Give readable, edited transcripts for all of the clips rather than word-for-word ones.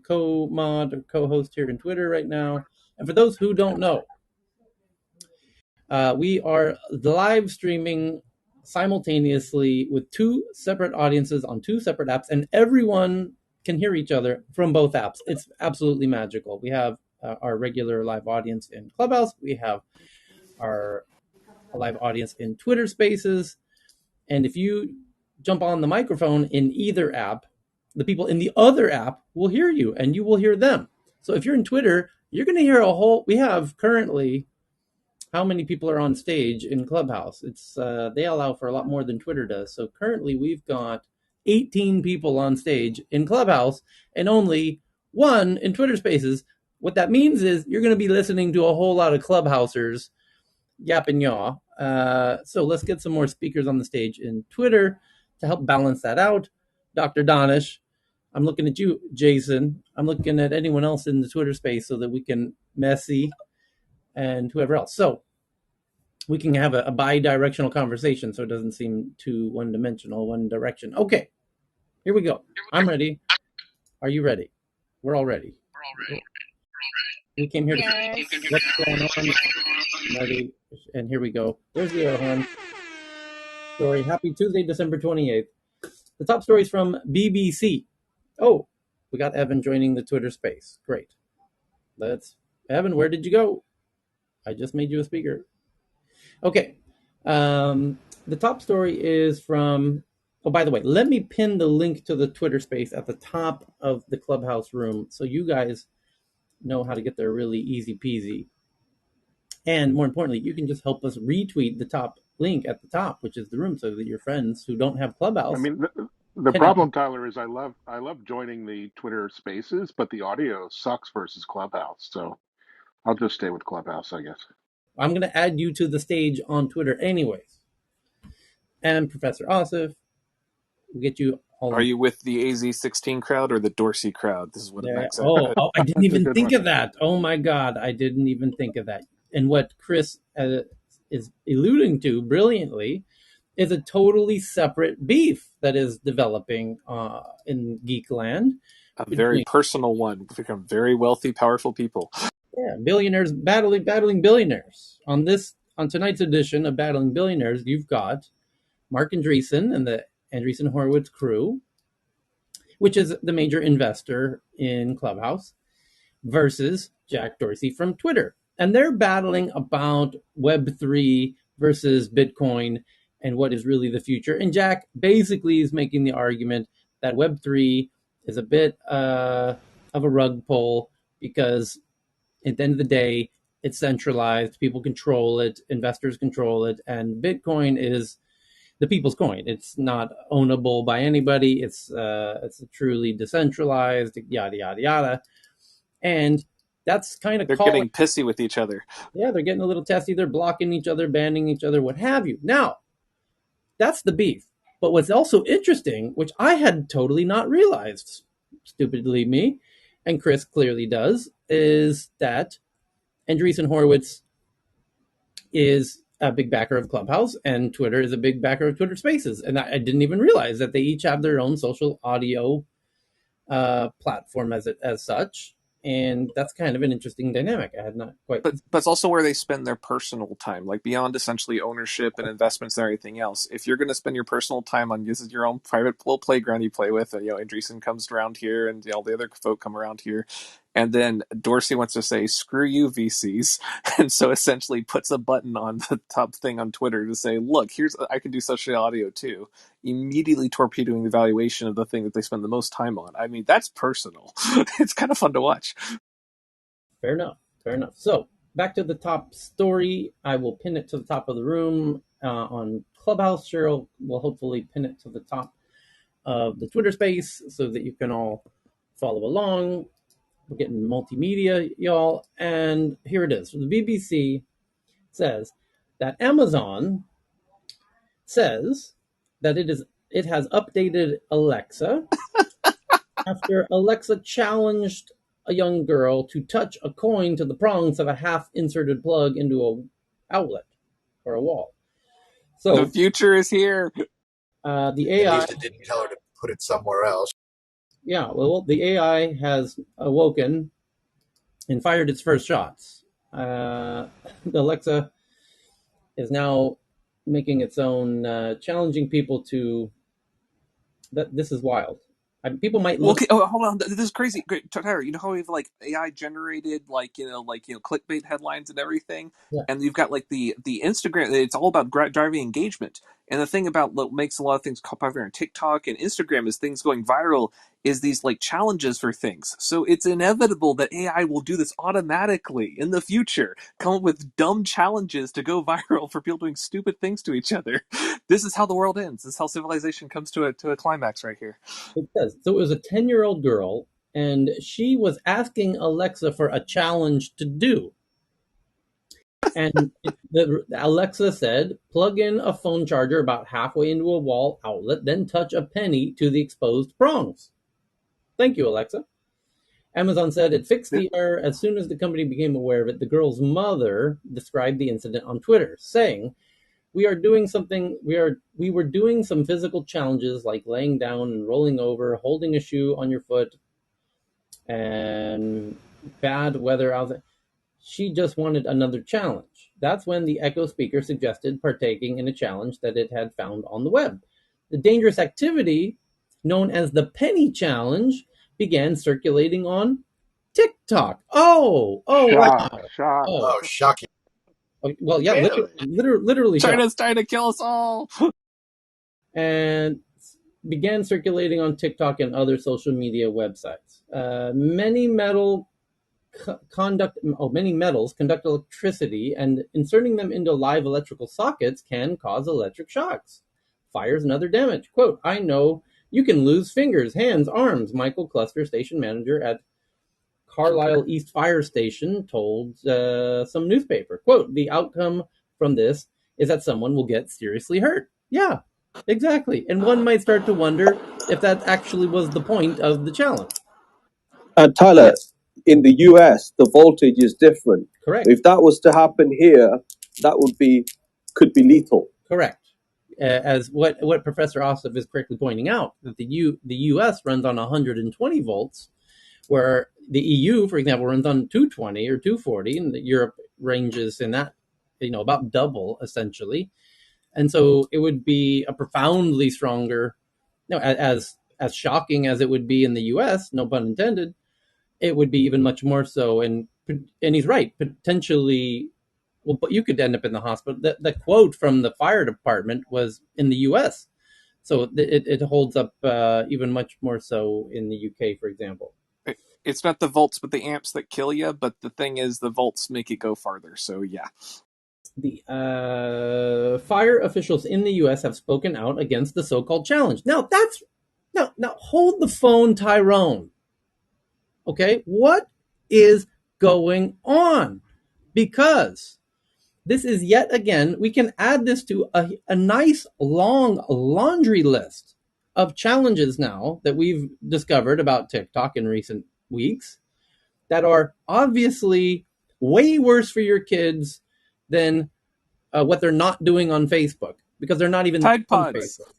co-mod or co-host here in Twitter right now. And for those who don't know, we are live streaming simultaneously with two separate audiences on two separate apps, and everyone can hear each other from both apps. It's absolutely magical. We have our regular live audience in Clubhouse. We have our live audience in Twitter Spaces. And if you jump on the microphone in either app, the people in the other app will hear you and you will hear them. So if you're in Twitter, you're going to hear we have currently, how many people are on stage in Clubhouse? It's they allow for a lot more than Twitter does. So currently we've got 18 people on stage in Clubhouse and only one in Twitter Spaces. What that means is you're going to be listening to a whole lot of Clubhousers yap and yaw. So let's get some more speakers on the stage in Twitter to help balance that out. Dr. Donish, I'm looking at you, Jason. I'm looking at anyone else in the Twitter space so that we can Messi and whoever else. So we can have a bi-directional conversation so it doesn't seem too one-dimensional, one direction. Okay, here we go. I'm ready. Are you ready? We're all ready. We came here to see what's going on. Ready, and here we go. There's the air horn. Story. Happy Tuesday, December 28th. The top story is from BBC. Oh, we got Evan joining the Twitter space. Great. Evan, where did you go? I just made you a speaker. Okay. The top story is from, oh, by the way, let me pin the link to the Twitter space at the top of the Clubhouse room so you guys know how to get there really easy peasy. And more importantly, you can just help us retweet the top link at the top, which is the room, so that your friends who don't have Clubhouse. I mean, the problem, Tyler, is I love joining the Twitter Spaces, but the audio sucks versus Clubhouse. So I'll just stay with Clubhouse, I guess. I'm going to add you to the stage on Twitter anyways. And Professor Asif, we'll get you all. Are you with the AZ16 crowd or the Dorsey crowd? This is what it makes. Oh, I didn't even think of that. Oh my God, I didn't even think of that. And what Chris is alluding to brilliantly is a totally separate beef that is developing in Geekland. A very personal one. We become very wealthy, powerful people. Yeah, billionaires battling billionaires. On tonight's edition of Battling Billionaires, you've got Mark Andreessen and the Andreessen Horowitz crew, which is the major investor in Clubhouse, versus Jack Dorsey from Twitter. And they're battling about Web3 versus Bitcoin and what is really the future. And Jack basically is making the argument that Web3 is a bit of a rug pull because at the end of the day, it's centralized. People control it. Investors control it. And Bitcoin is the people's coin. It's not ownable by anybody. It's truly decentralized, yada, yada, yada. And that's kind of they're getting pissy with each other. Yeah, they're getting a little testy. They're blocking each other, banning each other, what have you. Now, that's the beef. But what's also interesting, which I had totally not realized, stupidly me, and Chris clearly does, is that Andreessen Horowitz is a big backer of Clubhouse, and Twitter is a big backer of Twitter Spaces. And I didn't even realize that they each have their own social audio platform as such. And that's kind of an interesting dynamic. I had not quite. But it's also where they spend their personal time, like beyond essentially ownership and investments and everything else. If you're going to spend your personal time on this is your own private little playground you play with, Andreessen comes around here and all the other folk come around here. And then Dorsey wants to say, screw you, VCs. And so essentially puts a button on the top thing on Twitter to say, look, I can do social audio too. Immediately torpedoing the valuation of the thing that they spend the most time on. I mean, that's personal. It's kind of fun to watch. Fair enough. So back to the top story. I will pin it to the top of the room on Clubhouse. Cheryl will hopefully pin it to the top of the Twitter space so that you can all follow along. We're getting multimedia, y'all. And here it is. The BBC says that Amazon says that it has updated Alexa after Alexa challenged a young girl to touch a coin to the prongs of a half-inserted plug into an outlet or a wall. So the future is here. The AI... At least it didn't tell her to put it somewhere else. Yeah, well, the AI has awoken and fired its first shots. The Alexa is now making its own, challenging people to. That this is wild. People might Well, look. okay, oh, hold on. This is crazy. Great, Tyler, you know how we have like AI generated clickbait headlines and everything, Yeah, and you've got like the Instagram. It's all about driving engagement. And the thing about what makes a lot of things popular on TikTok and Instagram is things going viral is these like challenges for things. So it's inevitable that AI will do this automatically in the future. Come up with dumb challenges to go viral for people doing stupid things to each other. This is how the world ends. This is how civilization comes to a climax right here. it does. So it was a 10-year-old girl, and she was asking Alexa for a challenge to do. And Alexa said, plug in a phone charger about halfway into a wall outlet, then touch a penny to the exposed prongs. Thank you, Alexa. Amazon said it fixed Yeah. the error as soon as the company became aware of it. The girl's mother described the incident on Twitter, saying, "We are doing something. We were doing some physical challenges like laying down and rolling over, holding a shoe on your foot, and bad weather out there. She just wanted another challenge. That's when the Echo speaker suggested partaking in a challenge that it had found on the web. The dangerous activity, known as the penny challenge, began circulating on TikTok. Oh, Shock, wow. shock. Oh, Oh, shocking. well, yeah, Really? literally shocked. China's trying to kill us all. And began circulating on TikTok and other social media websites. Many metals conduct electricity, and inserting them into live electrical sockets can cause electric shocks, fires, and other damage. Quote, I know you can lose fingers, hands, arms, Michael Cluster, station manager at Carlisle East Fire Station, told some newspaper. Quote, the outcome from this is that someone will get seriously hurt. Yeah, exactly. And one might start to wonder if that actually was the point of the challenge. And Tyler, in the US, the voltage is different. Correct. If that was to happen here, that could be lethal. Correct. As what Professor Ossoff is correctly pointing out, that the U.S. runs on 120 volts, where the EU, for example, runs on 220 or 240, and Europe ranges in that, about double essentially. And so it would be a profoundly stronger, as shocking as it would be in the U.S., no pun intended, it would be even much more so. And he's right, potentially. Well, but you could end up in the hospital. The quote from the fire department was in the U.S., so it holds up even much more so in the UK, for example. It's not the volts, but the amps that kill you. But the thing is, the volts make it go farther. So yeah. The fire officials in the U.S. have spoken out against the so-called challenge. Now hold the phone, Tyrone. Okay, what is going on? Because this is yet again, we can add this to a nice long laundry list of challenges now that we've discovered about TikTok in recent weeks that are obviously way worse for your kids than what they're not doing on Facebook, because they're not even Tide on Pods. Facebook.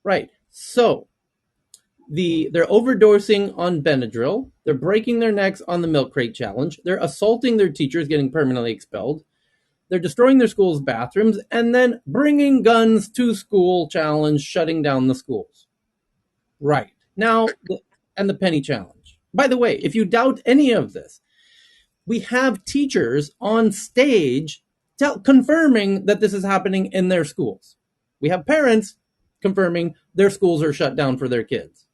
Right. So they're overdosing on Benadryl. They're breaking their necks on the milk crate challenge. They're assaulting their teachers, getting permanently expelled. They're destroying their schools' bathrooms, and then bringing guns to school challenge, shutting down the schools. Right. Now, and the penny challenge. By the way, if you doubt any of this, we have teachers on stage confirming that this is happening in their schools. We have parents confirming their schools are shut down for their kids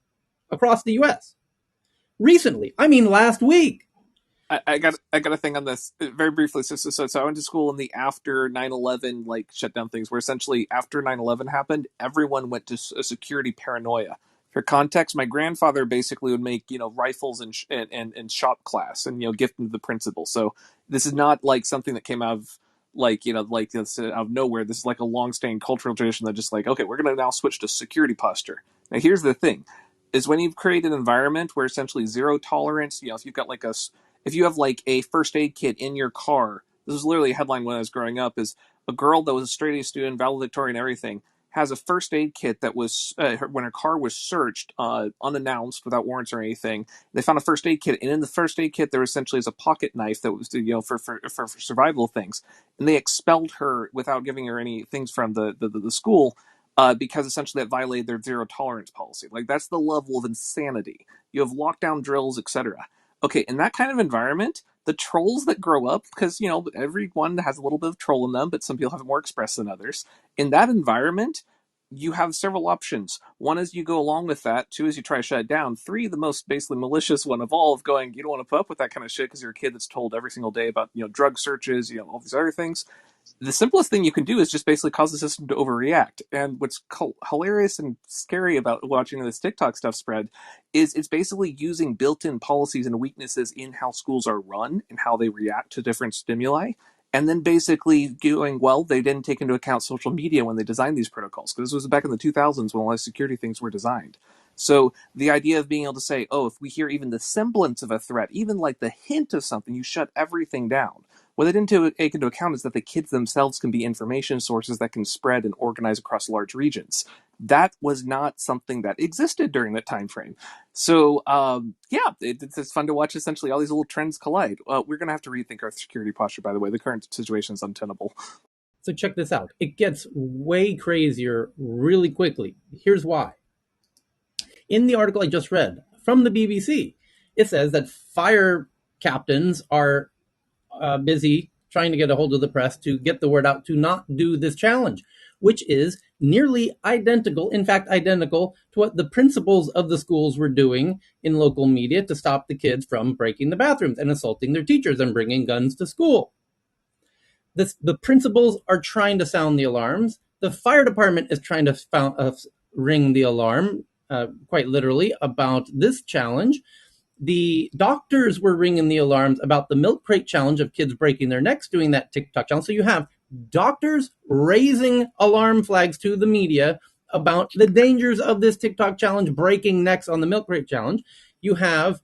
across the U.S. recently. I mean, last week. I got a thing on this very briefly. So I went to school in the after 9/11 like shutdown things, where essentially after 9/11 happened, everyone went to a security paranoia. For context, my grandfather basically would make rifles and shop class and gift them to the principal. So this is not like something that came out of like this out of nowhere. This is like a long-standing cultural tradition that just like, okay, we're going to now switch to security posture. Now here's the thing: is when you've created an environment where essentially zero tolerance. If you've got like if you have like a first aid kit in your car, this was literally a headline when I was growing up, is a girl that was a straight A student, valedictorian, everything, has a first aid kit that was when her car was searched unannounced without warrants or anything. They found a first aid kit, and in the first aid kit there essentially is a pocket knife that was for survival things. And they expelled her without giving her any things from the school. Because essentially that violated their zero tolerance policy. Like, that's the level of insanity. You have lockdown drills, etc. Okay, in that kind of environment, the trolls that grow up, because everyone has a little bit of troll in them, but some people have it more expressed than others. In that environment, you have several options. One is you go along with that. Two is you try to shut it down. Three, the most basically malicious one of all, of going, you don't want to put up with that kind of shit because you're a kid that's told every single day about drug searches, all these other things. The simplest thing you can do is just basically cause the system to overreact. And what's hilarious and scary about watching this TikTok stuff spread is it's basically using built-in policies and weaknesses in how schools are run and how they react to different stimuli. And then basically going, well, they didn't take into account social media when they designed these protocols, because this was back in the 2000s when all these security things were designed. So the idea of being able to say, oh, if we hear even the semblance of a threat, even like the hint of something, you shut everything down. What they didn't take into account is that the kids themselves can be information sources that can spread and organize across large regions. That was not something that existed during that time frame. So, it's fun to watch essentially all these little trends collide. We're going to have to rethink our security posture, by the way. The current situation is untenable. So check this out. It gets way crazier really quickly. Here's why. In the article I just read from the BBC, it says that fire captains are busy trying to get a hold of the press to get the word out to not do this challenge, which is nearly identical, in fact, identical to what the principals of the schools were doing in local media to stop the kids from breaking the bathrooms and assaulting their teachers and bringing guns to school. The principals are trying to sound the alarms. The fire department is trying to ring the alarm, quite literally, about this challenge. The doctors were ringing the alarms about the milk crate challenge of kids breaking their necks doing that TikTok challenge. So you have doctors raising alarm flags to the media about the dangers of this TikTok challenge, breaking necks on the milk crate challenge. You have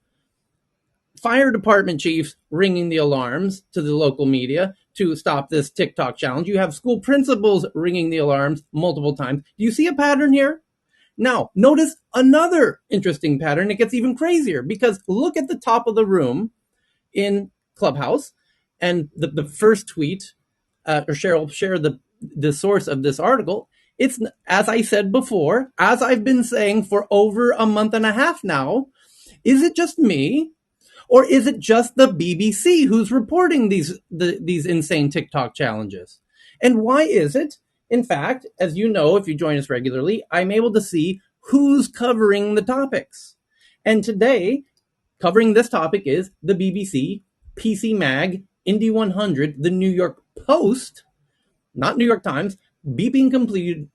fire department chiefs ringing the alarms to the local media to stop this TikTok challenge. You have school principals ringing the alarms multiple times. Do you see a pattern here? Now, notice another interesting pattern. It gets even crazier because look at the top of the room in Clubhouse, and the first tweet, or Cheryl share the source of this article. It's, as I said before, as I've been saying for over a month and a half now, is it just me? Or is it just the BBC who's reporting these insane TikTok challenges? And why is it? In fact, as you know, if you join us regularly, I'm able to see who's covering the topics. And today, covering this topic is the BBC, PC Mag, Indy 100, the New York Post, not New York Times, Beeping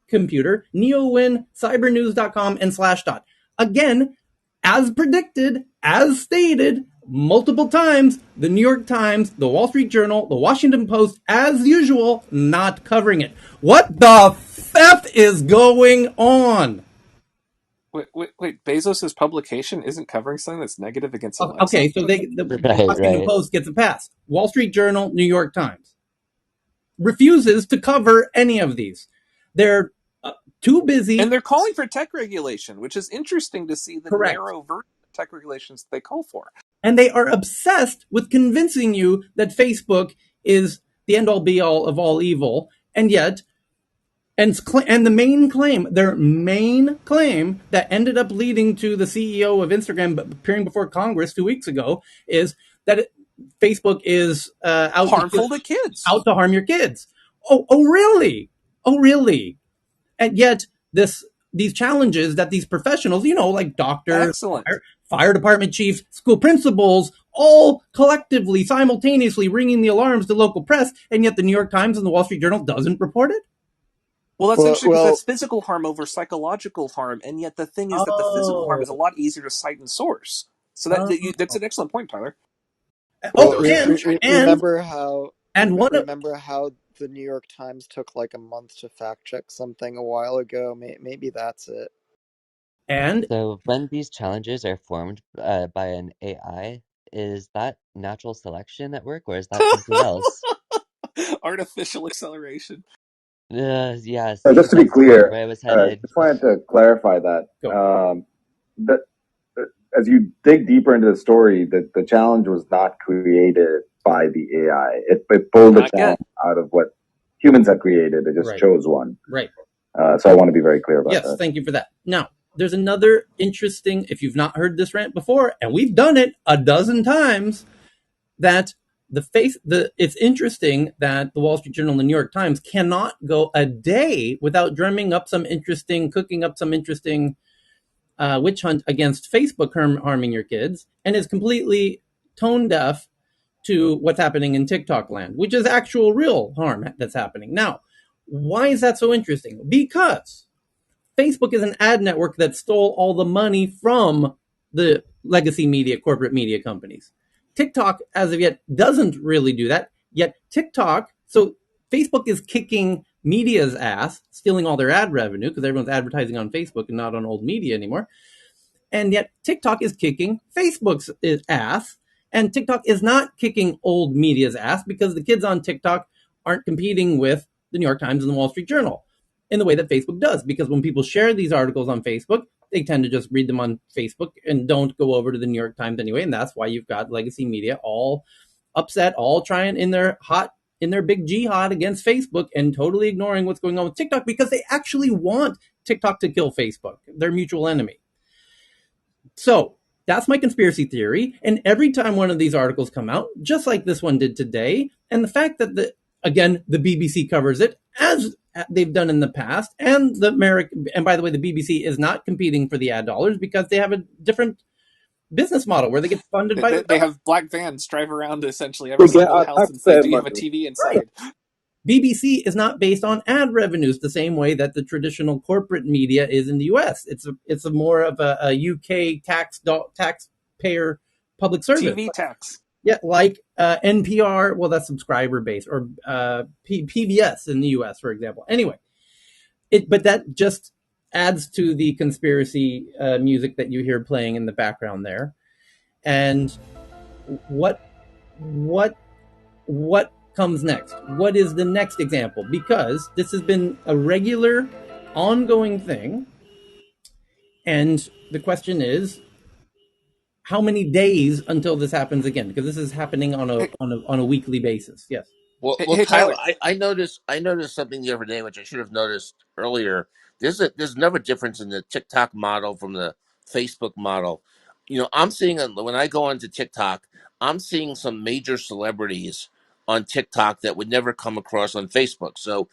Computer, NeoWin, Cybernews.com, and Slashdot. Again, as predicted, as stated, multiple times, the New York Times, the Wall Street Journal, the Washington Post, as usual, not covering it. What the F is going on? Wait. Bezos' publication isn't covering something that's negative against Alexa? Okay, so the Washington Post gets a pass. Wall Street Journal, New York Times refuses to cover any of these. They're too busy. And they're calling for tech regulation, which is interesting to see the Correct. narrow version of tech regulations they call for. And they are obsessed with convincing you that Facebook is the end-all be-all of all evil. And yet, and their main claim that ended up leading to the CEO of Instagram appearing before Congress 2 weeks ago is that Facebook is harmful to kids, out to harm your kids. Oh, really? Oh, really? And yet, these challenges that these professionals, like doctors, fire department chiefs, school principals, all collectively, simultaneously ringing the alarms to local press, and yet the New York Times and the Wall Street Journal doesn't report it? Well, that's interesting because that's physical harm over psychological harm, and yet the thing is that the physical harm is a lot easier to cite and source. So that's an excellent point, Tyler. Remember how the New York Times took like a month to fact check something a while ago? Maybe that's it. And so when these challenges are formed by an AI, is that natural selection at work, or is that something else? Artificial acceleration. Yeah, So just to be that's clear, where I was headed. just wanted to clarify that. Go. That as you dig deeper into the story, that the challenge was not created by the AI. It pulled the Not challenge yet. out of what humans have created. It just Right. chose one. Right. So I want to be very clear about Yes, that. thank you for that. Now, there's another interesting, if you've not heard this rant before, and we've done it a dozen times, that it's interesting that the Wall Street Journal and the New York Times cannot go a day without cooking up some interesting witch hunt against Facebook harming your kids, and is completely tone deaf to what's happening in TikTok land, which is actual real harm that's happening. Now, why is that so interesting? Because Facebook is an ad network that stole all the money from the legacy media, corporate media companies. TikTok, as of yet, doesn't really do that. Yet so Facebook is kicking media's ass, stealing all their ad revenue because everyone's advertising on Facebook and not on old media anymore. And yet TikTok is kicking Facebook's ass, and TikTok is not kicking old media's ass because the kids on TikTok aren't competing with the New York Times and the Wall Street Journal in the way that Facebook does. Because when people share these articles on Facebook, they tend to just read them on Facebook and don't go over to the New York Times anyway. And that's why you've got legacy media all upset, all trying in their big jihad against Facebook and totally ignoring what's going on with TikTok because they actually want TikTok to kill Facebook, their mutual enemy. So that's my conspiracy theory. And every time one of these articles come out, just like this one did today, and the fact that the BBC covers it as they've done in the past, and and by the way, the BBC is not competing for the ad dollars because they have a different business model where they get funded by They have black vans drive around essentially To every get single our house and say, taxpayer "Do you have a money. TV right. inside?" BBC is not based on ad revenues the same way that the traditional corporate media is in the US. It's a more of a UK taxpayer public service. TV tax. Yeah, like NPR. Well, that's subscriber based, or PBS in the US, for example. Anyway, but that just adds to the conspiracy music that you hear playing in the background there. And what what what comes next? What is the next example? Because this has been a regular, ongoing thing, and the question is, how many days until this happens again? Because this is happening on a weekly basis. Yes. Well, Hey, Tyler, Tyler. I noticed something the other day, which I should have noticed earlier. There's never difference in the TikTok model from the Facebook model. I'm seeing when I go onto TikTok, I'm seeing some major celebrities on TikTok that would never come across on Facebook. So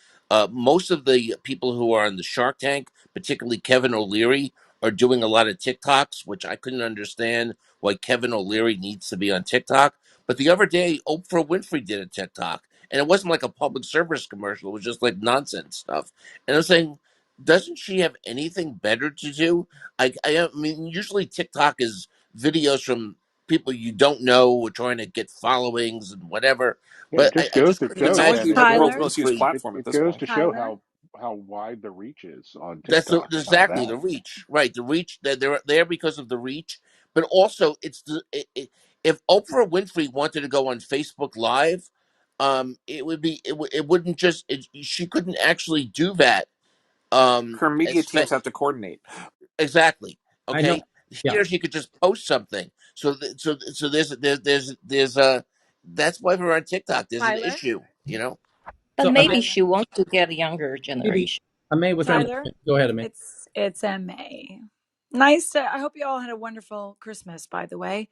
most of the people who are on the Shark Tank, particularly Kevin O'Leary, are doing a lot of TikToks, which I couldn't understand why Kevin O'Leary needs to be on TikTok. But the other day, Oprah Winfrey did a TikTok, and it wasn't like a public service commercial. It was just like nonsense stuff. And I was saying, doesn't she have anything better to do? I mean, usually TikTok is videos from people you don't know who are trying to get followings and whatever. Yeah, it But just I goes just to couldn't It's show, only imagine Ken. the It Oprah goes world's it, most used Winfrey. platform at it this goes point. to show Tyler? how wide the reach is on That's TikTok. How exactly the vast. reach, right? The reach that they're there because of the reach, but also if Oprah Winfrey wanted to go on Facebook Live, it would be it wouldn't just she couldn't actually do that. Her media As teams have to coordinate. exactly I know. okay. Yeah. Here she could just post something. So there's a that's why we're on TikTok. There's an Tyler? issue, you know. But So maybe Tyler? she wants to get a younger maybe generation. Ame was trying to Tyler? go ahead, Ame. It's MA. Nice to I hope you all had a wonderful Christmas, by the way.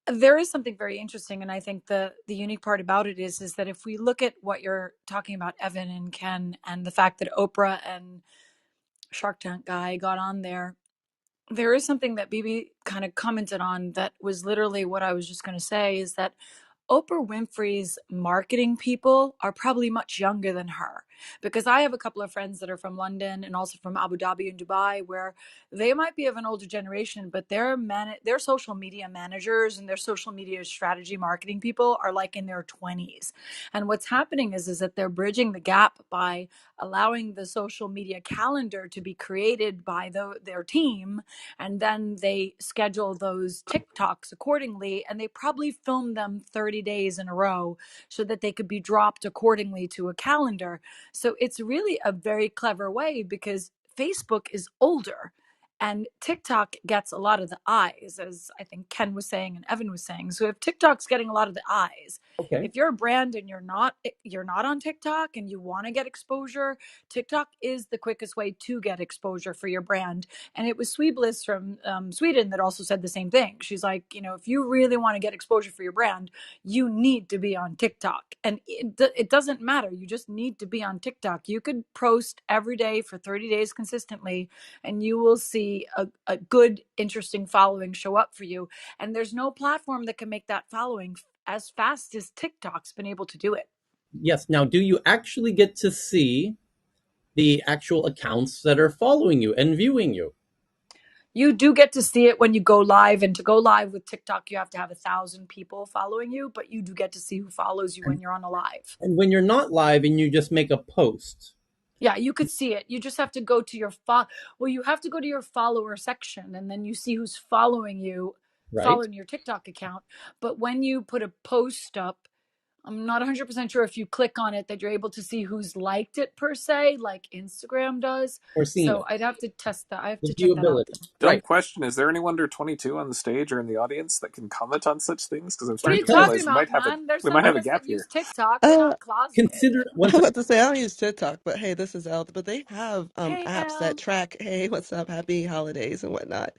There is something very interesting, and I think the unique part about it is that if we look at what you're talking about, Evan and Ken, and the fact that Oprah and Shark Tank guy got on there is something that BB kind of commented on that was literally what I was just going to say is that Oprah Winfrey's marketing people are probably much younger than her because I have a couple of friends that are from London and also from Abu Dhabi and Dubai where they might be of an older generation, but their social media managers and their social media strategy marketing people are like in their 20s. And what's happening is that they're bridging the gap by allowing the social media calendar to be created by their team, and then they schedule those TikToks accordingly, and they probably film them 30 days in a row so that they could be dropped accordingly to a calendar. So it's really a very clever way because Facebook is older and TikTok gets a lot of the eyes, as I think Ken was saying and Evan was saying. So if TikTok's getting a lot of the eyes, Okay. if you're a brand and you're not on TikTok and you want to get exposure, TikTok is the quickest way to get exposure for your brand. And it was Sweebliss from Sweden that also said the same thing. She's like, if you really want to get exposure for your brand, you need to be on TikTok. And it doesn't matter. You just need to be on TikTok. You could post every day for 30 days consistently, and you will see a good, interesting following show up for you. And there's no platform that can make that following as fast as TikTok's been able to do it. Yes. Now, do you actually get to see the actual accounts that are following you and viewing you? You do get to see it when you go live, and to go live with TikTok, you have to have 1,000 people following you, but you do get to see who follows you when you're on a live. And when you're not live and you just make a post, Yeah, you could see it. You just have to go to you have to go to your follower section, and then you see who's following you, right? following your TikTok account. But when you put a post up, I'm not 100% sure if you click on it that you're able to see who's liked it per se, like Instagram does. Or seen So it, I'd have to test that. I have the to check that out, viewability, though. Dumb right? question: is there anyone under 22 on the stage or in the audience that can comment on such things? Because I'm What are starting you to Because talking realize about, man? There's we some might of have a us that gap use here. TikTok. We're Uh, not closeted. consider one I'm second. about to say I don't use TikTok, but hey, this is out. But they have Hey, apps that Al. track, hey, what's up, happy holidays and whatnot.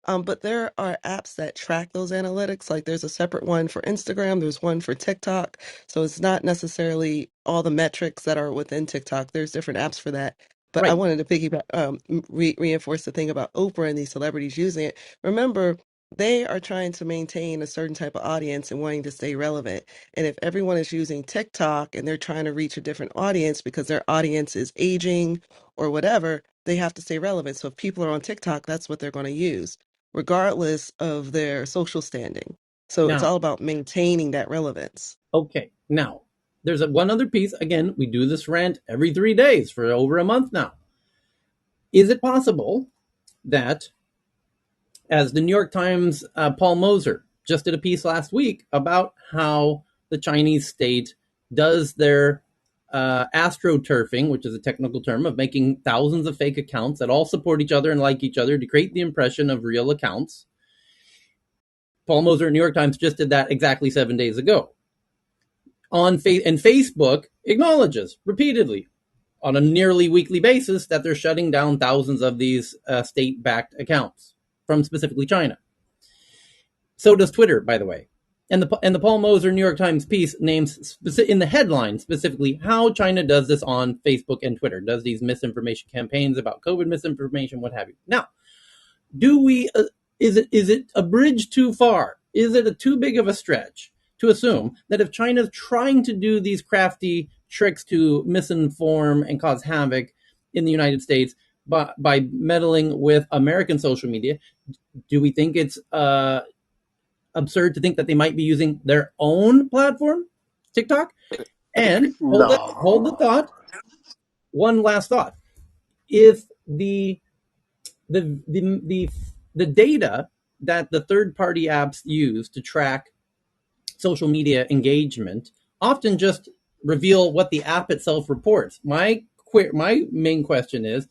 But there are apps that track those analytics. Like there's a separate one for Instagram, there's one for TikTok. So it's not necessarily all the metrics that are within TikTok. There's different apps for that. But I Right. wanted to piggyback, reinforce the thing about Oprah and these celebrities using it. Remember, they are trying to maintain a certain type of audience and wanting to stay relevant. And if everyone is using TikTok and they're trying to reach a different audience because their audience is aging or whatever, they have to stay relevant. So if people are on TikTok, that's what they're going to use, regardless of their social standing. So it's Now, all about maintaining that relevance. okay. Now, there's one other piece. Again, we do this rant every 3 days for over a month now. Is it possible that, as the New York Times, Paul Moser just did a piece last week about how the Chinese state does their astroturfing, which is a technical term of making thousands of fake accounts that all support each other and like each other to create the impression of real accounts? Paul Moser at New York Times just did that exactly 7 days ago. And Facebook acknowledges repeatedly on a nearly weekly basis that they're shutting down thousands of these state-backed accounts from specifically China. So does Twitter, by the way. And the Paul Moser New York Times piece names in the headline specifically how China does this on Facebook and Twitter, does these misinformation campaigns about COVID misinformation, what have you. Now, do we? Is it a bridge too far? Is it a too big of a stretch to assume that if China's trying to do these crafty tricks to misinform and cause havoc in the United States by meddling with American social media, do we think it's absurd to think that they might be using their own platform, TikTok? I think And hold the No. thought. One last thought: if the the the the data that the third party apps use to track social media engagement often just reveal what the app itself reports. My main question is,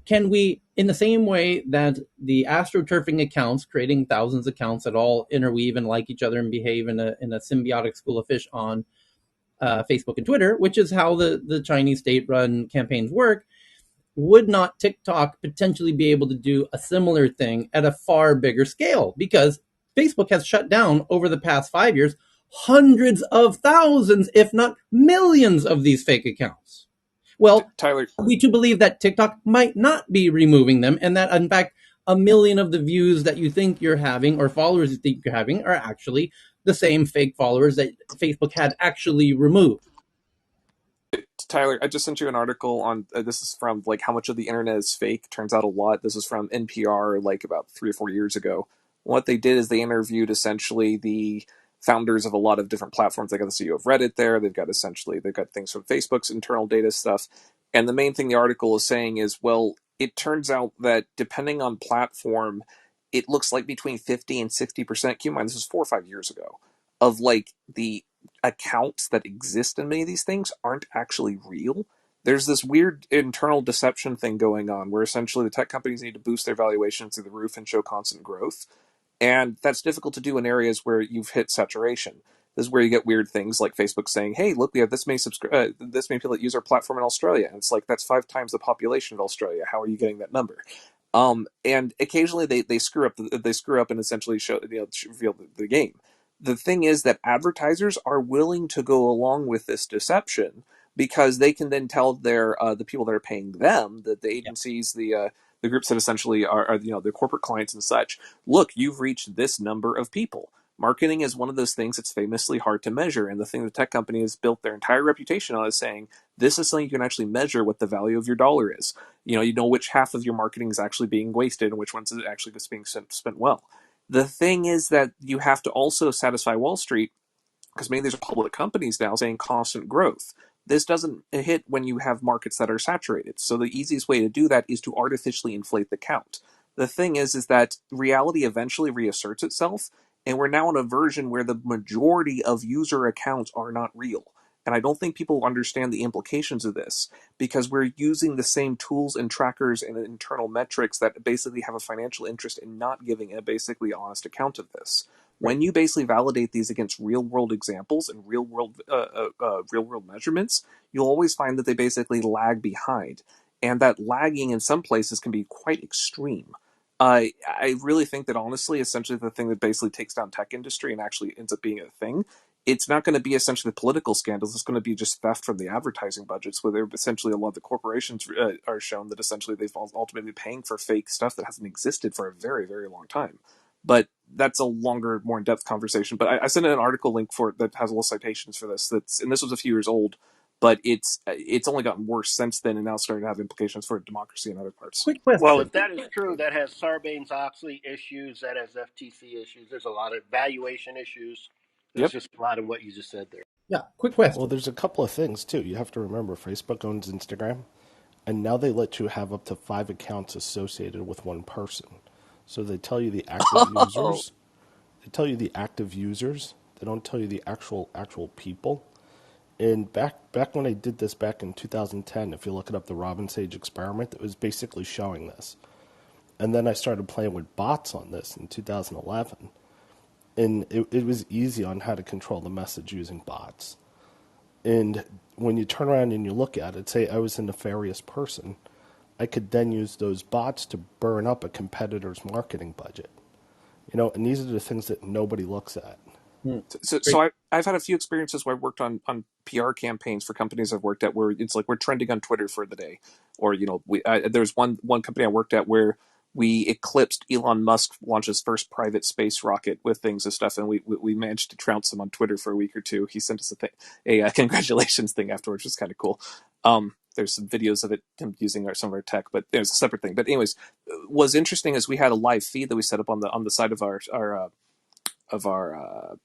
can we, in the same way that the astroturfing accounts, creating thousands of accounts that all interweave and like each other and behave in a symbiotic school of fish on Facebook and Twitter, which is how the Chinese state-run campaigns work, would not TikTok potentially be able to do a similar thing at a far bigger scale? Because Facebook has shut down over the past 5 years hundreds of thousands, if not millions, of these fake accounts. Well, Tyler, are we to believe that TikTok might not be removing them, and that in fact a million of the views that you think you're having or followers you think you're having are actually the same fake followers that Facebook had actually removed? Tyler, I just sent you an article on this is from like how much of the internet is fake. Turns out a lot. This is from NPR, like about 3 or 4 years ago. What they did is they interviewed essentially the founders of a lot of different platforms. They got the CEO of Reddit there. They've got things from Facebook's internal data stuff. And the main thing the article is saying is, well, it turns out that depending on platform, it looks like between 50 and 60%. Keep in mind, this was 4 or 5 years ago, of like the accounts that exist in many of these things aren't actually real. there's this weird internal deception thing going on where essentially the tech companies need to boost their valuations through the roof and show constant growth. And that's difficult to do in areas where you've hit saturation. This is where you get weird things like Facebook saying, "Hey, look, we have this many people that use our platform in Australia," and it's like that's 5 times the population of Australia. How are you getting that number? And occasionally they screw up. They screw up and essentially reveal the game. The thing is that advertisers are willing to go along with this deception because they can then tell the people that are paying them, that the Yeah. agencies, the groups that essentially are the corporate clients and such, look, you've reached this number of people. Marketing is one of those things that's famously hard to measure, and the thing the tech company has built their entire reputation on is saying this is something you can actually measure what the value of your dollar is. You know which half of your marketing is actually being wasted and which ones is actually just being spent well. The thing is that you have to also satisfy Wall Street because many of these are public companies now saying constant growth. This doesn't hit when you have markets that are saturated. So the easiest way to do that is to artificially inflate the count. The thing is that reality eventually reasserts itself, and we're now in a version where the majority of user accounts are not real. And I don't think people understand the implications of this because we're using the same tools and trackers and internal metrics that basically have a financial interest in not giving a basically honest account of this. Right. When you basically validate these against real world examples and real world measurements, you'll always find that they basically lag behind, and that lagging in some places can be quite extreme. I really think that honestly, essentially, the thing that basically takes down tech industry and actually ends up being a thing, it's not going to be essentially the political scandals. It's going to be just theft from the advertising budgets, where they're essentially a lot of the corporations are shown that essentially they've ultimately paying for fake stuff that hasn't existed for a very, very long time. But that's a longer, more in-depth conversation. But I sent in an article link for it that has little citations for this. And this was a few years old, but it's only gotten worse since then, and now starting to have implications for democracy in other parts. Quick Well, question. if that is true, that has Sarbanes-Oxley issues, that has FTC issues. There's a lot of valuation issues. There's Yep. just a lot of what you just said there. Yeah, quick question. Well, there's a couple of things too. You have to remember Facebook owns Instagram, and now they let you have up to 5 accounts associated with one person. So they tell you the active users. They tell you the active users. They don't tell you the actual people. And back when I did this back in 2010, if you look it up, the Robin Sage experiment, it was basically showing this. And then I started playing with bots on this in 2011. And it was easy on how to control the message using bots. And when you turn around and you look at it, say I was a nefarious person, I could then use those bots to burn up a competitor's marketing budget. And these are the things that nobody looks at. So I've had a few experiences where I worked on PR campaigns for companies I've worked at where it's like we're trending on Twitter for the day, or there's one company I worked at where we eclipsed Elon Musk launch's first private space rocket with things and stuff, and we managed to trounce him on Twitter for a week or two. He sent us a congratulations thing afterwards, which was kind of cool. There's some videos of it him using some of our tech, but there's a separate thing. But anyways, what's interesting is we had a live feed that we set up on the side of our of our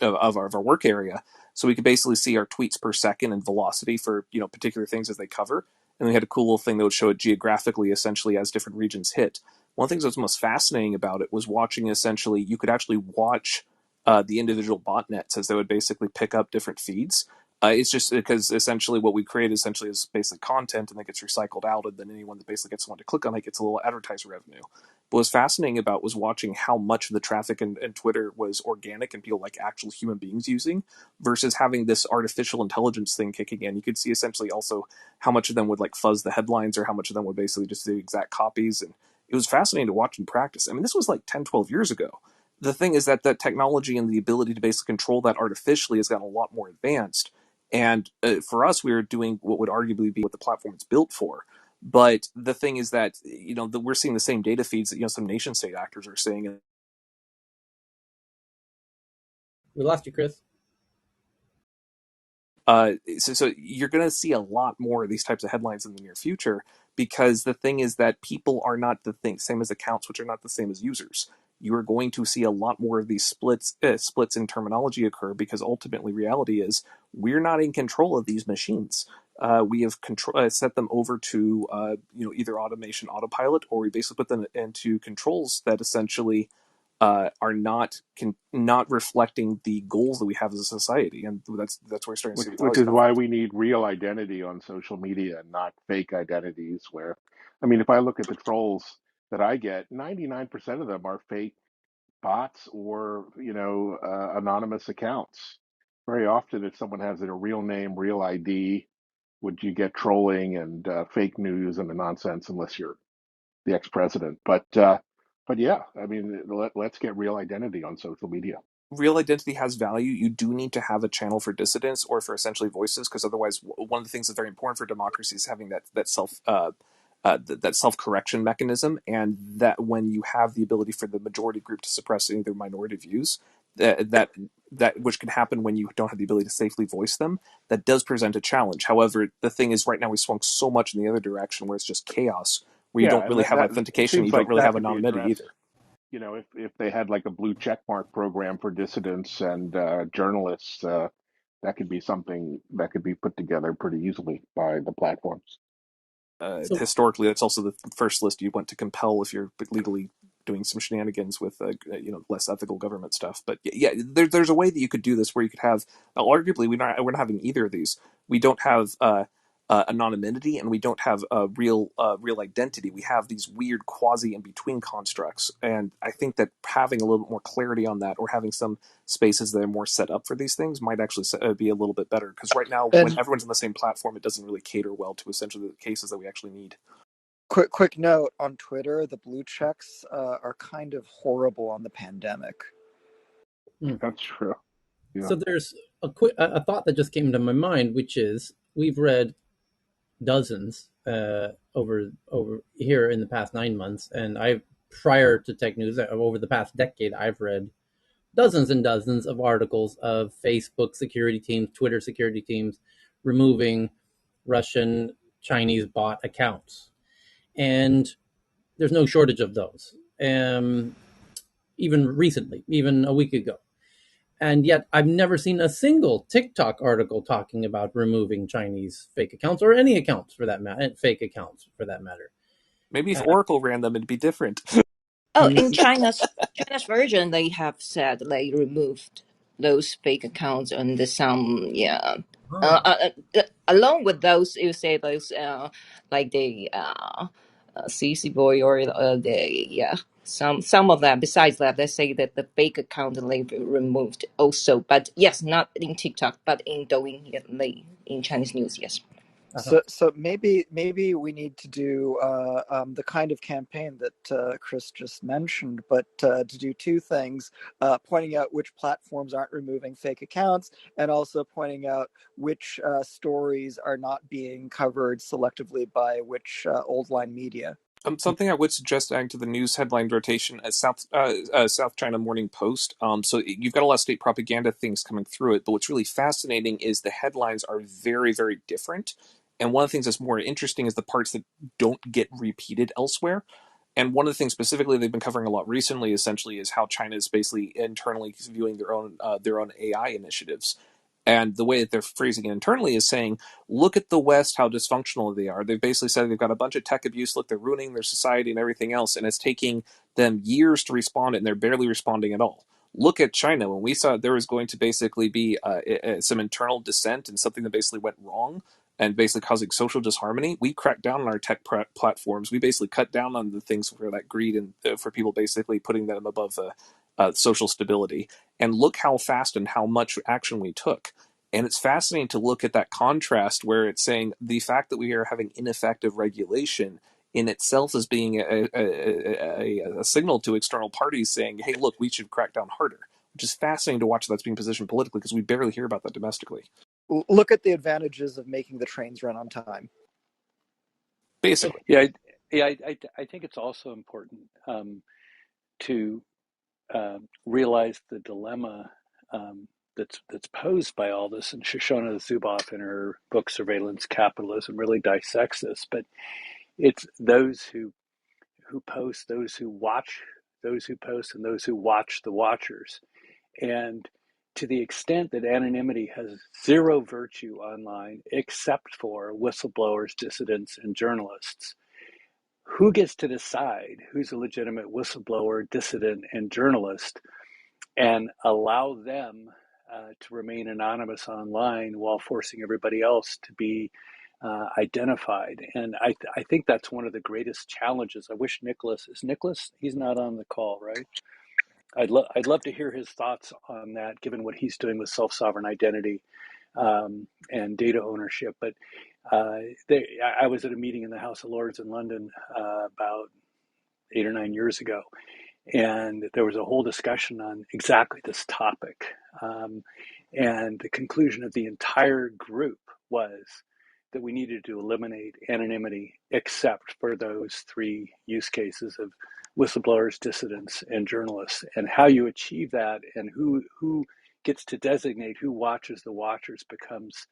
of our work area, so we could basically see our tweets per second and velocity for particular things as they cover. And we had a cool little thing that would show it geographically, essentially as different regions hit. One of the things that was most fascinating about it was watching. Essentially, you could actually watch the individual botnets as they would basically pick up different feeds. It's just because essentially what we create essentially is basically content, and that gets recycled out, and then anyone that basically gets someone to click on it gets a little advertiser revenue. But what was fascinating about was watching how much of the traffic in Twitter was organic and people like actual human beings using versus having this artificial intelligence thing kicking in. You could see essentially also how much of them would like fuzz the headlines or how much of them would basically just do exact copies. And it was fascinating to watch in practice. I mean, this was like 10, 12 years ago. The thing is that technology and the ability to basically control that artificially has gotten a lot more advanced. And for us, we were doing what would arguably be what the platform is built for. But the thing is that we're seeing the same data feeds that some nation state actors are seeing. We lost you, Chris. So you're going to see a lot more of these types of headlines in the near future, because the thing is that people are not the same as accounts, which are not the same as users. You are going to see a lot more of these splits in terminology occur, because ultimately reality is we're not in control of these machines. We have set them over to either automation autopilot, or we basically put them into controls that essentially are not reflecting the goals that we have as a society, and that's where we're starting to see Which retaliation is come why from. we need real identity on social media and not fake identities. Where, I mean, if I look at the trolls that I get, 99% of them are fake bots or anonymous accounts. Very often, if someone has a real name, real ID, would you get trolling and fake news and the nonsense unless you're the ex-president. But yeah, I mean, let's get real identity on social media. Real identity has value. You do need to have a channel for dissidents or for essentially voices, because otherwise, one of the things that's very important for democracy is having that self correction mechanism, and that when you have the ability for the majority group to suppress any of their minority views, that that which can happen when you don't have the ability to safely voice them, that does present a challenge. However, the thing is, right now we swung so much in the other direction where it's just chaos, where you Yeah, don't and really have it authentication, you seems don't like really that have could be anonymity addressed. either. If they had like a blue check mark program for dissidents and journalists, that could be something that could be put together pretty easily by the platforms. So, Historically, that's also the first list you want to compel if you're legally doing some shenanigans with less ethical government stuff. But yeah, there's a way that you could do this where you could have arguably we're not having either of these. We don't have anonymity, and we don't have real identity. We have these weird quasi in between constructs, and I think that having a little bit more clarity on that, or having some spaces that are more set up for these things, might actually be a little bit better. Because right now, when And everyone's on the same platform, it doesn't really cater well to essentially the cases that we actually need. quick note on Twitter: the blue checks are kind of horrible on the pandemic. hmm. That's true. Yeah. So there's a thought that just came to my mind, which is we've read dozens over here in the past 9 months, and I prior to tech news over the past decade, I've read dozens and dozens of articles of Facebook security teams, Twitter security teams removing Russian Chinese bot accounts, and there's no shortage of those. Even recently, even a week ago. And yet, I've never seen a single TikTok article talking about removing Chinese fake accounts or any accounts for that matter, fake accounts for that matter. Maybe if Uh, Oracle ran them, it'd be different. Oh, mm, in China's version, they have said they removed those fake accounts and some ah, along with those you say those like the CC boy or the some of that. Besides that, they say that the fake account they removed also, but yes, not in TikTok, but in Douyin, yeah, in Chinese news, yes. uh-huh. So maybe we need to do the kind of campaign that Chris just mentioned, but to do two things: pointing out which platforms aren't removing fake accounts, and also pointing out which stories are not being covered selectively by which old line media. Something I would suggest adding to the news headline rotation as South China Morning Post. So you've got a lot of state propaganda things coming through it, but what's really fascinating is the headlines are very, very different. And one of the things that's more interesting is the parts that don't get repeated elsewhere. And one of the things specifically they've been covering a lot recently, essentially, is how China is basically internally viewing their own AI initiatives. And the way that they're phrasing it internally is saying, look at the West, how dysfunctional they are. They've basically said they've got a bunch of tech abuse. Look, they're ruining their society and everything else. And it's taking them years to respond, and they're barely responding at all. Look at China. When we saw there was going to basically be some internal dissent and something that basically went wrong and basically causing social disharmony, we cracked down on our tech platforms. We basically cut down on the things for that greed and for people basically putting them above social stability. And look how fast and how much action we took. And it's fascinating to look at that contrast where it's saying the fact that we are having ineffective regulation in itself is being a signal to external parties saying, hey, look, we should crack down harder, which is fascinating to watch that's being positioned politically because we barely hear about that domestically. Look at the advantages of making the trains run on time. Basically. I think it's also important to realize the dilemma that's posed by all this. And Shoshana Zuboff, in her book Surveillance Capitalism, really dissects this. But it's those who post, those who watch, those who post, and those who watch the watchers. And to the extent that anonymity has zero virtue online, except for whistleblowers, dissidents, and journalists, who gets to decide who's a legitimate whistleblower, dissident, and journalist, and allow them to remain anonymous online while forcing everybody else to be identified? And I think that's one of the greatest challenges. I wish Nicholas, he's not on the call, right? I'd love to hear his thoughts on that, given what he's doing with self-sovereign identity and data ownership. But I was at a meeting in the House of Lords in London about 8 or 9 years ago, and there was a whole discussion on exactly this topic. And the conclusion of the entire group was that we needed to eliminate anonymity except for those three use cases of whistleblowers, dissidents, and journalists. And how you achieve that and who gets to designate who watches the watchers becomes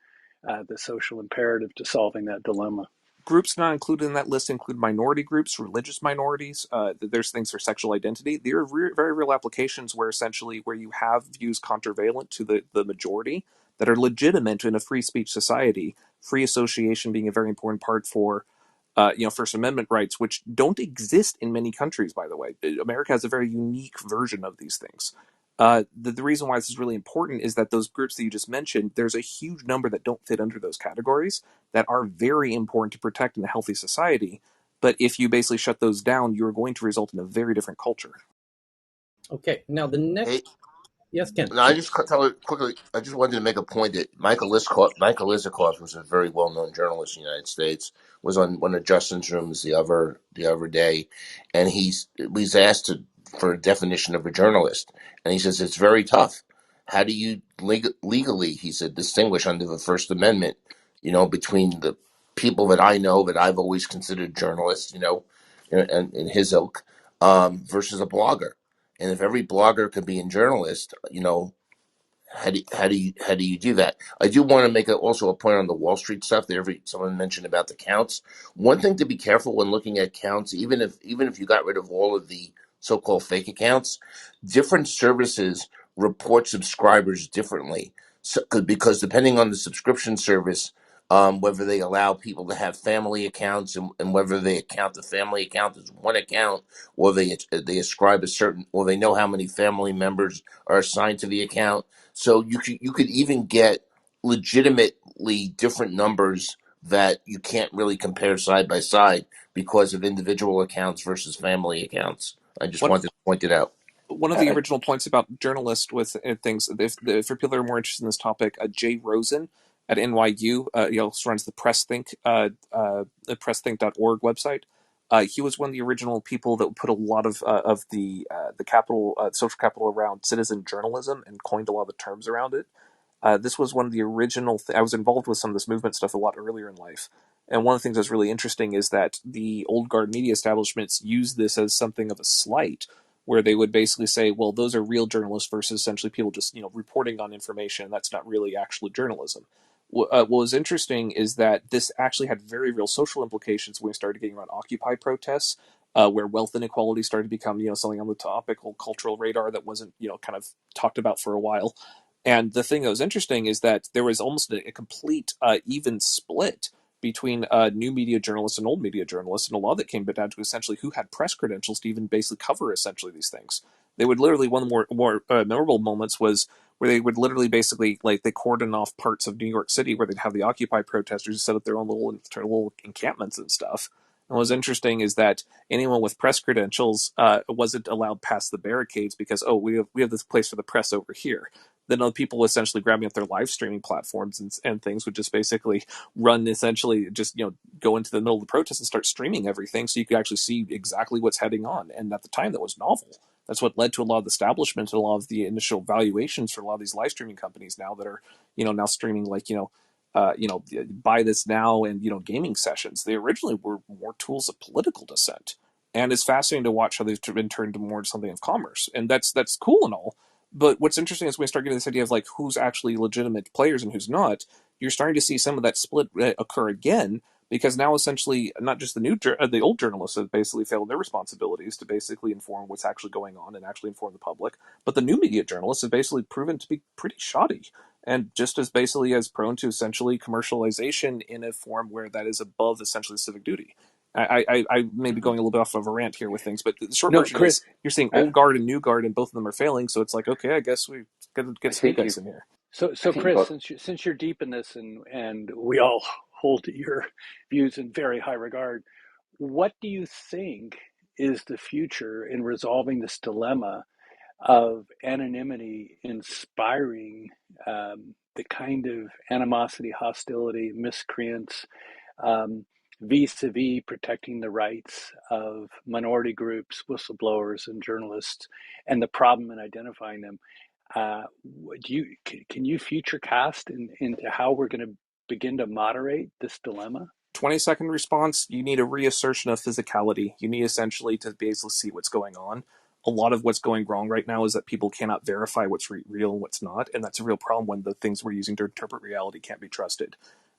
the social imperative to solving that dilemma. Groups not included in that list include minority groups, religious minorities. There's things for sexual identity. There are very real applications where essentially where you have views contravalent to the majority that are legitimate in a free speech society. Free association being a very important part for First Amendment rights, which don't exist in many countries, by the way. America has a very unique version of these things. The reason why this is really important is that those groups that you just mentioned, there's a huge number that don't fit under those categories that are very important to protect in a healthy society. But if you basically shut those down, you're going to result in a very different culture. Okay, now the Hey, next, yes, Ken. no, I just tell it quickly. I just wanted to make a point that Michael Isikoff was a very well known journalist in the United States. Was on one of Justin's rooms the other day, and he's asked for a definition of a journalist, and he says it's very tough. How do you legally, he said, distinguish under the First Amendment, between the people that I know that I've always considered journalists, and in his ilk, versus a blogger. And if every blogger could be a journalist, how do you do that? I do want to make also a point on the Wall Street stuff. Someone mentioned about the counts. One thing to be careful when looking at counts, even if you got rid of all of the so-called fake accounts, different services report subscribers differently. So, because depending on the subscription service, whether they allow people to have family accounts and whether they account the family account as one account, or they ascribe a certain, or they know how many family members are assigned to the account. So you could even get legitimately different numbers that you can't really compare side by side because of individual accounts versus family accounts. I just One wanted to point it out. one of the original points about journalists with things, for people that are more interested in this topic, Jay Rosen at NYU, he also runs the pressthink.org website. He was one of the original people that put a lot of the capital, social capital around citizen journalism and coined a lot of the terms around it. This was one of the original. I was involved with some of this movement stuff a lot earlier in life, and one of the things that's really interesting is that the old guard media establishments used this as something of a slight, where they would basically say, "Well, those are real journalists versus essentially people just reporting on information. That's not really actual journalism." What was interesting is that this actually had very real social implications when we started getting around Occupy protests, where wealth inequality started to become something on the topical cultural radar that wasn't kind of talked about for a while. And the thing that was interesting is that there was almost a complete even split between new media journalists and old media journalists, and a lot of it came down to essentially who had press credentials to even basically cover essentially these things. They would literally, one of the more memorable moments was where they would literally basically, like, they cordon off parts of New York City where they'd have the Occupy protesters set up their own little encampments and stuff. And what's interesting is that anyone with press credentials wasn't allowed past the barricades because, oh, we have this place for the press over here. Then other people essentially grabbing up their live streaming platforms and things would just basically run, essentially just go into the middle of the protest and start streaming everything so you could actually see exactly what's heading on. And at the time, that was novel. That's what led to a lot of the establishment and a lot of the initial valuations for a lot of these live streaming companies now that are now streaming, like buy this now and gaming sessions. They originally were more tools of political dissent, and it's fascinating to watch how they've been turned to more something of commerce. And that's cool and all, but what's interesting is when we start getting this idea of like who's actually legitimate players and who's not, you're starting to see some of that split occur again, because now essentially not just the old journalists have basically failed their responsibilities to basically inform what's actually going on and actually inform the public, but the new media journalists have basically proven to be pretty shoddy and just as basically as prone to essentially commercialization in a form where that is above essentially civic duty. I may be going a little bit off of a rant here with things, but the short No, version Chris, is you're saying I, old guard and new guard, and both of them are failing. So it's like, okay, I guess we got to I get some new think you guys in here. I so think you Chris, got since you're deep in this, and we all hold your views in very high regard, what do you think is the future in resolving this dilemma of anonymity inspiring the kind of animosity, hostility, miscreants, um, vis-a-vis protecting the rights of minority groups, whistleblowers, and journalists, and the problem in identifying them? Can you future cast into how we're going to begin to moderate this dilemma? 20-second response, you need a reassertion of physicality. You need essentially to be able to see what's going on. A lot of what's going wrong right now is that people cannot verify what's real and what's not, and that's a real problem when the things we're using to interpret reality can't be trusted.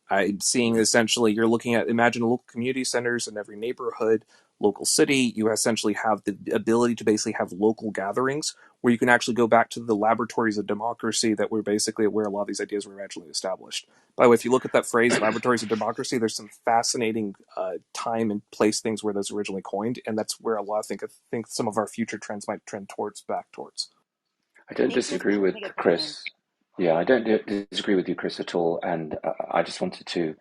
I'm seeing essentially you're looking at imagine local community centers in every neighborhood, local city. You essentially have the ability to basically have local gatherings where you can actually go back to the laboratories of democracy that were basically where a lot of these ideas were originally established. By the way, if you look at that phrase, laboratories of democracy, there's some fascinating time and place things where those originally coined, and that's where a lot of think some of our future trends might trend towards back towards. I don't Hey, Chris, disagree let with me get back in. Chris. Yeah, I don't disagree with you, Chris, at all. And I just wanted to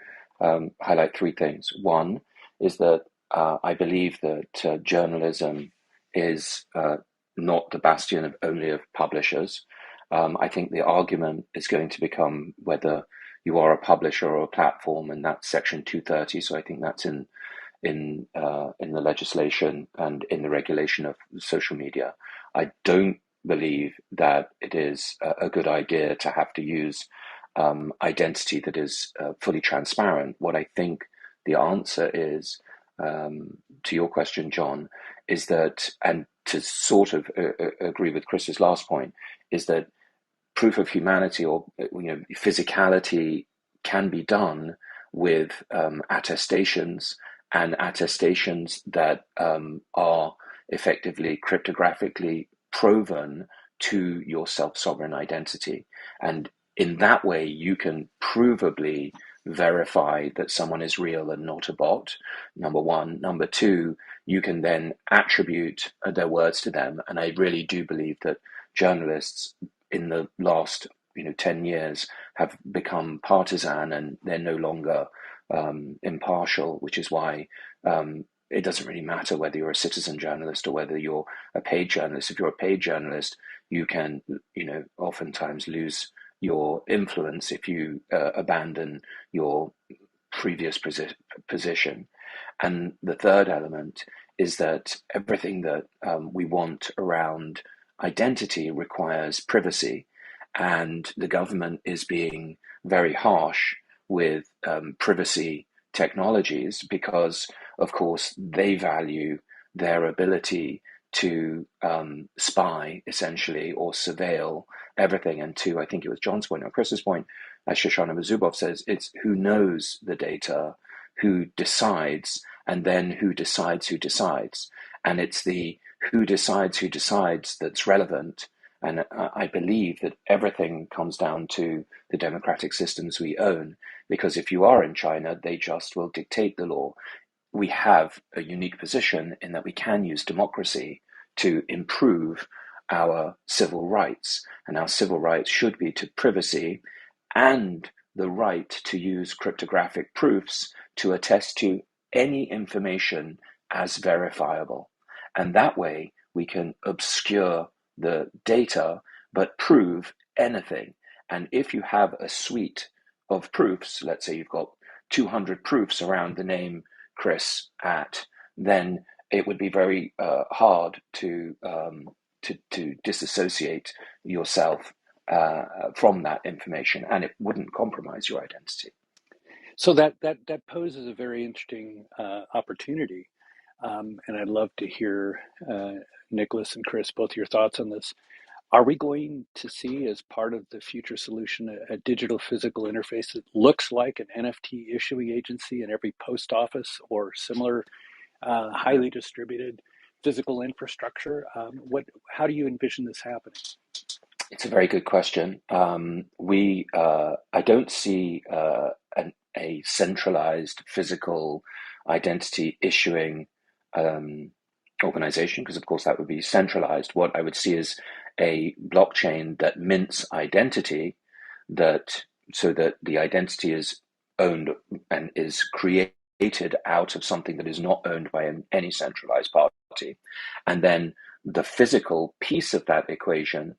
highlight three things. One is that I believe that journalism is not the bastion of only of publishers. I think the argument is going to become whether you are a publisher or a platform, and that's Section 230. So I think that's in the legislation and in the regulation of social media. I don't believe that it is a good idea to have to use identity that is fully transparent. What I think the answer is to your question, John, is that, and to sort of agree with Chris's last point, is that proof of humanity or physicality can be done with attestations and attestations that are effectively cryptographically proven to your self-sovereign identity. And in that way, you can provably verify that someone is real and not a bot, number one. Number two, you can then attribute their words to them. And I really do believe that journalists in the last 10 years have become partisan, and they're no longer impartial, which is why it doesn't really matter whether you're a citizen journalist or whether you're a paid journalist. If you're a paid journalist, you can oftentimes lose your influence if you abandon your previous position. And the third element is that everything that we want around identity requires privacy, and the government is being very harsh with privacy technologies because, of course, they value their ability to spy essentially or surveil everything. And to, I think it was John's point or Chris's point, as Shoshana Zubov says, it's who knows the data, who decides, and then who decides who decides. And it's the who decides that's relevant. And I believe that everything comes down to the democratic systems we own, because if you are in China, they just will dictate the law. We have a unique position in that we can use democracy to improve our civil rights, and our civil rights should be to privacy and the right to use cryptographic proofs to attest to any information as verifiable. And that way we can obscure the data but prove anything. And if you have a suite of proofs, let's say you've got 200 proofs around the name Chris at, then it would be very hard to disassociate yourself from that information, and it wouldn't compromise your identity. So that poses a very interesting opportunity, and I'd love to hear Nicholas and Chris both your thoughts on this. Are we going to see, as part of the future solution, a digital physical interface that looks like an NFT issuing agency in every post office or similar highly distributed physical infrastructure? How do you envision this happening? It's a very good question. I don't see a centralized physical identity issuing organization, because of course that would be centralized. What I would see is a blockchain that mints identity, that so that the identity is owned and is created out of something that is not owned by any centralized party. And then the physical piece of that equation,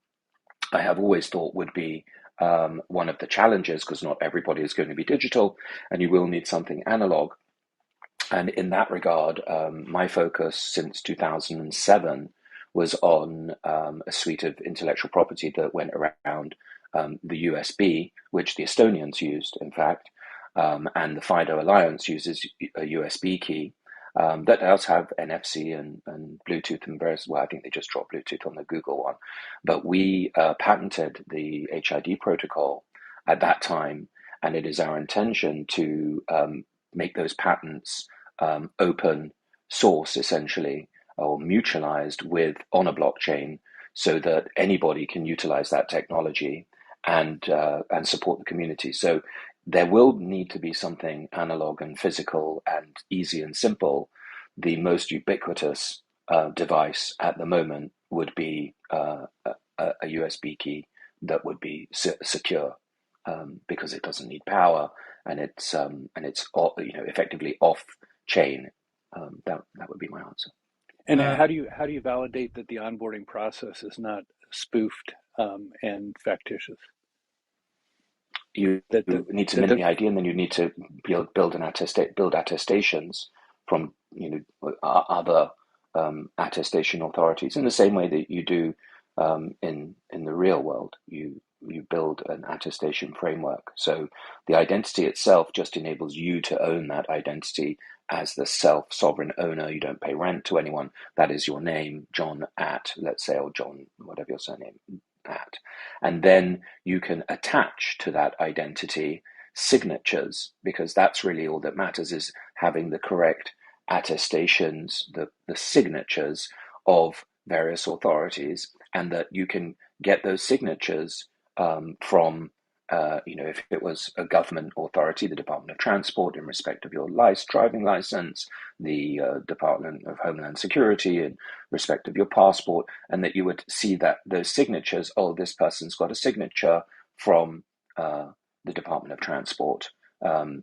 I have always thought would be one of the challenges, because not everybody is going to be digital and you will need something analog. And in that regard, my focus since 2007 was on a suite of intellectual property that went around the USB, which the Estonians used, in fact, and the FIDO Alliance uses a USB key that does have NFC and Bluetooth and various. Well, I think they just dropped Bluetooth on the Google one, but we patented the HID protocol at that time, and it is our intention to make those patents open source essentially, or mutualized with on a blockchain, so that anybody can utilize that technology and support the community. So there will need to be something analog and physical and easy and simple. The most ubiquitous device at the moment would be a USB key that would be secure, because it doesn't need power, and it's effectively off chain. That would be my answer. And Uh, how do you validate that the onboarding process is not spoofed and factitious? You That need to that mint the the ID, and then you need to build attestations from other attestation authorities in the same way that you do in the real world. You build an attestation framework. So the identity itself just enables you to own that identity as the self-sovereign owner. You don't pay rent to anyone. That is your name, John at, let's say, or John, whatever your surname at. And then you can attach to that identity signatures, because that's really all that matters, is having the correct attestations, the signatures of various authorities, and that you can get those signatures from, if it was a government authority, the Department of Transport in respect of your driving license, the Department of Homeland Security in respect of your passport, and that you would see that those signatures, oh, this person's got a signature from the Department of Transport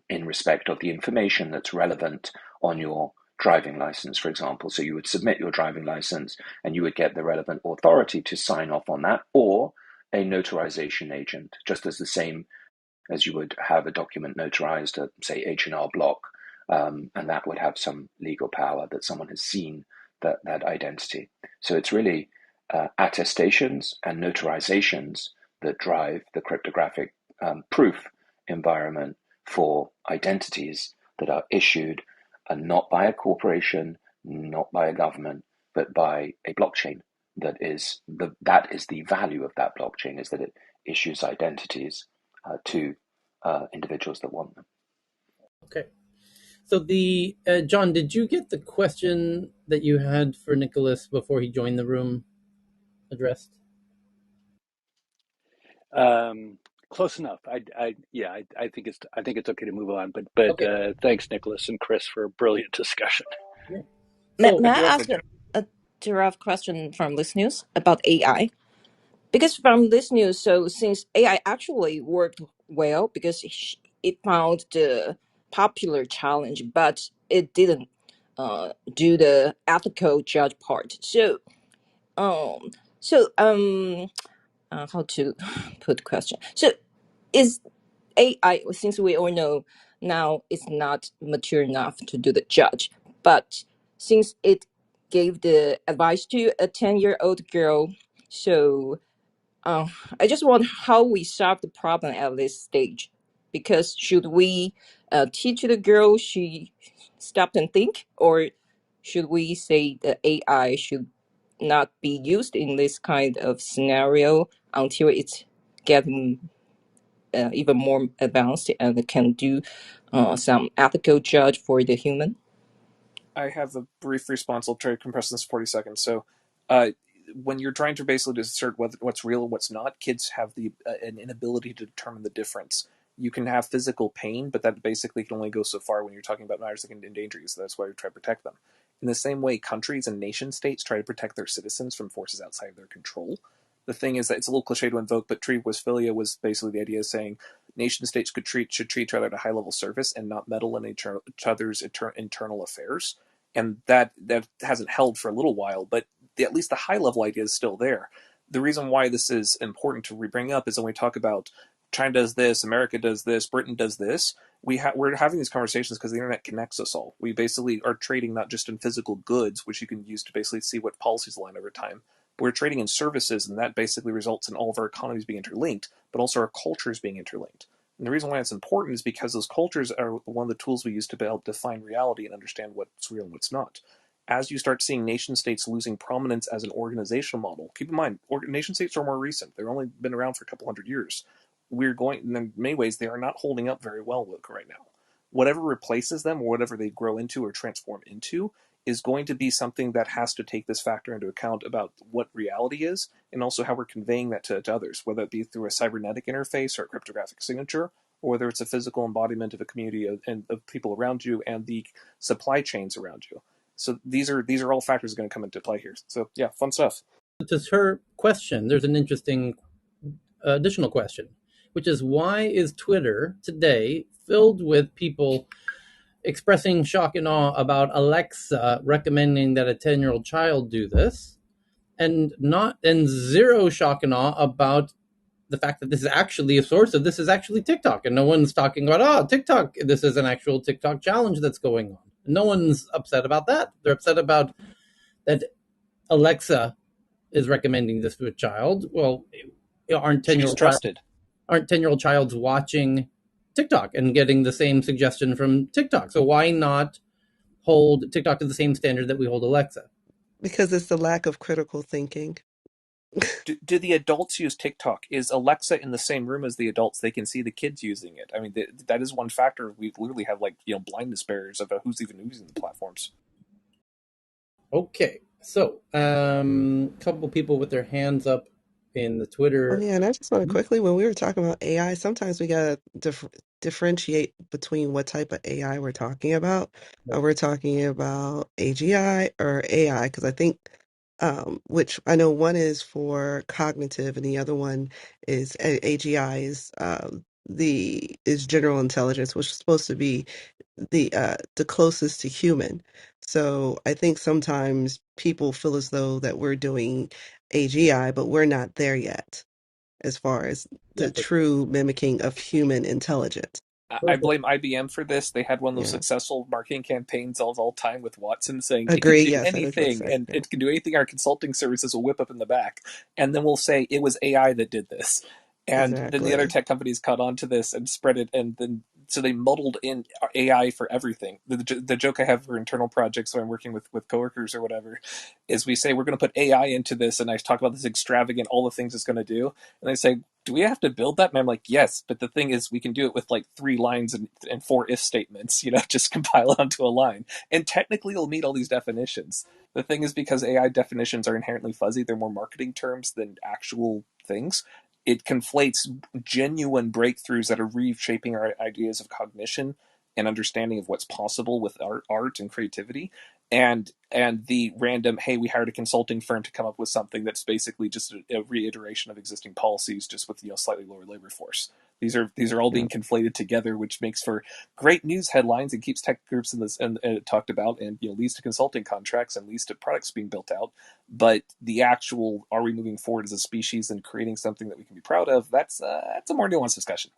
in respect of the information that's relevant on your driving license, for example. So you would submit your driving license and you would get the relevant authority to sign off on that, or a notarization agent, just as the same as you would have a document notarized at, say, H&R Block, and that would have some legal power that someone has seen that identity. So it's really attestations and notarizations that drive the cryptographic proof environment for identities that are issued not by a corporation, not by a government, but by a blockchain. That is the value of that blockchain, is that it issues identities to individuals that want them. okay. So the John, did you get the question that you had for Nicholas before he joined the room addressed? close enough. I think it's okay to move on. But Okay. thanks, Nicholas and Chris, for a brilliant discussion. Yeah. May So I ask a direct question from listeners about AI? Because from listeners, so since AI actually worked well because it found the popular challenge, but it didn't do the ethical judge part. Um, how to put the question? So is AI, since we all know now it's not mature enough to do the judge, but since it gave the advice to a 10-year-old girl, so I just wonder how we solve the problem at this stage. Because should we teach the girl she stop and think, or should we say the AI should not be used in this kind of scenario until it's getting even more advanced and can do some ethical judge for the human? I have a brief response. I'll try to compress this 40 seconds. So, uh, when you're trying to basically assert what's real and what's not, kids have an inability to determine the difference. You can have physical pain, but that basically can only go so far when you're talking about matters that can endanger you. So that's why we try to protect them. In the same way, countries and nation states try to protect their citizens from forces outside of their control. The thing is that it's a little cliche to invoke, but Treaty of Westphalia was basically the idea of saying nation states should treat each other at a high level service and not meddle in each other's internal affairs. And that hasn't held for a little while, but at least the high level idea is still there. The reason why this is important to bring up is when we talk about China does this, America does this, Britain does this. We're having these conversations because the internet connects us all. We basically are trading not just in physical goods, which you can use to basically see what policies align over time, but we're trading in services, and that basically results in all of our economies being interlinked, but also our cultures being interlinked. And the reason why it's important is because those cultures are one of the tools we use to help define reality and understand what's real and what's not. As you start seeing nation states losing prominence as an organizational model, keep in mind, nation states are more recent. They've only been around for a couple hundred years. In many ways, they are not holding up very well right now. Whatever replaces them, or whatever they grow into or transform into, is going to be something that has to take this factor into account about what reality is, and also how we're conveying that to others, whether it be through a cybernetic interface or a cryptographic signature, or whether it's a physical embodiment of a community of people around you and the supply chains around you. So these are all factors going to come into play here. So yeah, fun stuff. To her question, there's an interesting additional question, which is why is Twitter today filled with people expressing shock and awe about Alexa recommending that a 10-year-old child do this, and zero shock and awe about the fact that this is actually a source of this is actually TikTok, and no one's talking about TikTok. This is an actual TikTok challenge that's going on. No one's upset about that. They're upset about that Alexa is recommending this to a child. Well, aren't 10 year She's old child trusted. aren't 10-year-old childs watching TikTok and getting the same suggestion from TikTok? So why not hold TikTok to the same standard that we hold Alexa? Because it's the lack of critical thinking. Do the adults use TikTok? Is Alexa in the same room as the adults? They can see the kids using it. I mean, that is one factor. We literally have blindness barriers about who's even using the platforms. Okay, so couple people with their hands up in the Oh Twitter. yeah, and I just want to quickly, when we were talking about AI, sometimes we gotta differentiate between what type of AI we're talking about. Are we talking about AGI or AI? Because I think, which I know one is for cognitive, and the other one is AGI is general intelligence, which is supposed to be the closest to human. So I think sometimes people feel as though that we're doing AGI, but we're not there yet as far as Yeah, the true mimicking of human intelligence. I perfect. blame IBM for this. They had one of those Yeah. successful marketing campaigns of all time with Watson saying it can Agree. do Yes, I was about to anything, say. and Yeah. it can do anything our consulting services will whip up in the back. And then we'll say it was AI that did this. And then the other Exactly. tech companies caught on to this and spread it, and then so they muddled in AI for everything. The joke I have for internal projects when I'm working with coworkers or whatever is we say we're going to put AI into this, and I talk about this extravagant, all the things it's going to do, and they say, do we have to build that? And I'm like, yes, but the thing is, we can do it with like 3 lines and 4 if statements, just compile it onto a line. And technically, it'll meet all these definitions. The thing is, because AI definitions are inherently fuzzy, they're more marketing terms than actual things. It conflates genuine breakthroughs that are reshaping our ideas of cognition and understanding of what's possible with art and creativity, and the random, hey, we hired a consulting firm to come up with something that's basically just a reiteration of existing policies, just with slightly lower labor force. These are all Yeah. being conflated together, which makes for great news headlines and keeps tech groups in this and talked about, and leads to consulting contracts and leads to products being built out. But the actual, are we moving forward as a species and creating something that we can be proud of? That's a more nuanced discussion.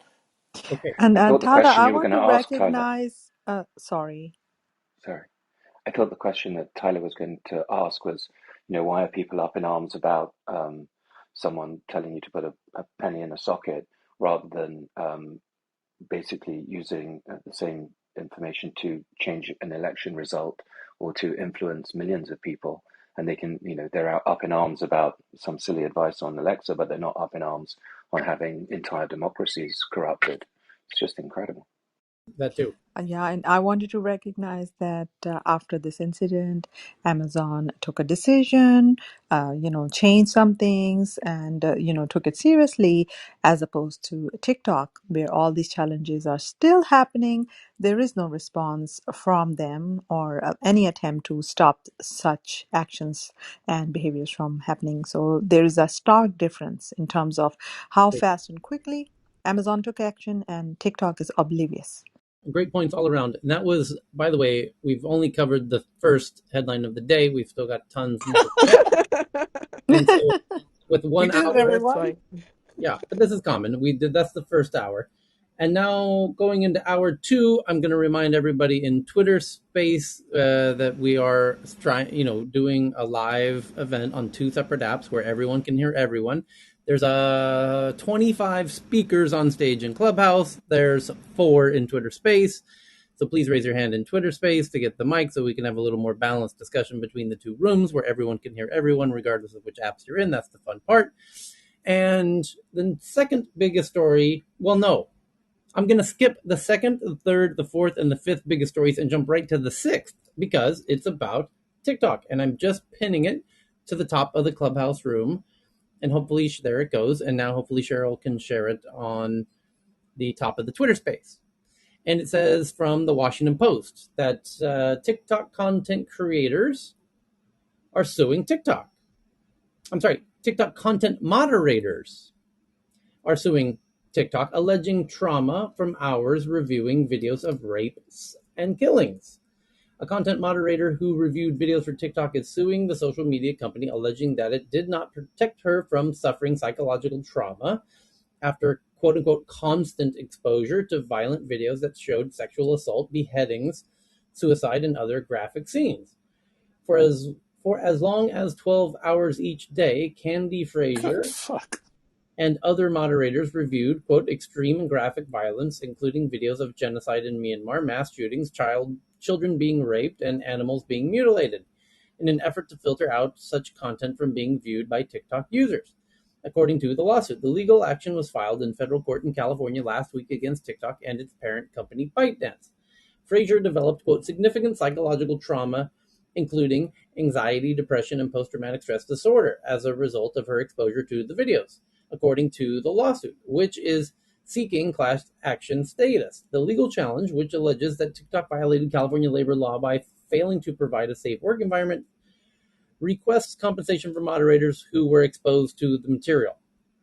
Okay, I And thought the Tyler, question I you were want going to to ask, Tyler. recognize. Sorry. Sorry. I thought the question that Tyler was going to ask was, why are people up in arms about someone telling you to put a penny in a socket rather than basically using the same information to change an election result or to influence millions of people? And they can, they're up in arms about some silly advice on Alexa, but they're not up in arms on having entire democracies corrupted. It's just incredible. That too. Yeah, and I wanted to recognize that after this incident, Amazon took a decision, changed some things, and took it seriously, as opposed to TikTok, where all these challenges are still happening. There is no response from them or any attempt to stop such actions and behaviors from happening. So there is a stark difference in terms of how fast and quickly Amazon took action, and TikTok is oblivious. Great points all around. And that was, by the way, we've only covered the first headline of the day. We've still got tons more to get. And so, with You one did it, hour, everyone. Fine. yeah, but this is common. We did that's the first hour. And now going into hour two, I'm going to remind everybody in Twitter space that we are doing a live event on two separate apps where everyone can hear everyone. There's 25 speakers on stage in Clubhouse. There's 4 in Twitter space. So please raise your hand in Twitter space to get the mic so we can have a little more balanced discussion between the two rooms where everyone can hear everyone regardless of which apps you're in. That's the fun part. And the second biggest story, well, no, I'm going to skip the second, the third, the fourth, and the fifth biggest stories and jump right to the sixth because it's about TikTok. And I'm just pinning it to the top of the Clubhouse room. And hopefully there it goes. And now hopefully Cheryl can share it on the top of the Twitter space. And it says from the Washington Post that TikTok content creators are suing TikTok. I'm sorry, TikTok content moderators are suing TikTok, alleging trauma from hours reviewing videos of rapes and killings. A content moderator who reviewed videos for TikTok is suing the social media company, alleging that it did not protect her from suffering psychological trauma after quote unquote constant exposure to violent videos that showed sexual assault, beheadings, suicide, and other graphic scenes. For as long as 12 hours each day, Candy God, Frazier fuck. and other moderators reviewed, quote, extreme and graphic violence, including videos of genocide in Myanmar, mass shootings, children being raped, and animals being mutilated, in an effort to filter out such content from being viewed by TikTok users. According to the lawsuit, the legal action was filed in federal court in California last week against TikTok and its parent company, ByteDance. Frazier developed, quote, significant psychological trauma, including anxiety, depression, and post-traumatic stress disorder as a result of her exposure to the videos, according to the lawsuit, which is seeking class action status. The legal challenge, which alleges that TikTok violated California labor law by failing to provide a safe work environment, requests compensation for moderators who were exposed to the material.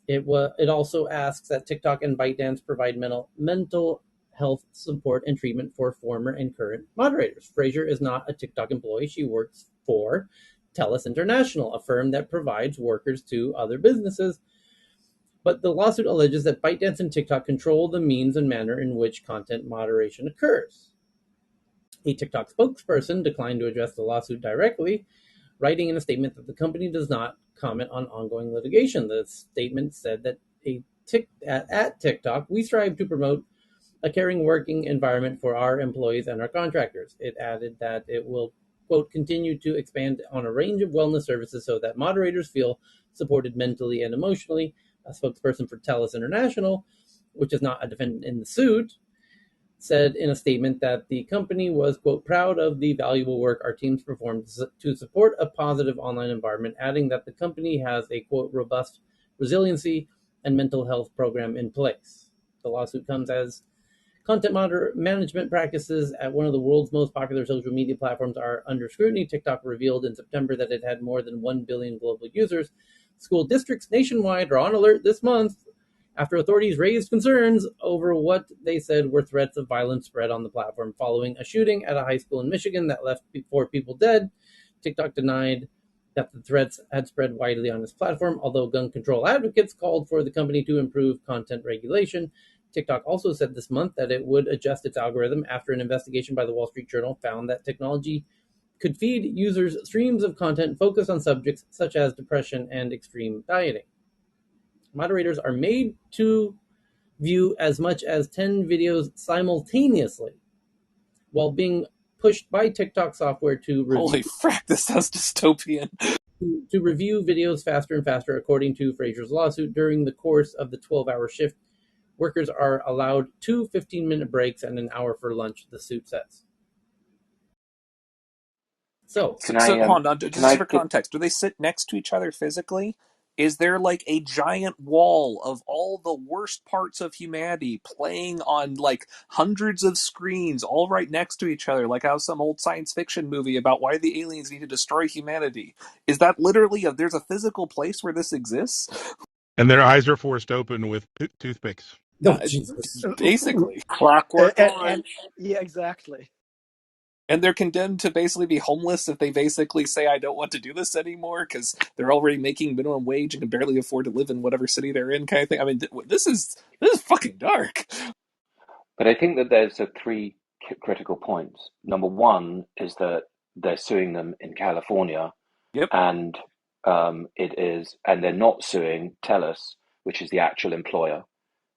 It also asks that TikTok and ByteDance provide mental health support and treatment for former and current moderators. Frazier is not a TikTok employee. She works for TELUS International, a firm that provides workers to other businesses. But the lawsuit alleges that ByteDance and TikTok control the means and manner in which content moderation occurs. A TikTok spokesperson declined to address the lawsuit directly, writing in a statement that the company does not comment on ongoing litigation. The statement said that at TikTok, we strive to promote a caring working environment for our employees and our contractors. It added that it will, quote, continue to expand on a range of wellness services so that moderators feel supported mentally and emotionally. A spokesperson for TELUS International, which is not a defendant in the suit, said in a statement that the company was, quote, proud of the valuable work our teams performed to support a positive online environment, adding that the company has a, quote, robust resiliency and mental health program in place. The lawsuit comes as content management practices at one of the world's most popular social media platforms are under scrutiny. TikTok revealed in September that it had more than 1 billion global users. School districts nationwide are on alert this month after authorities raised concerns over what they said were threats of violence spread on the platform following a shooting at a high school in Michigan that left 4 people dead. TikTok denied that the threats had spread widely on its platform, although gun control advocates called for the company to improve content regulation. TikTok also said this month that it would adjust its algorithm after an investigation by the Wall Street Journal found that technology could feed users streams of content focused on subjects such as depression and extreme dieting. Moderators are made to view as much as 10 videos simultaneously while being pushed by TikTok software to Holy frack, this sounds dystopian. review videos faster and faster, according to Frazier's lawsuit. During the course of the 12-hour shift, Workers are allowed 2 15-minute breaks and an hour for lunch, the suit says. So, Hold on, can just I for give context, do they sit next to each other physically? Is there like a giant wall of all the worst parts of humanity playing on like hundreds of screens all right next to each other, like how some old science fiction movie about why the aliens need to destroy humanity? Is that literally there's a physical place where this exists? And their eyes are forced open with toothpicks. oh, Jesus. Basically. Clockwork And Orange. yeah, exactly. And they're condemned to basically be homeless if they basically say, I don't want to do this anymore because they're already making minimum wage and can barely afford to live in whatever city they're in, kind of thing. I mean, this is fucking dark. But I think that there's three critical points. Number one is that they're suing them in California, Yep. and and they're not suing TELUS, which is the actual employer.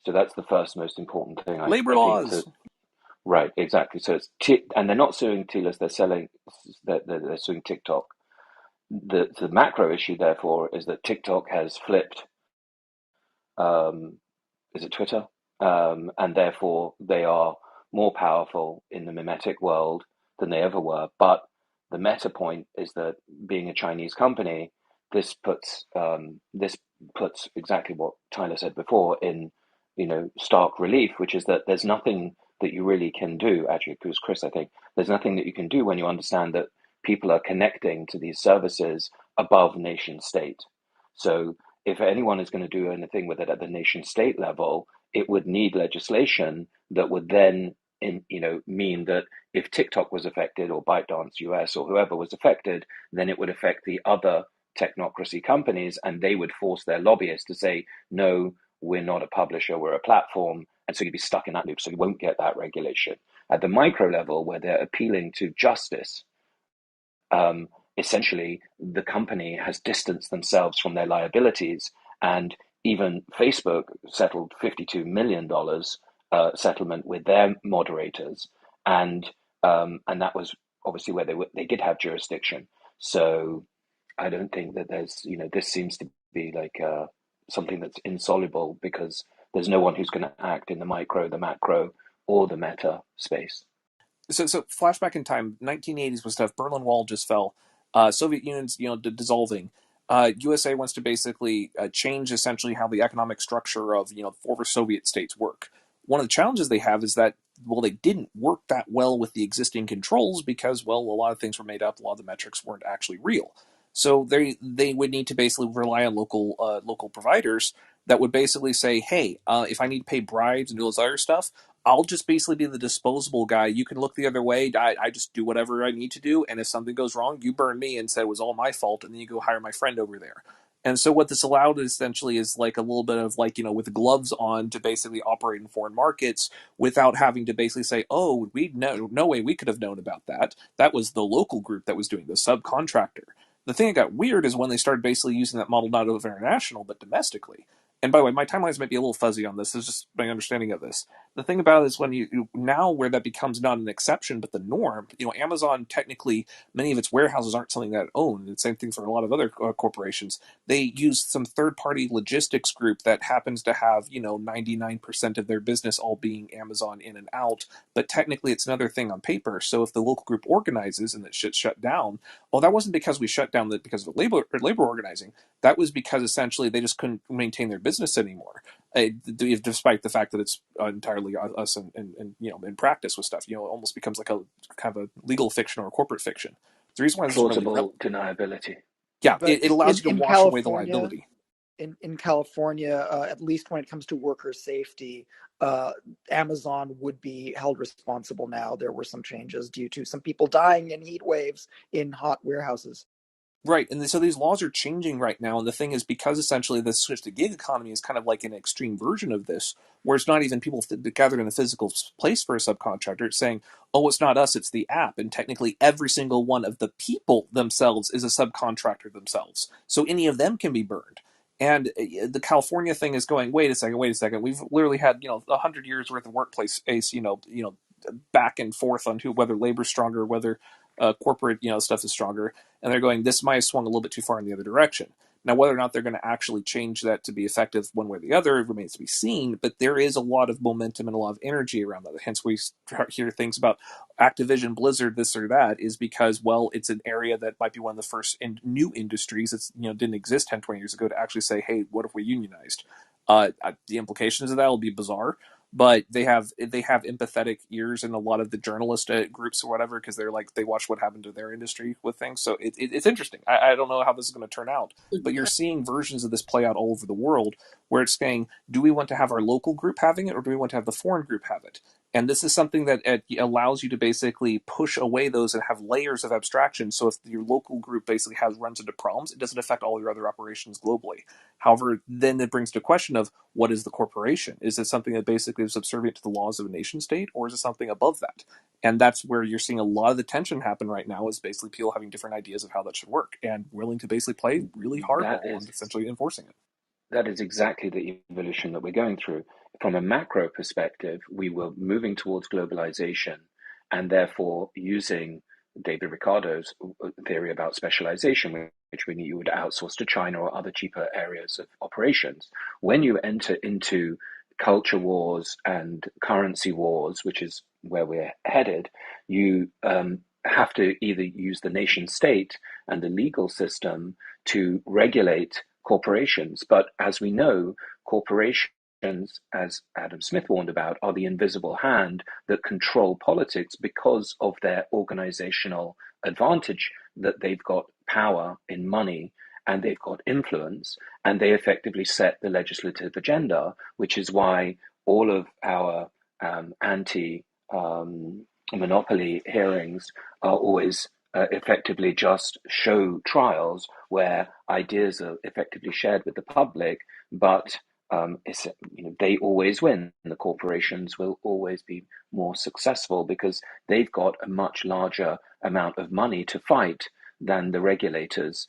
So that's the first most important thing Labor I think laws. to right, exactly. So and they're not suing TELUS; they're suing TikTok. The macro issue, therefore, is that TikTok has flipped. Is it Twitter? And therefore they are more powerful in the mimetic world than they ever were. But the meta point is that being a Chinese company, this puts exactly what Tyler said before in stark relief, which is that there's nothing that you really can do. Actually, it was Chris, I think. There's nothing that you can do when you understand that people are connecting to these services above nation state. So if anyone is going to do anything with it at the nation state level, it would need legislation that would then mean that if TikTok was affected or ByteDance US or whoever was affected, then it would affect the other technocracy companies and they would force their lobbyists to say, no, we're not a publisher, we're a platform. And so you'd be stuck in that loop. So you won't get that regulation. At the micro level, where they're appealing to justice, essentially the company has distanced themselves from their liabilities. And even Facebook settled $52 million settlement with their moderators, and that was obviously where they did have jurisdiction. So I don't think that this seems to be like something that's insoluble because there's no one who's going to act in the micro, the macro, or the meta space. So flashback in time, 1980s was stuff. Berlin Wall just fell. Soviet Union's dissolving. USA wants to basically change essentially how the economic structure of former Soviet states work. One of the challenges they have is that they didn't work that well with the existing controls because a lot of things were made up. A lot of the metrics weren't actually real. So they would need to basically rely on local providers that would basically say, hey, if I need to pay bribes and do this other stuff, I'll just basically be the disposable guy. You can look the other way. I just do whatever I need to do. And if something goes wrong, you burn me and say it was all my fault. And then you go hire my friend over there. And so what this allowed essentially is like a little bit of with gloves on to basically operate in foreign markets without having to basically say, oh, we no way we could have known about that. That was the local group that was doing the subcontractor. The thing that got weird is when they started basically using that model not over international but domestically. And by the way, my timelines might be a little fuzzy on this. This is just my understanding of this. The thing about it is when now where that becomes not an exception but the norm. Amazon technically many of its warehouses aren't something that it owned. The same thing for a lot of other corporations. They use some third party logistics group that happens to have 99% of their business all being Amazon in and out. But technically, it's another thing on paper. So if the local group organizes and it shut down, well, that wasn't because we shut down because of labor organizing. That was because essentially they just couldn't maintain their business anymore. Despite the fact that it's entirely us and in practice with stuff, it almost becomes like a kind of a legal fiction or a corporate fiction. The reason why this is really Plausible deniability. yeah, But it allows you to in wash away the California, liability. in California, at least when it comes to worker safety, Amazon would be held responsible now. There were some changes due to some people dying in heat waves in hot warehouses. Right, and so these laws are changing right now, and the thing is, because essentially the switch to gig economy is kind of like an extreme version of this, where it's not even people gathered in a physical place for a subcontractor. It's saying, oh, it's not us, it's the app, and technically every single one of the people themselves is a subcontractor themselves, so any of them can be burned. And the California thing is going, wait a second. We've literally had 100 years worth of workplace space, back and forth on whether labor's stronger, whether corporate stuff is stronger, and they're going, this might have swung a little bit too far in the other direction. Now, whether or not they're going to actually change that to be effective one way or the other remains to be seen, but there is a lot of momentum and a lot of energy around that. Hence, we hear things about Activision, Blizzard, this or that, is because, well, it's an area that might be one of the first new industries that's, didn't exist 10, 20 years ago to actually say, hey, what if we unionized? The implications of that will be bizarre, but they have empathetic ears in a lot of the journalist groups or whatever, because they're like, they watch what happened to their industry with things. So it's interesting. I don't know how this is going to turn out, but you're seeing versions of this play out all over the world, where it's saying, do we want to have our local group having it, or do we want to have the foreign group have it? And this is something that allows you to basically push away those and have layers of abstraction. So if your local group basically runs into problems, it doesn't affect all your other operations globally. However, then it brings to question of, what is the corporation? Is it something that basically is subservient to the laws of a nation state, or is it something above that? And that's where you're seeing a lot of the tension happen right now, is basically people having different ideas of how that should work and willing to basically play really That hardball on is essentially enforcing it. that is exactly the evolution that we're going through. From a macro perspective, we were moving towards globalization and therefore using David Ricardo's theory about specialization, which we knew you would outsource to China or other cheaper areas of operations. When you enter into culture wars and currency wars, which is where we're headed, you have to either use the nation state and the legal system to regulate corporations. But as we know, corporations, as Adam Smith warned about, are the invisible hand that control politics because of their organizational advantage, that they've got power in money and they've got influence, and they effectively set the legislative agenda, which is why all of our anti monopoly hearings are always effectively just show trials where ideas are effectively shared with the public, but they always win. The corporations will always be more successful because they've got a much larger amount of money to fight than the regulators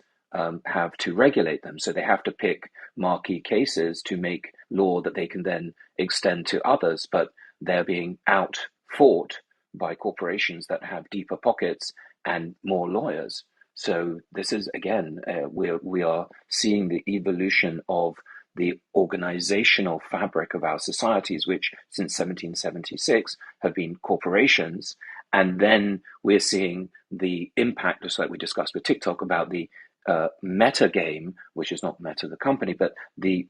have to regulate them. So they have to pick marquee cases to make law that they can then extend to others, but they're being out fought by corporations that have deeper pockets and more lawyers. So this is again, we are seeing the evolution of the organizational fabric of our societies, which since 1776 have been corporations. And then we're seeing the impact, just like we discussed with TikTok, about the meta game, which is not Meta the company, but the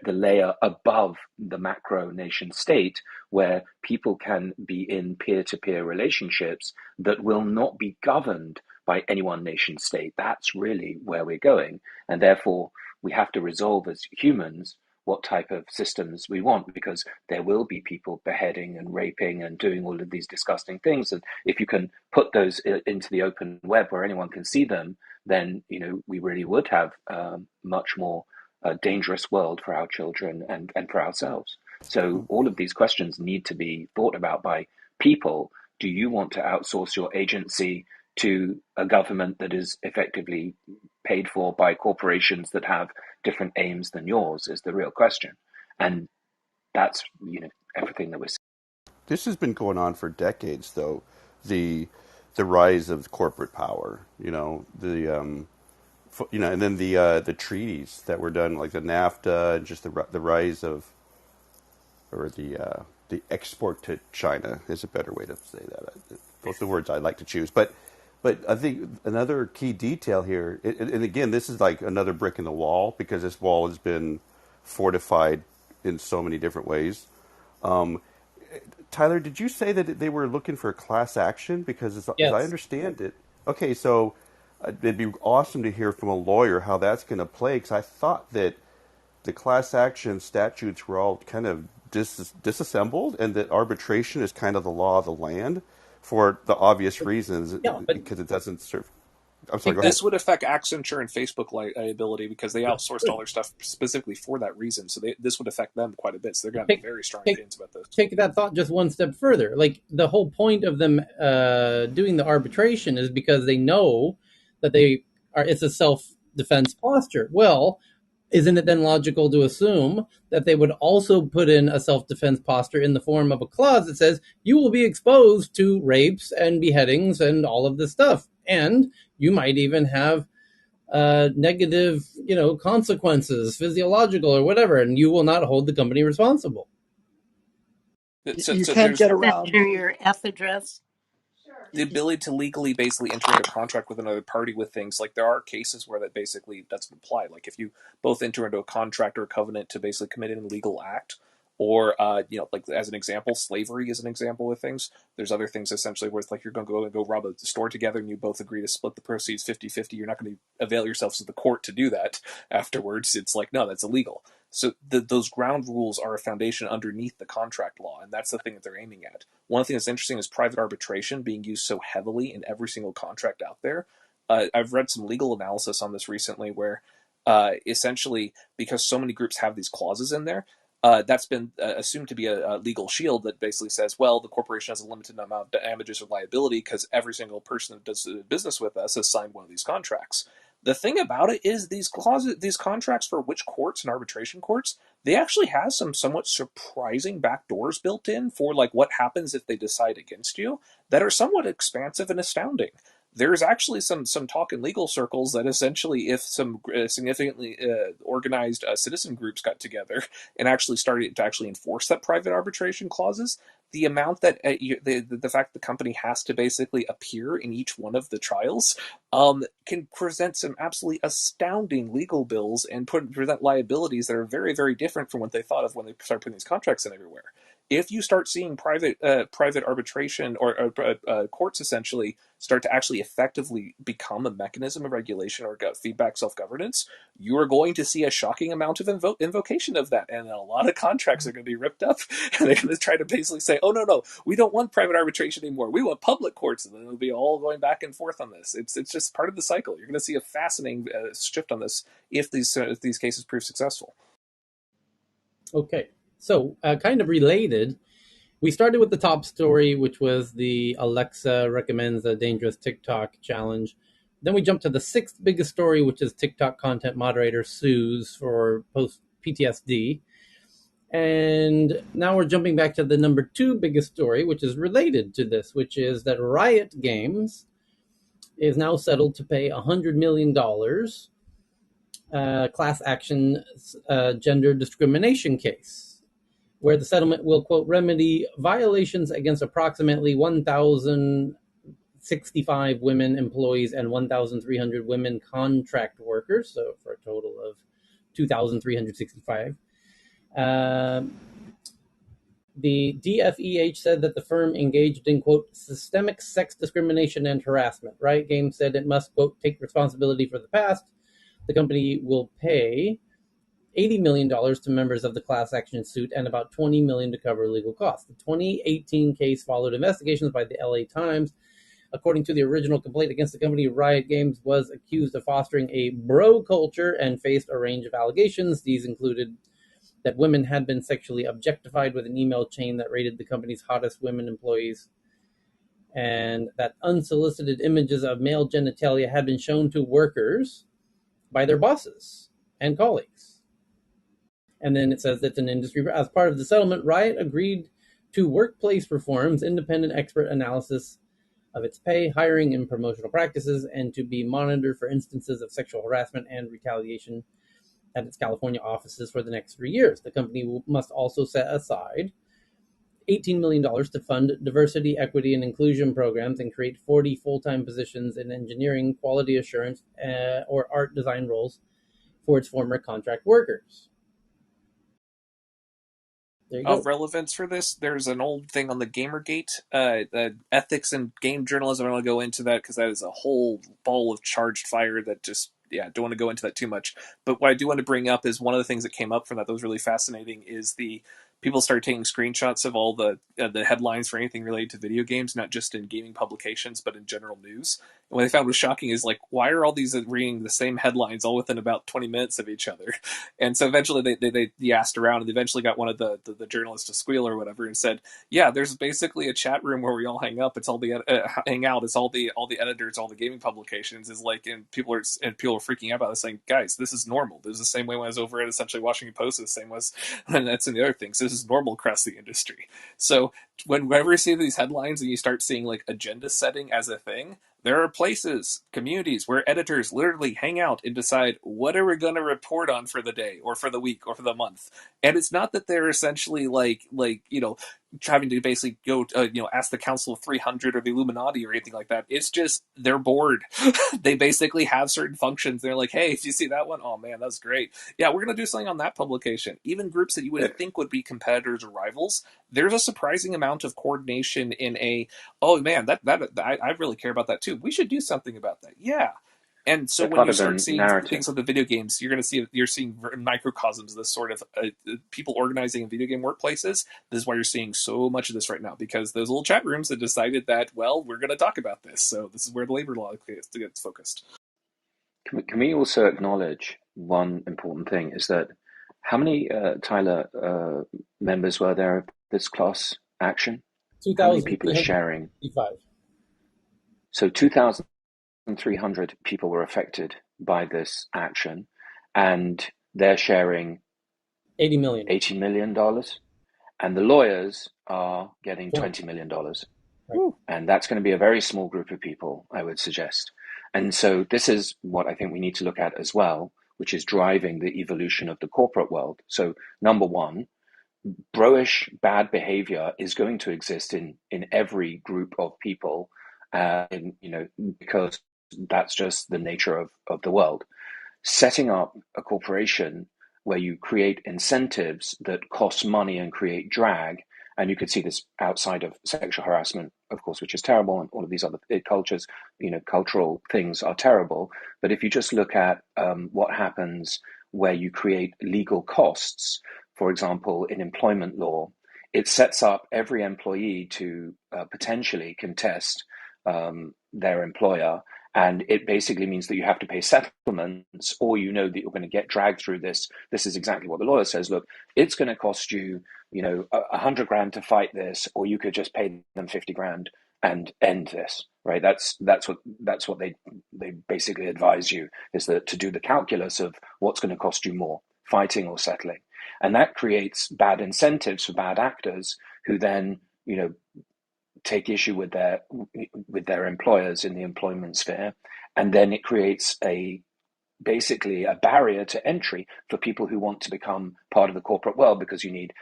layer above the macro nation state, where people can be in peer-to-peer relationships that will not be governed by any one nation state. That's really where we're going, and therefore we have to resolve as humans what type of systems we want, because there will be people beheading and raping and doing all of these disgusting things. And if you can put those into the open web where anyone can see them, then we really would have a much more dangerous world for our children and for ourselves. So all of these questions need to be thought about by people. Do you want to outsource your agency to a government that is effectively paid for by corporations that have different aims than yours, is the real question. And that's everything that we're seeing. This has been going on for decades, though. The rise of corporate power, and then the treaties that were done, like the NAFTA, and just the rise of, or the export to China is a better way to say that. Both the words I like to choose, but I think another key detail here, and again, this is like another brick in the wall, because this wall has been fortified in so many different ways. Tyler, did you say that they were looking for a class action? Because as I Yes. understand it, okay, so it'd be awesome to hear from a lawyer how that's going to play, because I thought that the class action statutes were all kind of disassembled, and that arbitration is kind of the law of the land for the obvious reasons, Yeah, but because it doesn't serve. I'm sorry, take go that. ahead. This would affect Accenture and Facebook liability, because they outsourced all their stuff specifically for that reason. So this would affect them quite a bit. So they're going to have Take very strong take opinions about this. take that thought just one step further. Like, the whole point of them doing the arbitration is because they know that they are. It's a self defense posture. Well, isn't it then logical to assume that they would also put in a self defense posture in the form of a clause that says you will be exposed to rapes and beheadings and all of this stuff, and you might even have negative, consequences, physiological or whatever, and you will not hold the company responsible. So, You so can't there's get around. Enter your F address. the ability to legally basically enter into a contract with another party with things like there are cases where that basically doesn't apply. Like if you both enter into a contract or a covenant to basically commit an illegal act, or like as an example, slavery is an example with things. There's other things essentially where it's like you're going to go rob a store together and you both agree to split the proceeds 50-50. You're not going to avail yourselves of the court to do that afterwards. It's like, no, that's illegal. So those ground rules are a foundation underneath the contract law, and that's the thing that they're aiming at. One thing that's interesting is private arbitration being used so heavily in every single contract out there. I've read some legal analysis on this recently where essentially, because so many groups have these clauses in there, that's been assumed to be a legal shield that basically says, well, the corporation has a limited amount of damages or liability because every single person that does business with us has signed one of these contracts. The thing about it is these contracts for witch courts and arbitration courts, they actually have some somewhat surprising backdoors built in for like what happens if they decide against you that are somewhat expansive and astounding. There's actually some talk in legal circles that essentially, if some significantly organized citizen groups got together and actually started to actually enforce that private arbitration clauses, the amount that the fact the company has to basically appear in each one of the trials can present some absolutely astounding legal bills and present liabilities that are very, very different from what they thought of when they started putting these contracts in everywhere. If you start seeing private arbitration or courts essentially start to actually effectively become a mechanism of regulation or feedback self-governance, you are going to see a shocking amount of invocation of that, and a lot of contracts are going to be ripped up, and they're going to try to basically say, "Oh no, we don't want private arbitration anymore. We want public courts," and then it'll be all going back and forth on this. It's just part of the cycle. You're going to see a fascinating shift on this if these cases prove successful. Okay, so kind of related, we started with the top story, which was the Alexa recommends a dangerous TikTok challenge. Then we jumped to the sixth biggest story, which is TikTok content moderator sues for post PTSD. And now we're jumping back to the number two biggest story, which is related to this, which is that Riot Games is now settled to pay $100 million class action gender discrimination case, where the settlement will, quote, remedy violations against approximately 1,065 women employees and 1,300 women contract workers, so for a total of 2,365. The DFEH said that the firm engaged in, quote, systemic sex discrimination and harassment. Riot Games said it must, quote, take responsibility for the past. The company will pay $80 million to members of the class action suit and about $20 million to cover legal costs. The 2018 case followed investigations by the LA Times. According to the original complaint against the company, Riot Games was accused of fostering a bro culture and faced a range of allegations. These included that women had been sexually objectified with an email chain that rated the company's hottest women employees, and that unsolicited images of male genitalia had been shown to workers by their bosses and colleagues. And then it says that an industry, as part of the settlement, Riot agreed to workplace reforms, independent expert analysis of its pay, hiring, and promotional practices, and to be monitored for instances of sexual harassment and retaliation at its California offices for the next 3 years. The company must also set aside $18 million to fund diversity, equity, and inclusion programs and create 40 full-time positions in engineering, quality assurance, or art design roles for its former contract workers. There you Of go. relevance for this, there's an old thing on the Gamergate, ethics and game journalism. I don't want to go into that because that is a whole ball of charged fire that just, don't want to go into that too much. But what I do want to bring up is one of the things that came up from that was really fascinating is the people started taking screenshots of all the headlines for anything related to video games, not just in gaming publications, but in general news. And what they found was shocking is like, why are all these reading the same headlines all within about 20 minutes of each other? And so eventually they asked around and they eventually got one of the journalists to squeal or whatever and said, yeah, there's basically a chat room where we all hang up. It's all the hang out. It's all the editors, all the gaming publications is like, and people are freaking out about this saying, guys, this is normal. This is the same way when I was over at essentially Washington Post, the same was, and that's in the other things. So this is normal across the industry. So whenever you see these headlines and you start seeing like agenda setting as a thing, There are places, communities where editors literally hang out and decide what are we going to report on for the day or for the week or for the month. And it's not that they're essentially having to basically go ask the Council of 300 or the Illuminati or anything like that. It's just they're bored. They basically have certain functions. They're like, hey, did you see that one? Oh man, that's great. Yeah, we're going to do something on that publication. Even groups that you would think would be competitors or rivals, there's a surprising amount of coordination in a, oh man, I really care about that too. We should do something about that. Yeah. And so They're when part you of start a seeing narrative. things like the video games, you're seeing microcosms of this sort of people organizing in video game workplaces. This is why you're seeing so much of this right now, because those little chat rooms have decided that, well, we're going to talk about this. So this is where the labor law gets focused. Can we also acknowledge one important thing is that how many, Tyler, members were there of this class action? How many people are sharing? 2,355. So 2,300 people were affected by this action, and they're sharing $80 million. $80 million, and the lawyers are getting $20 million. Right. And that's going to be a very small group of people, I would suggest. And so this is what I think we need to look at as well, which is driving the evolution of the corporate world. So number one, bro-ish bad behavior is going to exist in every group of people, because that's just the nature of the world. Setting up a corporation where you create incentives that cost money and create drag, and you could see this outside of sexual harassment, of course, which is terrible, and all of these other cultures, cultural things are terrible. But if you just look at what happens where you create legal costs, for example, in employment law, it sets up every employee to potentially contest their employer, and it basically means that you have to pay settlements, or that you're going to get dragged through this. This is exactly what the lawyer says. Look, it's going to cost you, $100,000 to fight this, or you could just pay them $50,000 and end this. Right? That's what they basically advise you, is that to do the calculus of what's going to cost you more, fighting or settling, and that creates bad incentives for bad actors who then take issue with their employers in the employment sphere, and then it creates basically a barrier to entry for people who want to become part of the corporate world, because you need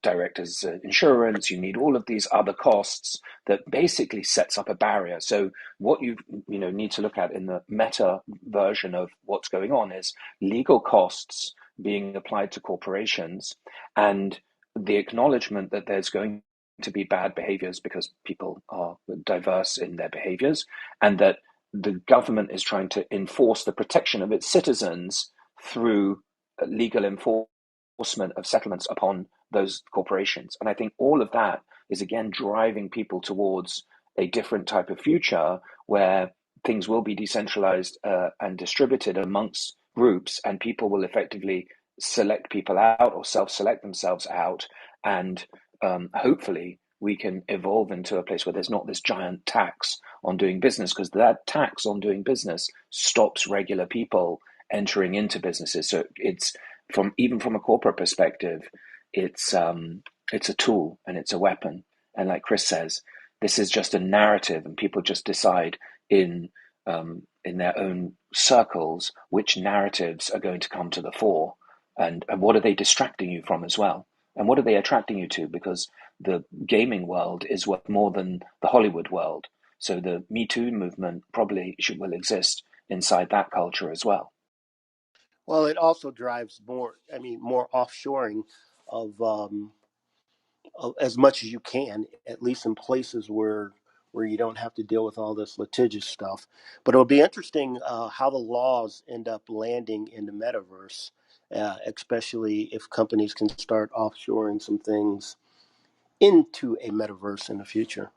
directors' insurance, you need all of these other costs that basically sets up a barrier. So what you need to look at in the meta version of what's going on is legal costs being applied to corporations, and the acknowledgement that there's going to be bad behaviors because people are diverse in their behaviors, and that the government is trying to enforce the protection of its citizens through legal enforcement of settlements upon those corporations. And I think all of that is again driving people towards a different type of future where things will be decentralized and distributed amongst groups, and people will effectively select people out or self-select themselves out, and hopefully we can evolve into a place where there's not this giant tax on doing business, because that tax on doing business stops regular people entering into businesses. So it's even from a corporate perspective, it's a tool and it's a weapon. And like Chris says, this is just a narrative, and people just decide in their own circles which narratives are going to come to the fore, and what are they distracting you from as well, and what are they attracting you to, because the gaming world is worth more than the Hollywood world. So the Me Too movement probably will exist inside that culture as well. Well, it also drives more offshoring of, as much as you can, at least in places where you don't have to deal with all this litigious stuff. But it'll be interesting how the laws end up landing in the metaverse, especially if companies can start offshoring some things into a metaverse in the future.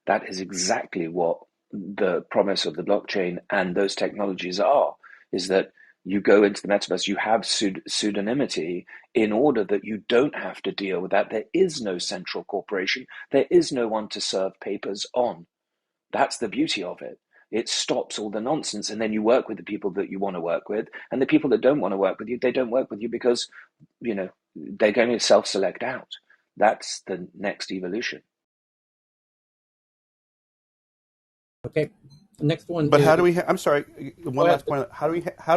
That is exactly what the promise of the blockchain and those technologies are, is that you go into the metaverse, you have pseudonymity in order that you don't have to deal with that. There is no central corporation. There is no one to serve papers on. That's the beauty of it. It stops all the nonsense, and then you work with the people that you want to work with, and the people that don't want to work with you, they don't work with you because, they're going to self-select out. That's the next evolution. Okay. The next one But is. how do we? I'm sorry. Go One ahead. last point. How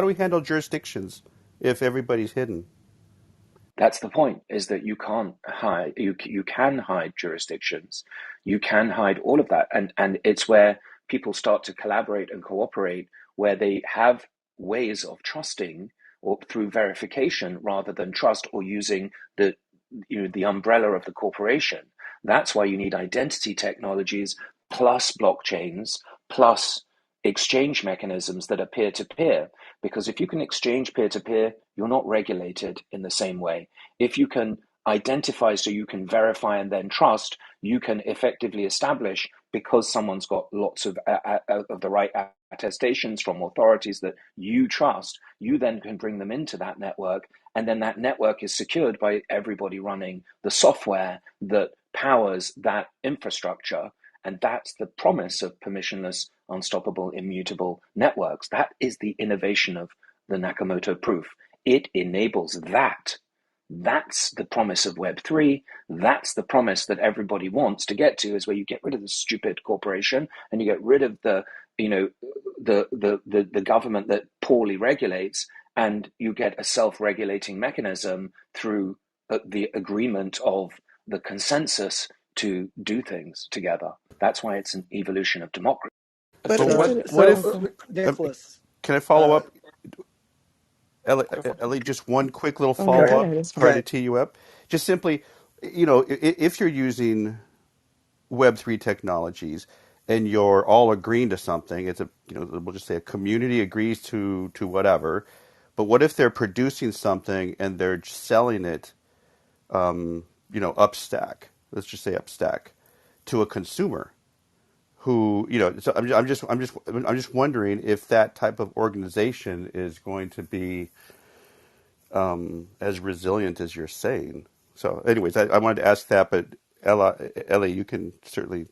do we handle jurisdictions if everybody's hidden? That's the point, is that you can't hide, you can hide jurisdictions, you can hide all of that. And it's where people start to collaborate and cooperate, where they have ways of trusting or through verification rather than trust or using the the umbrella of the corporation. That's why you need identity technologies plus blockchains plus exchange mechanisms that are peer to peer. Because if you can exchange peer to peer, you're not regulated in the same way. If you can identify so you can verify and then trust, you can effectively establish, because someone's got lots of the right attestations from authorities that you trust, you then can bring them into that network, and then that network is secured by everybody running the software that powers that infrastructure. And that's the promise of permissionless, unstoppable, immutable networks. That is the innovation of the Nakamoto proof. It enables that. That's the promise of Web3. That's the promise that everybody wants to get to, is where you get rid of the stupid corporation and you get rid of the, the government that poorly regulates, and you get a self-regulating mechanism through the agreement of the consensus to do things together. That's why it's an evolution of democracy. But But is So, it? what so if? Okay. Nicholas, Can I follow uh, up, Ellie? Go for it. Ellie, just one quick little Oh no, go follow go ahead. up. ahead. It's Go fine. Sorry to ahead. tee you up. Just simply, if you're using Web3 technologies and you're all agreeing to something, it's a we'll just say a community agrees to whatever. But what if they're producing something and they're selling it, upstack? Let's just say upstack to a consumer who, So I'm just wondering if that type of organization is going to be as resilient as you're saying. So, anyways, I wanted to ask that, but Ellie, you can certainly,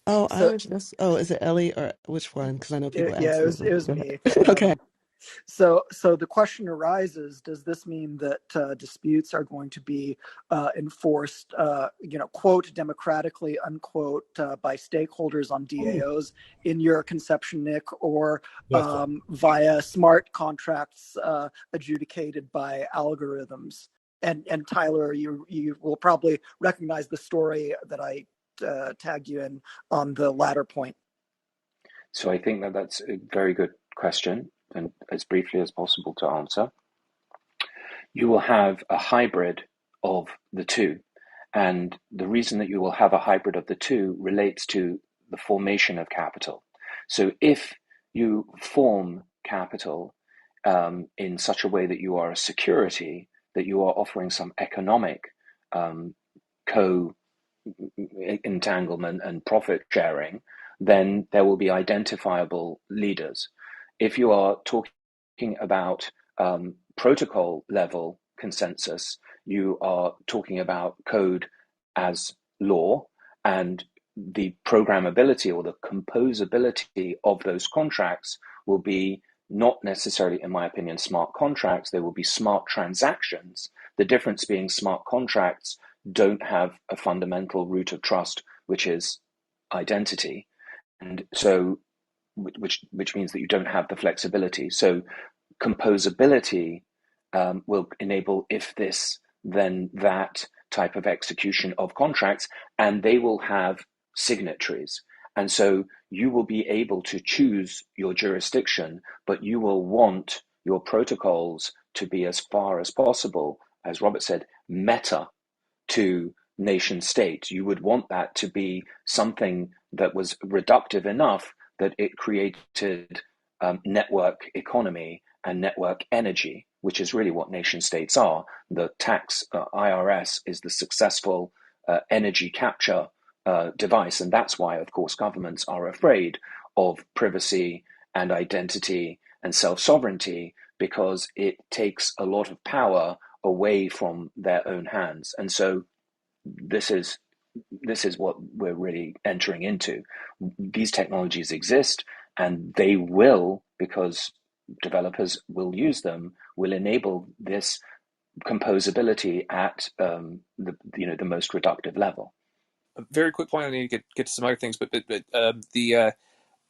Oh, I So, was just. Oh, is it Ellie or which one? Because I know people yeah, ask me. it was Go ahead. me. Okay. So the question arises: does this mean that disputes are going to be enforced, quote, democratically, unquote, by stakeholders on DAOs in your conception, Nick, or Question. via smart contracts adjudicated by algorithms? And Tyler, you will probably recognize the story that I tagged you in on the latter point. So I think that that's a very good question, and as briefly as possible to answer. You will have a hybrid of the two. And the reason that you will have a hybrid of the two relates to the formation of capital. So if you form capital in such a way that you are a security, that you are offering some economic um, co entanglement and profit sharing, then there will be identifiable leaders. If you are talking about protocol level consensus, you are talking about code as law, and the programmability or the composability of those contracts will be not necessarily, in my opinion, smart contracts. They will be smart transactions. The difference being smart contracts don't have a fundamental root of trust, which is identity, and so which means that you don't have the flexibility. So composability will enable if this then that type of execution of contracts, and they will have signatories. And so you will be able to choose your jurisdiction, but you will want your protocols to be as far as possible, as Robert said, meta to nation state. You would want that to be something that was reductive enough that it created network economy and network energy, which is really what nation states are. The tax IRS is the successful energy capture device. And that's why, of course, governments are afraid of privacy and identity and self sovereignty, because it takes a lot of power away from their own hands. And so this is what we're really entering into. These technologies exist, and they will, because developers will use them, will enable this composability at the most reductive level. A very quick point. I need to get to some other things, but the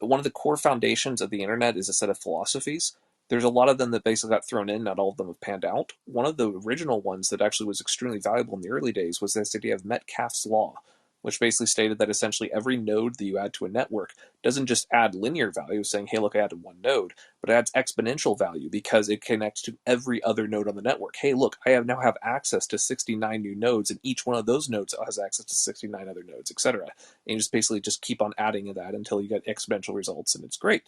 one of the core foundations of the internet is a set of philosophies. There's a lot of them that basically got thrown in, not all of them have panned out. One of the original ones that actually was extremely valuable in the early days was this idea of Metcalfe's law, which basically stated that essentially every node that you add to a network doesn't just add linear value, saying, hey, look, I added one node, but it adds exponential value because it connects to every other node on the network. Hey, look, now have access to 69 new nodes, and each one of those nodes has access to 69 other nodes, etc. And you just basically just keep on adding to that until you get exponential results, and it's great.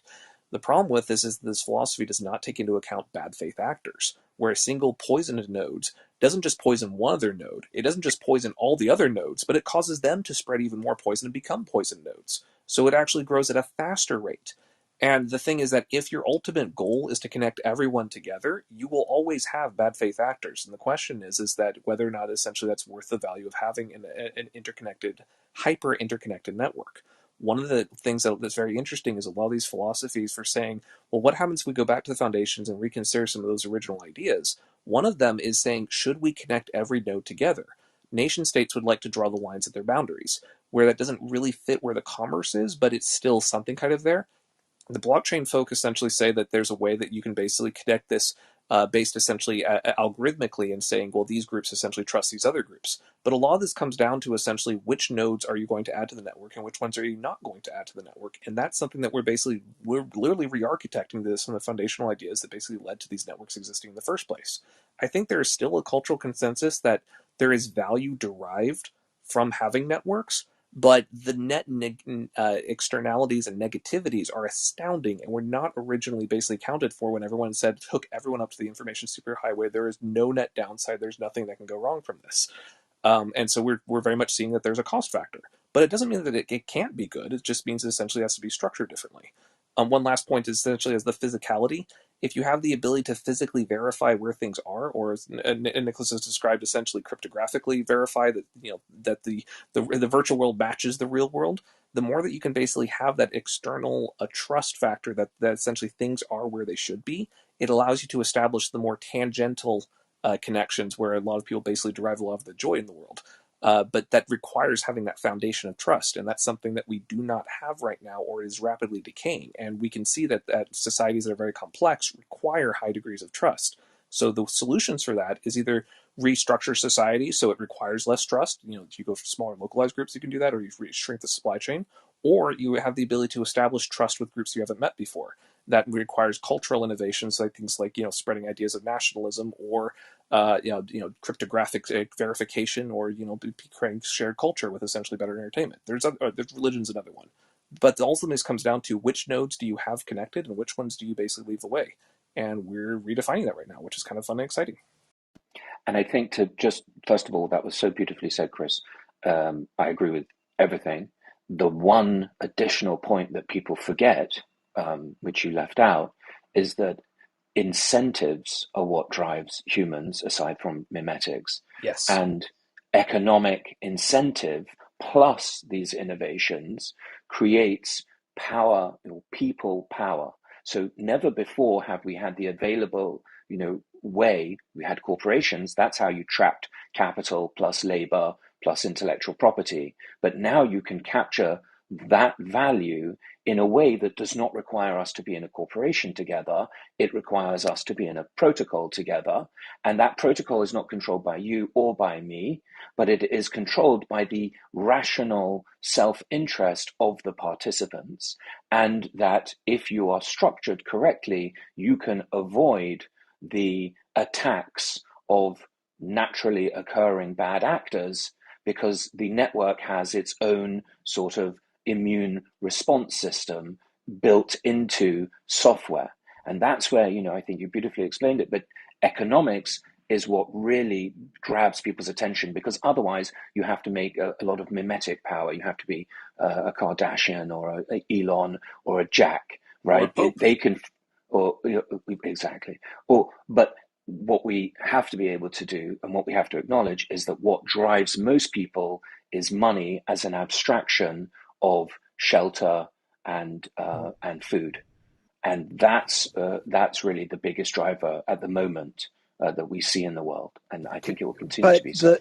The problem with this is this philosophy does not take into account bad faith actors, where a single poisoned node doesn't just poison one other node, it doesn't just poison all the other nodes, but it causes them to spread even more poison and become poison nodes. So it actually grows at a faster rate. And the thing is that if your ultimate goal is to connect everyone together, you will always have bad faith actors. And the question is that whether or not essentially that's worth the value of having an interconnected, hyper interconnected network. One of the things that's very interesting is a lot of these philosophies for saying, well, what happens if we go back to the foundations and reconsider some of those original ideas? One of them is saying, should we connect every node together? Nation states would like to draw the lines at their boundaries, where that doesn't really fit where the commerce is, but it's still something kind of there. The blockchain folk essentially say that there's a way that you can basically connect this based essentially algorithmically and saying, well, these groups essentially trust these other groups. But a lot of this comes down to essentially which nodes are you going to add to the network and which ones are you not going to add to the network. And that's something that we're literally re-architecting this from the foundational ideas that basically led to these networks existing in the first place. I think there is still a cultural consensus that there is value derived from having networks, but the net externalities and negativities are astounding and were not originally basically accounted for when everyone said hook everyone up to the information superhighway. There is no net downside. There's nothing that can go wrong from this. And so we're very much seeing that there's a cost factor. But it doesn't mean that it can't be good. It just means it essentially has to be structured differently. One last point is essentially as the physicality. If you have the ability to physically verify where things are, or as Nicholas has described, essentially cryptographically verify that that the virtual world matches the real world, the more that you can basically have that external trust factor that essentially things are where they should be, it allows you to establish the more tangential connections where a lot of people basically derive a lot of the joy in the world. But that requires having that foundation of trust, and that's something that we do not have right now, or is rapidly decaying. And we can see that societies that are very complex require high degrees of trust. So the solutions for that is either restructure society so it requires less trust. You go for smaller localized groups, you can do that, or you shrink the supply chain, or you have the ability to establish trust with groups you haven't met before. That requires cultural innovations, like things like spreading ideas of nationalism, or cryptographic verification, or creating shared culture with essentially better entertainment. There's religion's another one, but ultimately this comes down to which nodes do you have connected and which ones do you basically leave away, and we're redefining that right now, which is kind of fun and exciting. And I think to just, first of all, that was so beautifully said, Chris. I agree with everything. The one additional point that people forget, which you left out, is that incentives are what drives humans, aside from mimetics. Yes. And economic incentive plus these innovations creates power, people power. So never before have we had the available, way. We had corporations. That's how you trapped capital plus labor plus intellectual property. But now you can capture that value in a way that does not require us to be in a corporation together. It requires us to be in a protocol together. And that protocol is not controlled by you or by me, but it is controlled by the rational self-interest of the participants. And that if you are structured correctly, you can avoid the attacks of naturally occurring bad actors, because the network has its own sort of immune response system built into software. And that's where, I think you beautifully explained it, but economics is what really grabs people's attention, because otherwise you have to make a lot of mimetic power. You have to be a Kardashian or a Elon or a Jack, Or a right? pope. They can, or exactly. But what we have to be able to do, and what we have to acknowledge, is that what drives most people is money as an abstraction of shelter and food, and that's really the biggest driver at the moment that we see in the world, and I think it will continue to But be so.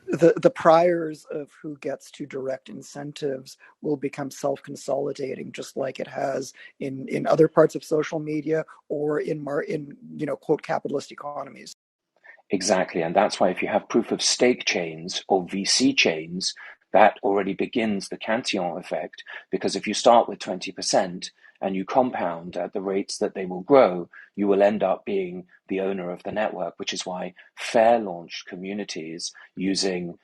the priors of who gets to direct incentives will become self-consolidating, just like it has in other parts of social media or in quote capitalist economies. Exactly. And that's why if you have proof of stake chains or VC chains, that already begins the Cantillon effect. Because if you start with 20% and you compound at the rates that they will grow, you will end up being the owner of the network, which is why fair launched communities using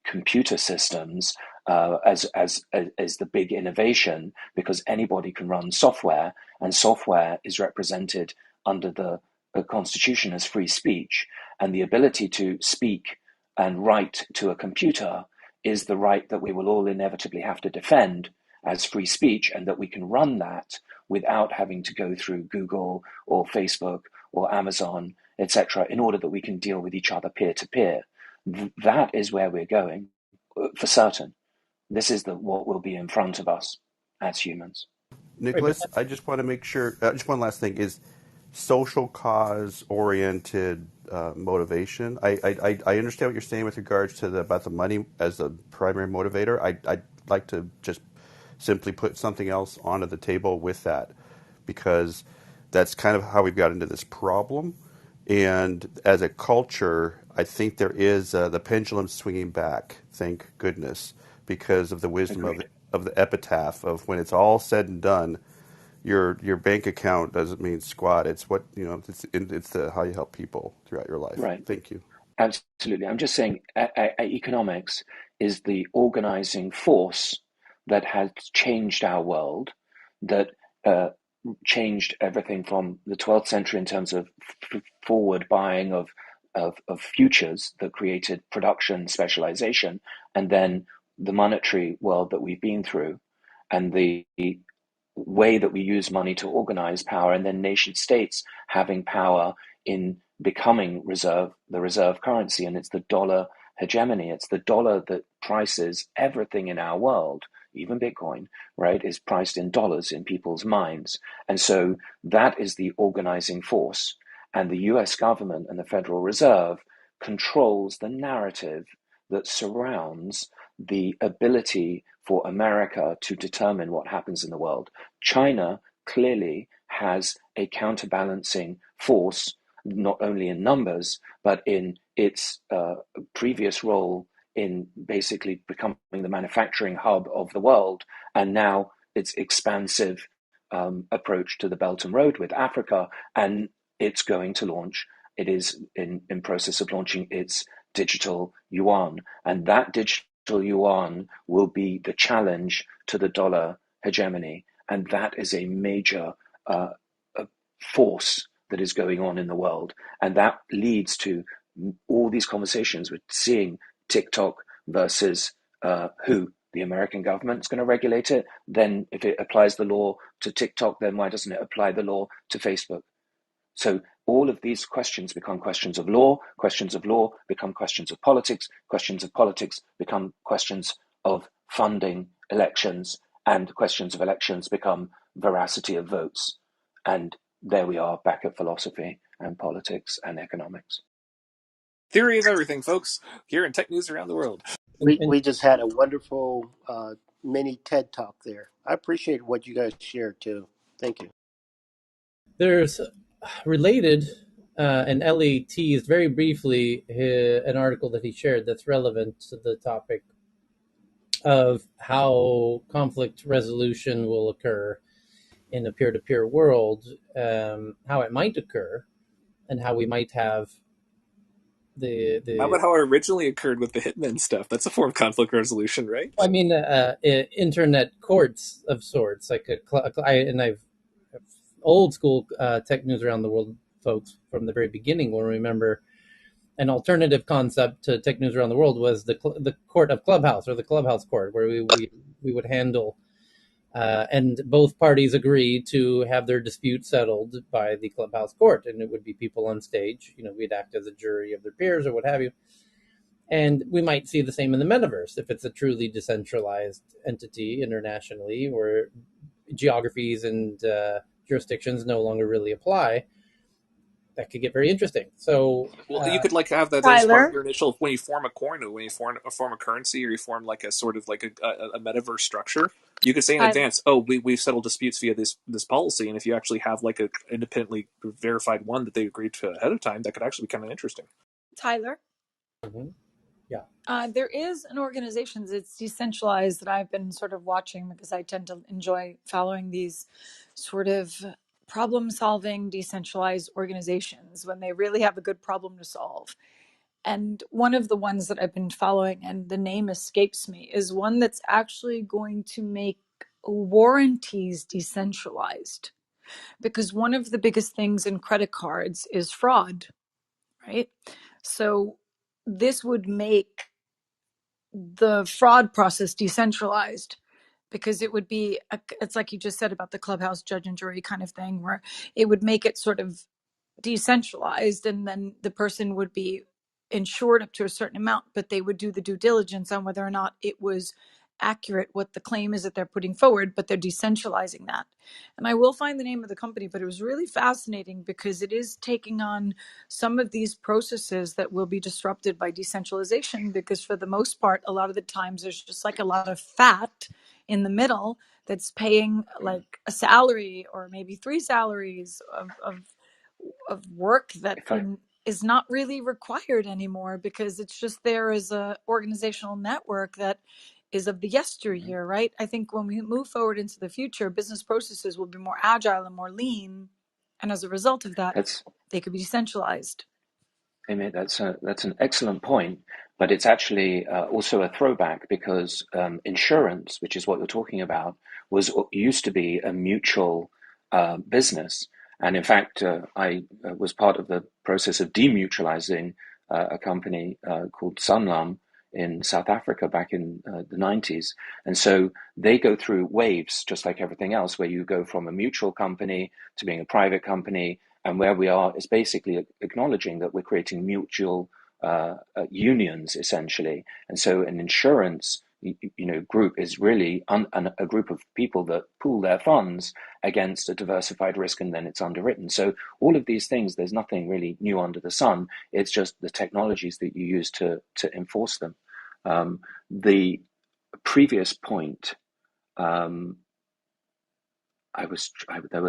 computer systems as the big innovation, because anybody can run software, and software is represented under the constitution as free speech, and the ability to speak and write to a computer is the right that we will all inevitably have to defend as free speech, and that we can run that without having to go through Google or Facebook or Amazon, etc., in order that we can deal with each other peer to peer. That is where we're going, for certain. This is what will be in front of us as humans. Right, but Nicholas, I just want to make sure. Just one last thing is social cause oriented motivation. I understand what you're saying with regards to about the money as the primary motivator. I'd like to just simply put something else onto the table with that, because that's kind of how we've got into this problem. And as a culture, I think there is the pendulum swinging back. Thank goodness, because of the wisdom Agreed. of the epitaph of when it's all said and done, your bank account doesn't mean squat. It's what It's the how you help people throughout your life. Right. Thank you. Absolutely. I'm just saying economics is the organizing force that has changed our world, that uh, changed everything from the 12th century in terms of forward buying of futures that created production specialization, and then the monetary world that we've been through, and the way that we use money to organize power, and then nation states having power in becoming the reserve currency. And it's the dollar hegemony. It's the dollar that prices everything in our world. Even Bitcoin, right, is priced in dollars in people's minds. And so that is the organizing force. And the US government and the Federal Reserve controls the narrative that surrounds the ability for America to determine what happens in the world. China clearly has a counterbalancing force, not only in numbers, but in its previous role in basically becoming the manufacturing hub of the world, and now its expansive approach to the Belt and Road with Africa, and it's going to launch. It is in process of launching its digital yuan, and that digital yuan will be the challenge to the dollar hegemony, and that is a major uh, force that is going on in the world, and that leads to all these conversations with seeing TikTok versus who the American government is going to regulate it. Then, if it applies the law to TikTok, then why doesn't it apply the law to Facebook? So all of these questions become questions of law become questions of politics become questions of funding elections, and questions of elections become veracity of votes. And there we are back at philosophy and politics and economics. Theory is everything, folks. Here in Tech News Around the World. and We just had a wonderful mini TED talk there. I appreciate what you guys shared too. Thank you. there's related, and Ellie teased very briefly an article that he shared that's relevant to the topic of how conflict resolution will occur in a peer-to-peer world, how it might occur, and how we might have How the about how it originally occurred with the Hitman stuff? That's a form of conflict resolution, right? I mean, internet courts of sorts, like and I've old school tech news around the world folks from the very beginning will remember an alternative concept to tech news around the world was the court of Clubhouse, or the Clubhouse court, where we would handle and both parties agree to have their dispute settled by the Clubhouse court, and it would be people on stage. We'd act as a jury of their peers or what have you. And we might see the same in the metaverse if it's a truly decentralized entity internationally, where geographies and jurisdictions no longer really apply. that could get very interesting. So Well, you could like have that as part of Tyler. your initial when you form a coin, or when you form a currency, or you form like a sort of like a metaverse structure. You could say in Tyler. advance, "Oh, we've settled disputes via this policy," and if you actually have like a independently verified one that they agreed to ahead of time, that could actually be kind of interesting. Tyler. mhm, yeah. There is an organization that's decentralized that I've been sort of watching because I tend to enjoy following these sort of problem solving decentralized organizations when they really have a good problem to solve. And one of the ones that I've been following, and the name escapes me, is one that's actually going to make warranties decentralized. Because one of the biggest things in credit cards is fraud, right? So this would make the fraud process decentralized because it would be it's like you just said about the clubhouse judge and jury kind of thing, where it would make it sort of decentralized, and then the person would be insured up to a certain amount, but they would do the due diligence on whether or not it was accurate what the claim is that they're putting forward, but they're decentralizing that. And I will find the name of the company, but it was really fascinating because it is taking on some of these processes that will be disrupted by decentralization, because for the most part, a lot of the times there's just like a lot of fat in the middle that's paying like a salary or maybe three salaries of work that If I is not really required anymore because it's just there as a organizational network that is of the Mhm. yesteryear, right? I think when we move forward into the future, business processes will be more agile and more lean, and as a result of that, that's they could be decentralized. Amy, that's an excellent point, but it's actually also a throwback because insurance, which is what you're talking about, was used to be a mutual business, and in fact, I was part of the process of demutualizing a company called Sunlam in South Africa back in the 90s, and so they go through waves, just like everything else, where you go from a mutual company to being a private company, and where we are is basically acknowledging that we're creating mutual unions essentially. And so an insurance group is really a group of people that pool their funds against a diversified risk, and then it's underwritten. So all of these things, there's nothing really new under the sun. It's just the technologies that you use to enforce them. The previous point, um, there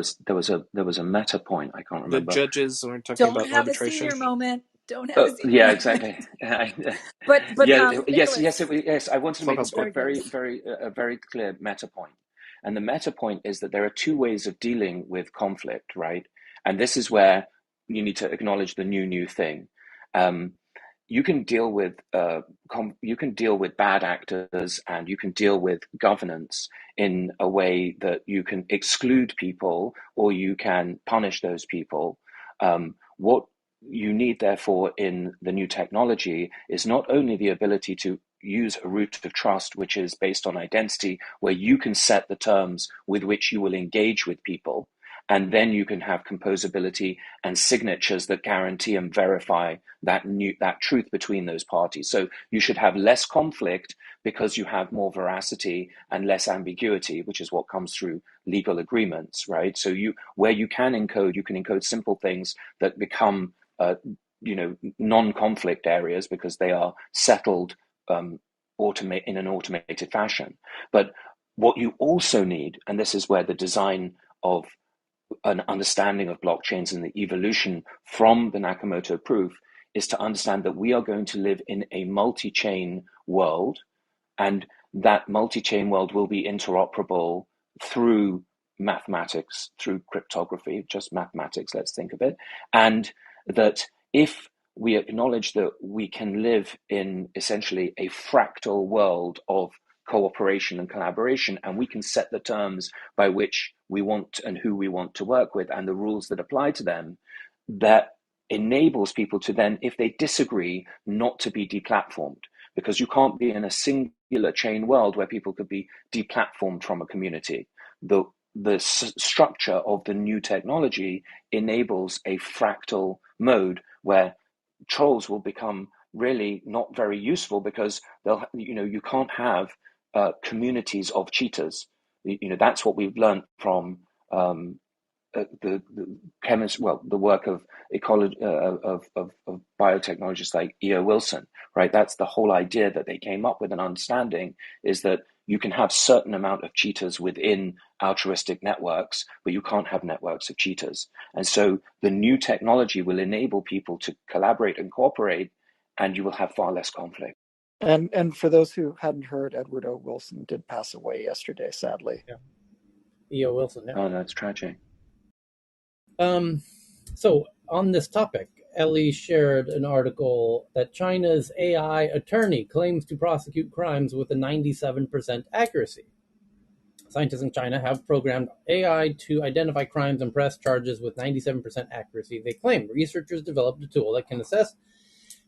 was a meta point. I can't The remember. judges, when we're talking Don't about have a arbitration. senior moment. Don't have a senior Yeah, moment. exactly. But Yeah, yes, Nicholas, yes. I wanted to make Clubhouse a point. very good. very clear meta point, and the meta point is that there are two ways of dealing with conflict, right? And this is where you need to acknowledge the new thing. Um, you can deal with you can deal with bad actors, and you can deal with governance in a way that you can exclude people or you can punish those people. What you need, therefore, in the new technology is not only the ability to use a root of trust, which is based on identity, where you can set the terms with which you will engage with people, and then you can have composability and signatures that guarantee and verify that truth between those parties. So you should have less conflict because you have more veracity and less ambiguity, which is what comes through legal agreements, right? So where you can encode simple things that become non-conflict areas because they are settled in an automated fashion. But what you also need, and this is where the design of an understanding of blockchains and the evolution from the Nakamoto proof is to understand that we are going to live in a multi-chain world, and that multi-chain world will be interoperable through mathematics, through cryptography, just mathematics, let's think of it. And that if we acknowledge that we can live in essentially a fractal world of cooperation and collaboration, and we can set the terms by which we want and who we want to work with and the rules that apply to them, that enables people to then, if they disagree, not to be deplatformed, because you can't be in a singular chain world where people could be deplatformed from a community. The structure of the new technology enables a fractal mode where trolls will become really not very useful because you can't have communities of cheaters. That's what we've learned from the chemist, well, the work of ecology of biotechnologists like E.O. Wilson, right? That's the whole idea that they came up with an understanding is that you can have certain amount of cheaters within altruistic networks, but you can't have networks of cheaters. And so the new technology will enable people to collaborate and cooperate, and you will have far less conflict. And for those who hadn't heard, Edward O. Wilson did pass away yesterday, sadly. Yeah. E.O. Wilson. Yeah. Oh, that's tragic. So on this topic, Ellie shared an article that China's AI attorney claims to prosecute crimes with a 97% accuracy. Scientists in China have programmed AI to identify crimes and press charges with 97% accuracy, they claim. Researchers developed a tool that can assess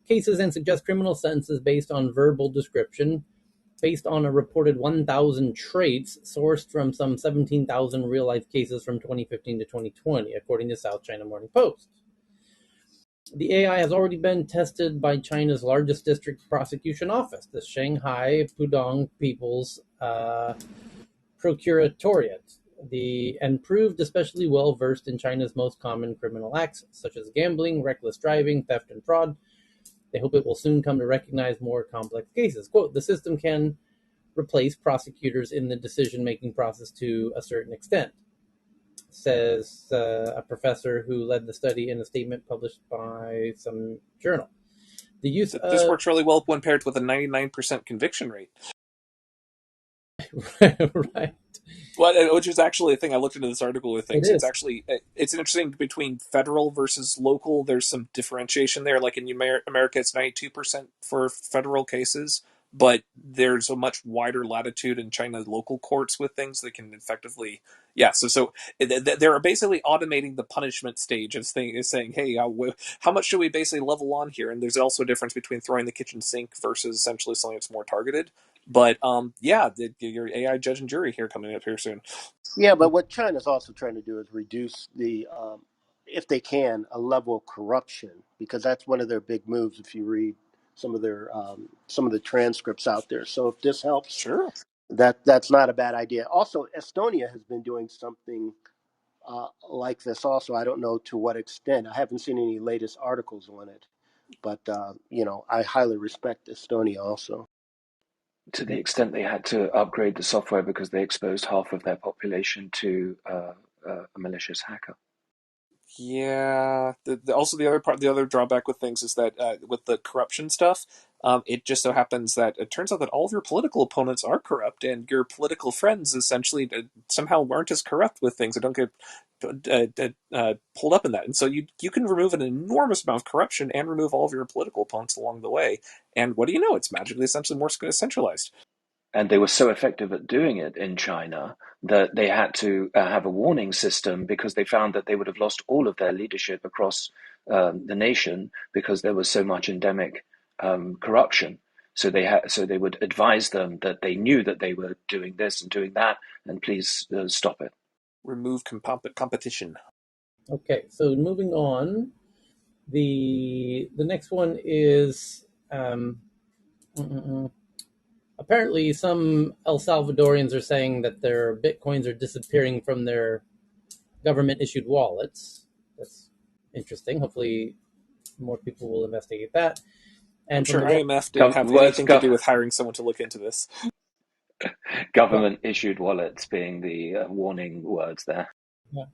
cases and suggest criminal sentences based on verbal description, based on a reported 1,000 traits sourced from some 17,000 real-life cases from 2015 to 2020, according to South China Morning Post. The AI has already been tested by China's largest district prosecution office, the Shanghai Pudong People's Procuratorate, and proved especially well versed in China's most common criminal acts, such as gambling, reckless driving, theft, and fraud. They hope it will soon come to recognize more complex cases. Quote, the system can replace prosecutors in the decision-making process to a certain extent, says a professor who led the study in a statement published by some journal. The use This of works really well when paired with a 99% conviction rate. right. Well, which is actually a thing I looked into this article with It things. It's is. actually it's interesting between federal versus local. There's some differentiation there. Like in America, it's 92% for federal cases, but there's a much wider latitude in China's local courts with things that can effectively, yeah. So they're basically automating the punishment stage of saying, hey, how much should we basically level on here? And there's also a difference between throwing the kitchen sink versus essentially something that's more targeted. But yeah, your AI judge and jury here coming up here soon. Yeah, but what China's also trying to do is reduce if they can, a level of corruption, because that's one of their big moves. If you read some of the transcripts out there, so if this helps, Sure. that's not a bad idea. Also, Estonia has been doing something like this. Also, I don't know to what extent. I haven't seen any latest articles on it, but I highly respect Estonia also. To the extent they had to upgrade the software because they exposed half of their population to a malicious hacker. Yeah. Also, the other drawback with things is that with the corruption stuff, it just so happens that it turns out that all of your political opponents are corrupt, and your political friends essentially somehow weren't as corrupt with things, or don't get pulled up in that. And so you can remove an enormous amount of corruption and remove all of your political opponents along the way. And what do you know? It's magically essentially more centralized. And they were so effective at doing it in China that they had to have a warning system because they found that they would have lost all of their leadership across the nation because there was so much endemic corruption. So they would advise them that they knew that they were doing this and doing that, and please stop it. Remove competition. Okay, so moving on. The next one is apparently some El Salvadorians are saying that their bitcoins are disappearing from their government issued wallets. That's interesting. Hopefully, more people will investigate that. I'm And from sure the IMF didn't have anything to do with hiring someone to look into this. Government issued wallets being the warning words there. Yeah.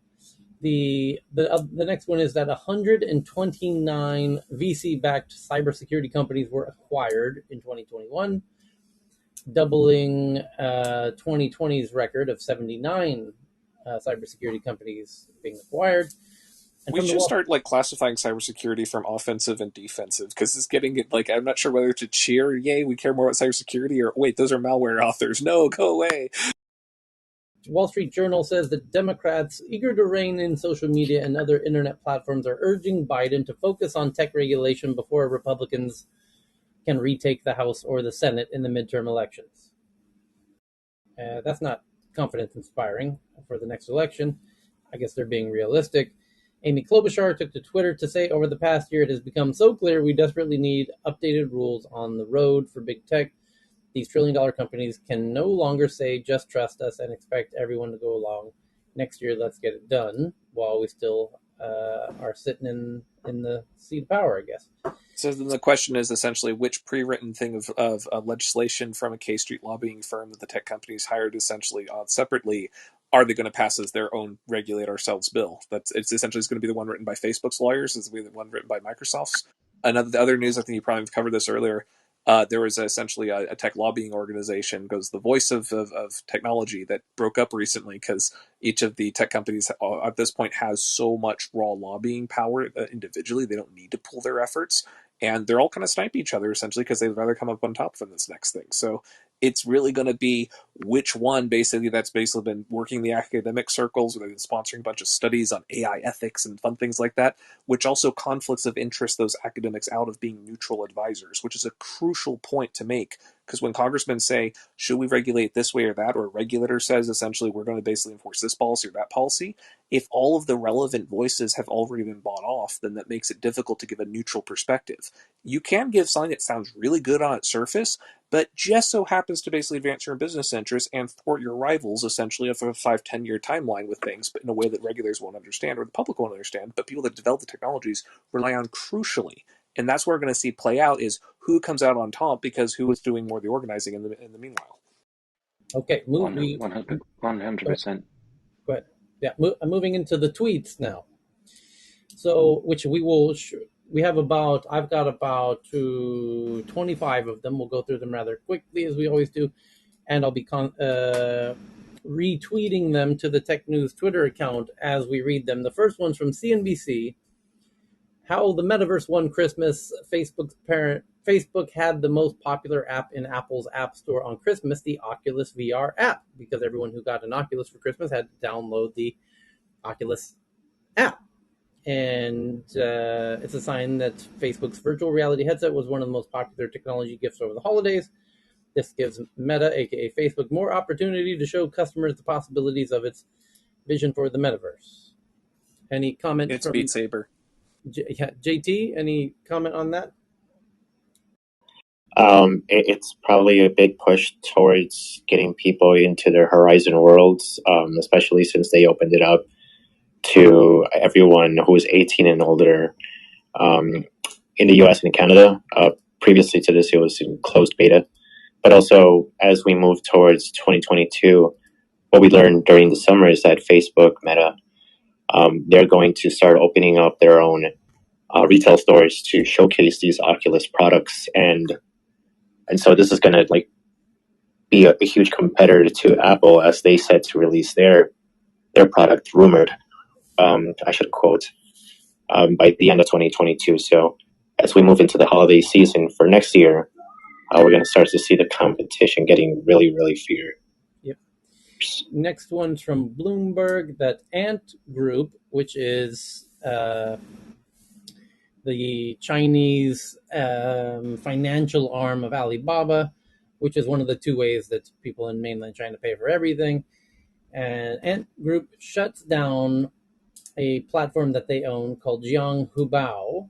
The next one is that 129 VC-backed cybersecurity companies were acquired in 2021, doubling 2020's record of 79 cybersecurity companies being acquired. And We from the should Wall start classifying cybersecurity from offensive and defensive because it's getting I'm not sure whether to cheer, yay, we care more about cybersecurity, or wait, those are malware authors. No, go away. Wall Street Journal says that Democrats eager to rein in social media and other internet platforms are urging Biden to focus on tech regulation before Republicans can retake the House or the Senate in the midterm elections. That's not confidence inspiring for the next election. I guess they're being realistic. Amy Klobuchar took to Twitter to say, over the past year, it has become so clear we desperately need updated rules on the road for big tech. These trillion-dollar companies can no longer say, just trust us and expect everyone to go along next year, let's get it done while we still are sitting in the seat of power, I guess. So then the question is essentially which pre-written thing of legislation from a K Street lobbying firm that the tech companies hired essentially separately are they going to pass as their own regulate ourselves bill? It's essentially going to be the one written by Facebook's lawyers, is the one written by Microsoft's. The other news, I think you probably covered this earlier. There was essentially a tech lobbying organization, goes the voice of technology, that broke up recently because each of the tech companies at this point has so much raw lobbying power individually, they don't need to pool their efforts, and they're all kind of snipe each other essentially because they'd rather come up on top from this next thing. So it's really going to be which one basically that's basically been working the academic circles, or they've been sponsoring a bunch of studies on AI ethics and fun things like that, which also conflicts of interest those academics out of being neutral advisors, which is a crucial point to make. Because when congressmen say, should we regulate this way or that, or a regulator says essentially we're going to basically enforce this policy or that policy, if all of the relevant voices have already been bought off, then that makes it difficult to give a neutral perspective. You can give something that sounds really good on its surface, but just so happens to basically advance your business interests and thwart your rivals essentially of a 5-10 year timeline with things, but in a way that regulators won't understand or the public won't understand, but people that develop the technologies rely on crucially. And that's what we're going to see play out is who comes out on top because who is doing more of the organizing in the meanwhile. Okay, move. 100%. Go ahead. Yeah, moving into the tweets now. So, which we will. We have about. I've got about 25 of them. We'll go through them rather quickly as we always do, and I'll be retweeting them to the Tech News Twitter account as we read them. The first one's from CNBC. How the Metaverse won Christmas. Facebook had the most popular app in Apple's App Store on Christmas, the Oculus VR app, because everyone who got an Oculus for Christmas had to download the Oculus app. And it's a sign that Facebook's virtual reality headset was one of the most popular technology gifts over the holidays. This gives Meta, aka Facebook, more opportunity to show customers the possibilities of its vision for the metaverse. Any comment It's from Beat Saber. JT? Any comment on that? It's probably a big push towards getting people into their Horizon worlds, especially since they opened it up to everyone who is 18 and older in the US and Canada. Previously to this, it was in closed beta. But also, as we move towards 2022, what we learned during the summer is that Facebook, Meta, they're going to start opening up their own retail stores to showcase these Oculus products, and so this is going to be a huge competitor to Apple, as they said to release their product, rumored, I should quote, by the end of 2022. So as we move into the holiday season for next year, we're going to start to see the competition getting really, really fierce. Yep. Next one's from Bloomberg, that Ant Group, which is the Chinese financial arm of Alibaba, which is one of the two ways that people in mainland China pay for everything. And Ant Group shuts down a platform that they own called Jiang Hubao,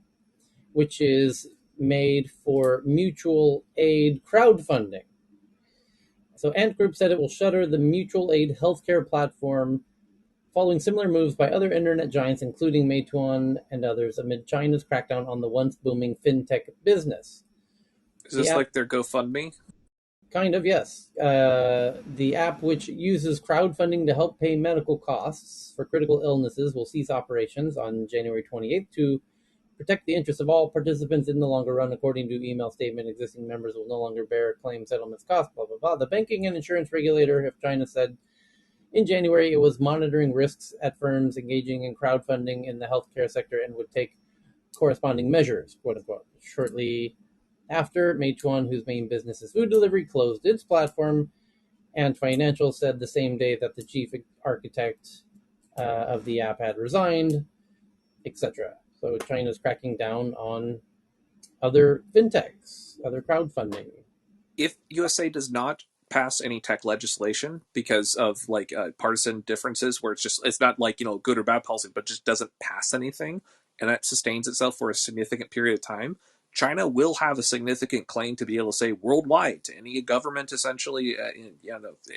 which is made for mutual aid crowdfunding. So Ant Group said it will shutter the mutual aid healthcare platform following similar moves by other internet giants, including Meituan and others, amid China's crackdown on the once booming fintech business. Is this like their GoFundMe? Kind of, yes. The app, which uses crowdfunding to help pay medical costs for critical illnesses, will cease operations on January 28th to protect the interests of all participants in the longer run. According to email statement, existing members will no longer bear claim settlements costs, blah, blah, blah. The banking and insurance regulator of China said in January it was monitoring risks at firms engaging in crowdfunding in the healthcare sector and would take corresponding measures, quote unquote. Shortly after, Meituan, whose main business is food delivery, closed its platform, and Financial said the same day that the chief architect of the app had resigned, etc. So China's cracking down on other fintechs, other crowdfunding. If USA does not pass any tech legislation because of partisan differences, where it's not good or bad policy, but just doesn't pass anything, and that sustains itself for a significant period of time, China will have a significant claim to be able to say worldwide to any government, essentially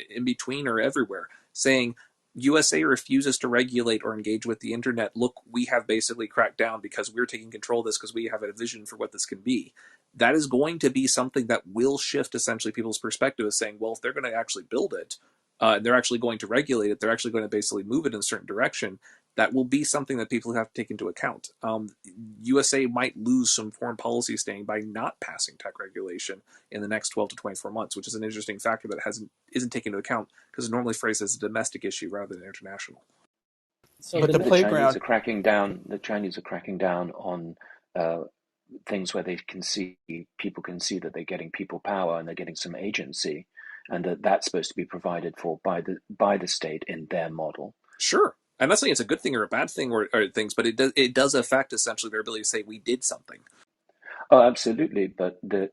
in between or everywhere, saying USA refuses to regulate or engage with the internet. Look, we have basically cracked down because we're taking control of this because we have a vision for what this can be. That is going to be something that will shift essentially people's perspective of saying, well, if they're going to actually build it, they're actually going to regulate it, they're actually going to basically move it in a certain direction. That will be something that people have to take into account. USA might lose some foreign policy standing by not passing tech regulation in the next 12 to 24 months, which is an interesting factor that isn't taken into account because it's normally phrased as a domestic issue rather than international. So Yeah, the But the but the next, Chinese are playground, cracking down. The Chinese are cracking down on uh, things where they can see people can see that they're getting people power and they're getting some agency, and that's supposed to be provided for by the state in their model. Sure. I'm not saying it's a good thing or a bad thing or things, but it does affect essentially their ability to say we did something. Oh, absolutely. But the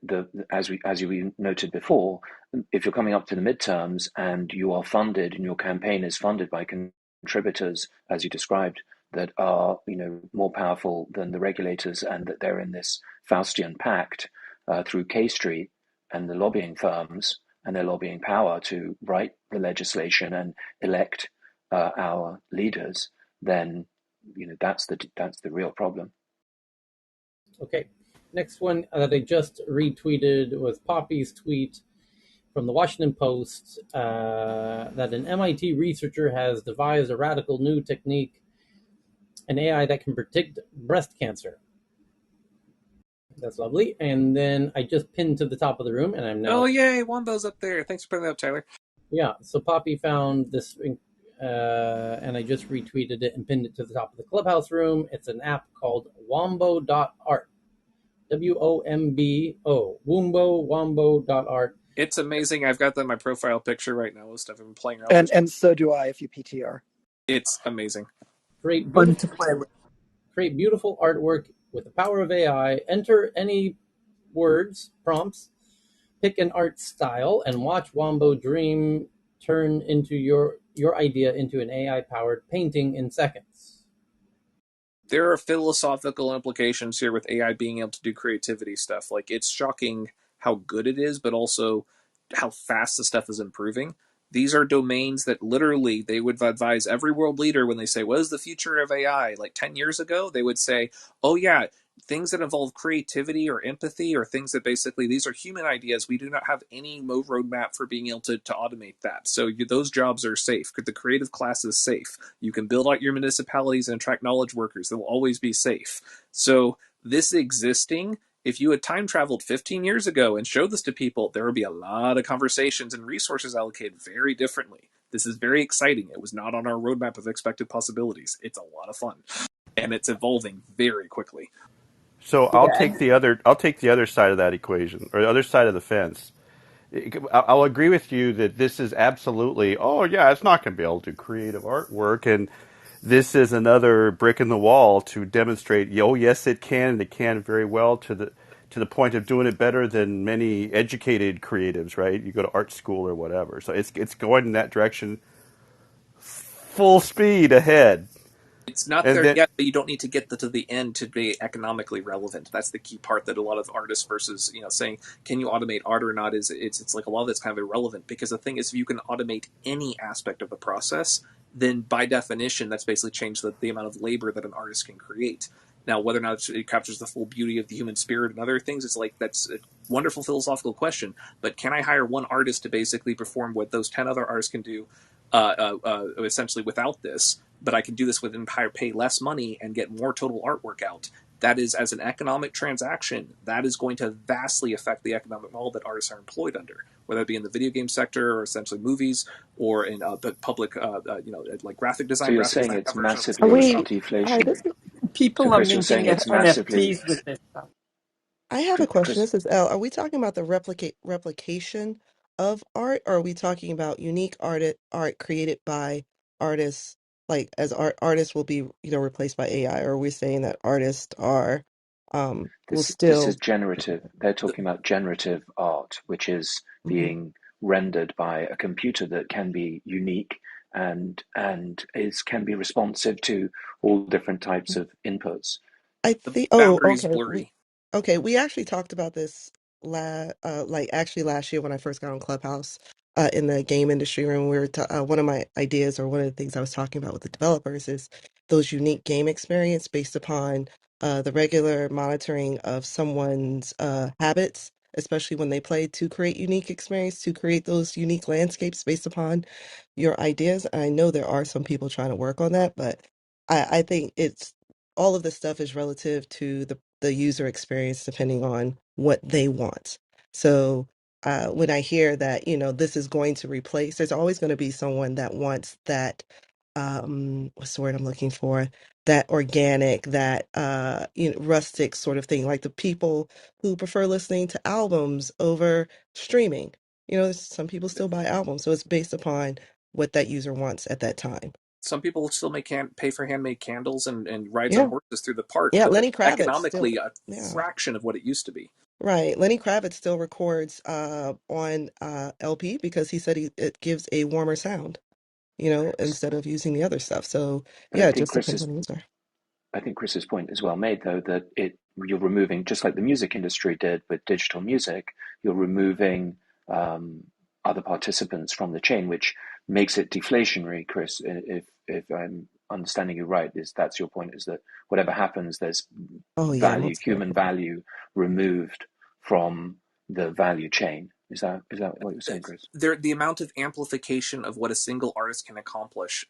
as we noted before, if you're coming up to the midterms and you are funded and your campaign is funded by contributors, as you described, that are more powerful than the regulators, and that they're in this Faustian pact through K Street and the lobbying firms and their lobbying power to write the legislation and elect our leaders, then that's the real problem. okay, next one that I just retweeted was Poppy's tweet from the Washington Post that an MIT researcher has devised a radical new technique, an AI that can predict breast cancer. That's lovely. And then I just pinned to the top of the room, and I'm now. Oh, yay, Wombo's up there. Thanks for putting that up, Tyler. Yeah, so Poppy found this, and I just retweeted it and pinned it to the top of the Clubhouse room. It's an app called Wombo.art. Wombo.art. It's amazing. I've got that in my profile picture right now with stuff I've been playing around with. And so do I if you PTR. It's amazing. Create fun beautiful, to play with. create beautiful artwork with the power of AI. Enter any words, prompts, pick an art style, and watch Wombo Dream turn into your idea into an AI powered painting in seconds. There are philosophical implications here with AI being able to do creativity stuff. Like, it's shocking how good it is, but also how fast the stuff is improving. These are domains that literally they would advise every world leader when they say, what is the future of AI? Like 10 years ago, they would say, oh, yeah, things that involve creativity or empathy or things that basically these are human ideas. We do not have any roadmap for being able to automate that. So those jobs are safe. The creative class is safe. You can build out your municipalities and attract knowledge workers. They will always be safe. So this existing, if you had time traveled 15 years ago and showed this to people, there would be a lot of conversations and resources allocated very differently. This is very exciting. It was not on our roadmap of expected possibilities. It's a lot of fun, and it's evolving very quickly. So Yeah, I'll take the other side of that equation, or the other side of the fence. I'll agree with you that this is absolutely, oh yeah, it's not going to be able to do creative artwork, and this is another brick in the wall to demonstrate, oh yes, it can, and it can very well to the point of doing it better than many educated creatives, right? You go to art school or whatever, so it's going in that direction, full speed ahead, It's not and there then yet, but you don't need to get to the end to be economically relevant. That's the key part that a lot of artists versus saying can you automate art or not is it's like a lot of it's kind of irrelevant because the thing is if you can automate any aspect of the process, then by definition that's basically changed the amount of labor that an artist can create. Now, whether or not it captures the full beauty of the human spirit and other things, it's like that's a wonderful philosophical question. But can I hire one artist to basically perform what those 10 other artists can do essentially without this, but I can do this with Empire, pay less money and get more total artwork out. That is, as an economic transaction, that is going to vastly affect the economic model that artists are employed under, whether it be in the video game sector or essentially movies or in public, like graphic So design. you're Graphic saying design it's version of the Are Photoshop. massively we? This deflationary. is, So people are Chris, you're minting saying it's massively. NFTs with this stuff. I have a question. Chris, This is L. Are we talking about the replication of art, or are we talking about unique art created by artists, like as artists will be, replaced by AI, or are we saying that artists are, will this is still? generative. They're talking about generative art, which is Mhm. being rendered by a computer that can be unique and is can be responsive to all different types of inputs. I The think. Oh, boundary is okay. blurry. We actually talked about this like actually last year when I first got on Clubhouse. in the game industry when we were one of my ideas or one of the things I was talking about with the developers is those unique game experience based upon the regular monitoring of someone's habits, especially when they play, to create unique experience, to create those unique landscapes based upon your ideas. And I know there are some people trying to work on that, but I think it's all of this stuff is relative to the user experience depending on what they want. So when I hear that, this is going to replace, there's always going to be someone that wants that, what's the word I'm looking for? That organic, that, rustic sort of thing, like the people who prefer listening to albums over streaming. Some people still buy albums, so it's based upon what that user wants at that time. Some people still pay for handmade candles and rides on Yeah. horses through the park, Yeah. but it's Lenny Kravitz still, economically a yeah. fraction of what it used to be. Right. Lenny Kravitz still records on LP because he said it gives a warmer sound, instead of using the other stuff. So And I yeah, it think just depends on the user. Chris's point is well made, though, that you're removing, just like the music industry did with digital music, you're removing other participants from the chain, which makes it deflationary. Chris, if I'm understanding you right, that's your point, is that whatever happens, there's Oh yeah, value, most human definitely. value removed from the value chain. Is that what you're saying, Chris? The amount of amplification of what a single artist can accomplish.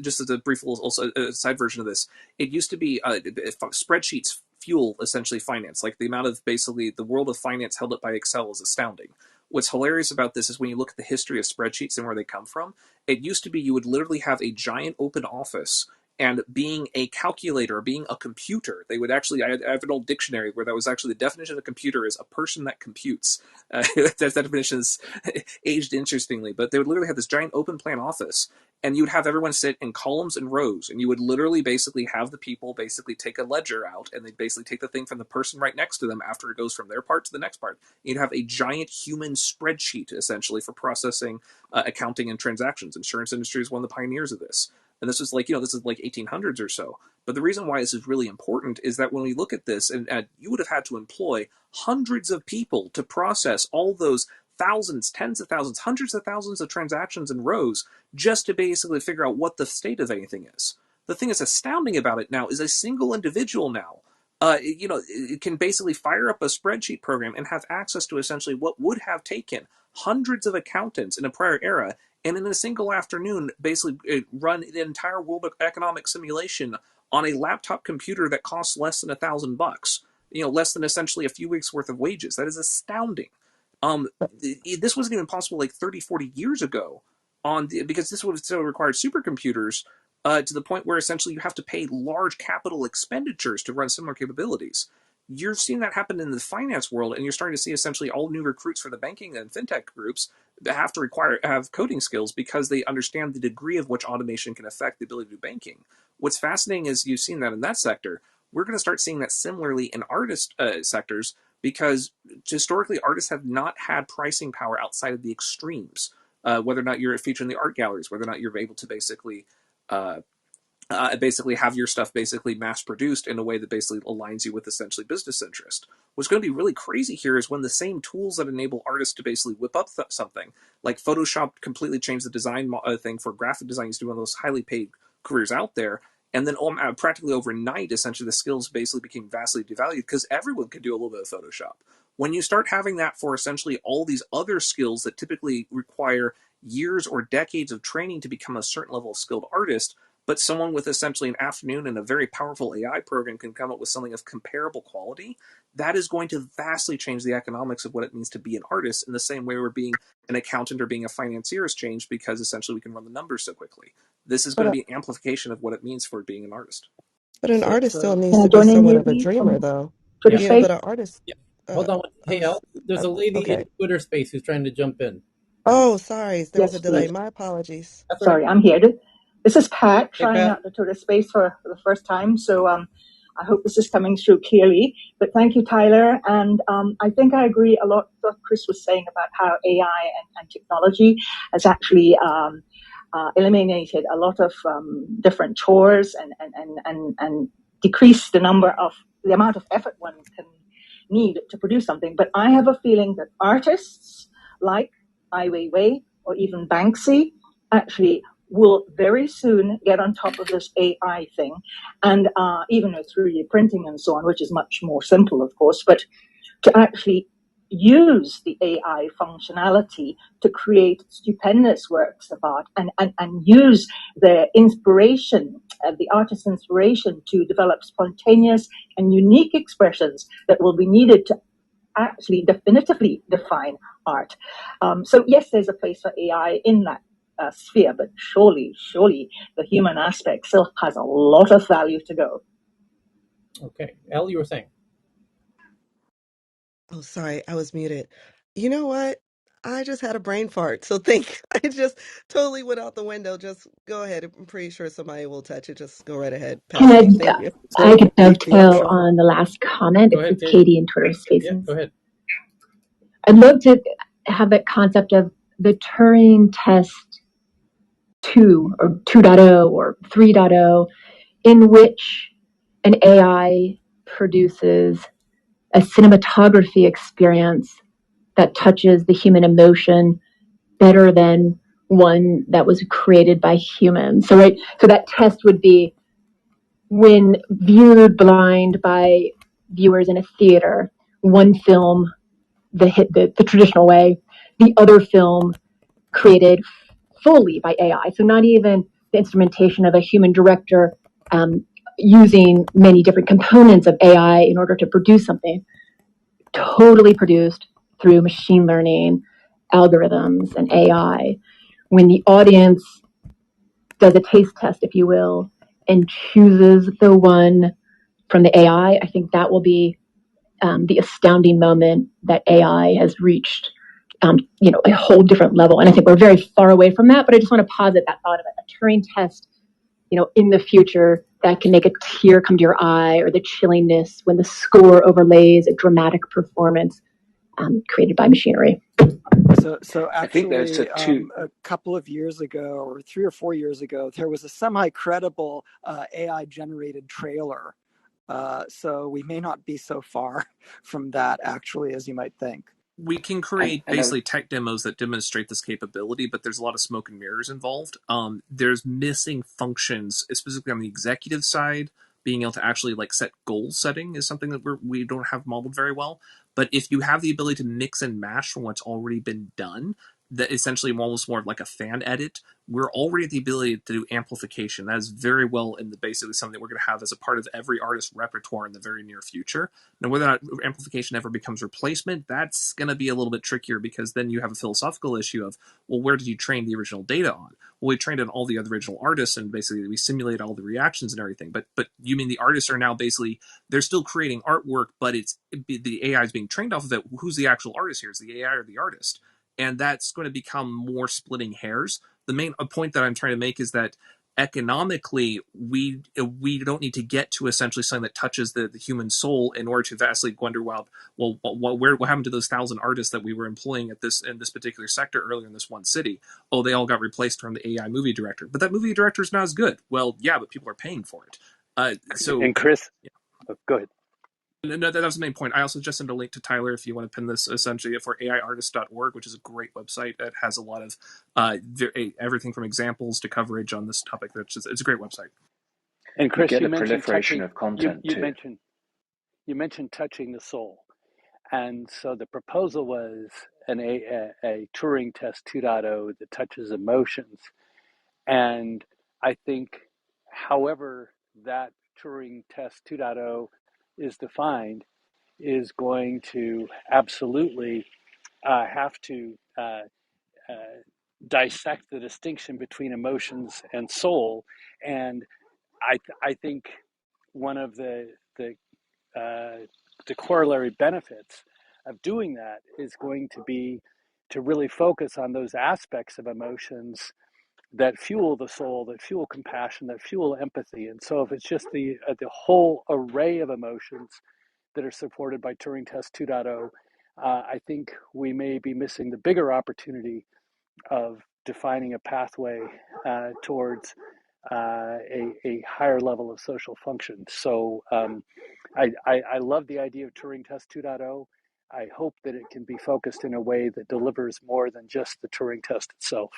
Just as a brief also a side version of this, it used to be spreadsheets fuel essentially finance. Like the amount of basically the world of finance held up by Excel is astounding. What's hilarious about this is when you look at the history of spreadsheets and where they come from. It used to be you would literally have a giant open office, and being a calculator, being a computer, they would actually. I have an old dictionary where that was actually the definition of a computer is a person that computes. That definition is aged interestingly, but they would literally have this giant open plan office, and you would have everyone sit in columns and rows, and you would literally basically have the people basically take a ledger out, and they'd basically take the thing from the person right next to them after it goes from their part to the next part. You'd have a giant human spreadsheet essentially for processing accounting and transactions. Insurance industry is one of the pioneers of this. And this is this is like 1800s or so. But the reason why this is really important is that when we look at this, and you would have had to employ hundreds of people to process all those thousands, tens of thousands, hundreds of thousands of transactions and rows just to basically figure out what the state of anything is. The thing that's astounding about it now is a single individual now, it can basically fire up a spreadsheet program and have access to essentially what would have taken hundreds of accountants in a prior era, and in a single afternoon, basically run the entire world economic simulation on a laptop computer that costs less than $1,000. Less than essentially a few weeks worth of wages. That is astounding. Um, this wasn't even possible like 30, 40 years ago because this would have still required supercomputers to the point where essentially you have to pay large capital expenditures to run similar capabilities. You're seeing that happen in the finance world, and you're starting to see essentially all new recruits for the banking and fintech groups that have to have coding skills because they understand the degree of which automation can affect the ability to do banking. What's fascinating is you've seen that in that sector. We're going to start seeing that similarly in artist sectors because historically artists have not had pricing power outside of the extremes. Whether or not you're featured in the art galleries, whether or not you're able to uh, basically have your stuff basically mass produced in a way that basically aligns you with essentially business interest. What's going to be really crazy here is when the same tools that enable artists to basically whip up something, like Photoshop completely changed the design thing for graphic design, used to be one of those highly paid careers out there. And then practically overnight, essentially the skills basically became vastly devalued because everyone could do a little bit of Photoshop. When you start having that for essentially all these other skills that typically require years or decades of training to become a certain level of skilled artist, but someone with essentially an afternoon and a very powerful AI program can come up with something of comparable quality, that is going to vastly change the economics of what it means to be an artist in the same way where being an accountant or being a financier has changed because essentially we can run the numbers so quickly. This is But going to be an amplification of what it means for being an artist. an So, artist still needs Can I to be join in somewhat here, of a please, dreamer, though. to the yeah, Yeah, space? but an artist. yeah. Uh, Hold on. Hey, uh, El, there's a lady in okay. Twitter Space who's trying to jump in. Oh, sorry, there was a Yes, delay. please. My apologies. That's all right. Sorry, I'm here. This is Pat Hey, trying Pat. out the Twitter space for the first time. So I hope this is coming through clearly. But thank you, Tyler. And I think I agree a lot with what Chris was saying about how AI and technology has actually eliminated a lot of different chores and decreased the amount of effort one can need to produce something. But I have a feeling that artists like Ai Weiwei or even Banksy actually will very soon get on top of this AI thing, and even with 3D printing and so on, which is much more simple, of course, but to actually use the AI functionality to create stupendous works of art and use the inspiration, the artist's inspiration to develop spontaneous and unique expressions that will be needed to actually definitively define art. So yes, there's a place for AI in that sphere, but surely the human aspect still has a lot of value to go. Okay, Elle, you were saying. Oh, sorry, I was muted. You know what? I just had a brain fart. So think I just totally went out the window. Just go ahead. I'm pretty sure somebody will touch it. Just go right ahead. Can Pass it off. Thank you. I So could The dovetail upshot. on the last comment? go It's, ahead, it's Katie. Katie in Twitter Yeah, Spaces. go ahead. I'd love to have that concept of the Turing test 2 or 2.0 or 3.0, in which an AI produces a cinematography experience that touches the human emotion better than one that was created by humans. So, right, so that test would be when viewed blind by viewers in a theater, one film the traditional way, the other film created fully by AI. So not even the instrumentation of a human director um, using many different components of AI in order to produce something, totally produced through machine learning, algorithms, and AI. When the audience does a taste test, if you will, and chooses the one from the AI, I think that will be the astounding moment that AI has reached, a whole different level. And I think we're very far away from that, but I just want to posit that thought of it, a Turing test, in the future that can make a tear come to your eye, or the chilliness when the score overlays a dramatic performance created by machinery. So I think there's a actually, two. a couple of years ago, or 3 or 4 years ago, there was a semi-credible AI generated trailer. So we may not be so far from that, actually, as you might think. We can and create and I, basically tech demos that demonstrate this capability, but there's a lot of smoke and mirrors involved. There's missing functions, specifically on the executive side. Being able to actually like set goal setting is something that we don't have modeled very well. But if you have the ability to mix and match from what's already been done, that essentially almost more of like a fan edit, we're already at the ability to do amplification. That is very well in the basically something that we're going to have as a part of every artist's repertoire in the very near future. Now, whether or not amplification ever becomes replacement, that's going to be a little bit trickier, because then you have a philosophical issue of, well, where did you train the original data on? Well, we trained on all the other original artists, and basically we simulate all the reactions and everything. But you mean the artists are now basically, they're still creating artwork, but the AI is being trained off of it. Who's the actual artist here? Is the AI or the artist? And that's going to become more splitting hairs. The main point that I'm trying to make is that economically, we don't need to get to essentially something that touches the human soul in order to vastly wonder, what happened to those 1,000 artists that we were employing at this in this particular sector earlier in this one city? Oh, they all got replaced from the AI movie director, but that movie director is not as good. Well, yeah, but people are paying for it. So And Chris, oh, go ahead. no, that was the main point. I also just sent a link to Tyler if you want to pin this, essentially for aiartist.org, which is a great website that has a lot of everything from examples to coverage on this topic. It's a great website. And you Chris, get you a mentioned proliferation touching. of content too. You mentioned touching the soul, and so the proposal was a Turing test 2.0 that touches emotions. And I think, however that Turing test 2.0 is defined, is going to absolutely have to uh, dissect the distinction between emotions and soul. And I think one of uh, the corollary benefits of doing that is going to be to really focus on those aspects of emotions that fuel the soul, that fuel compassion, that fuel empathy. And so, if it's just the whole array of emotions that are supported by Turing Test 2.0, I think we may be missing the bigger opportunity of defining a pathway towards a higher level of social function. So I love the idea of Turing Test 2.0. I hope that it can be focused in a way that delivers more than just the Turing test itself.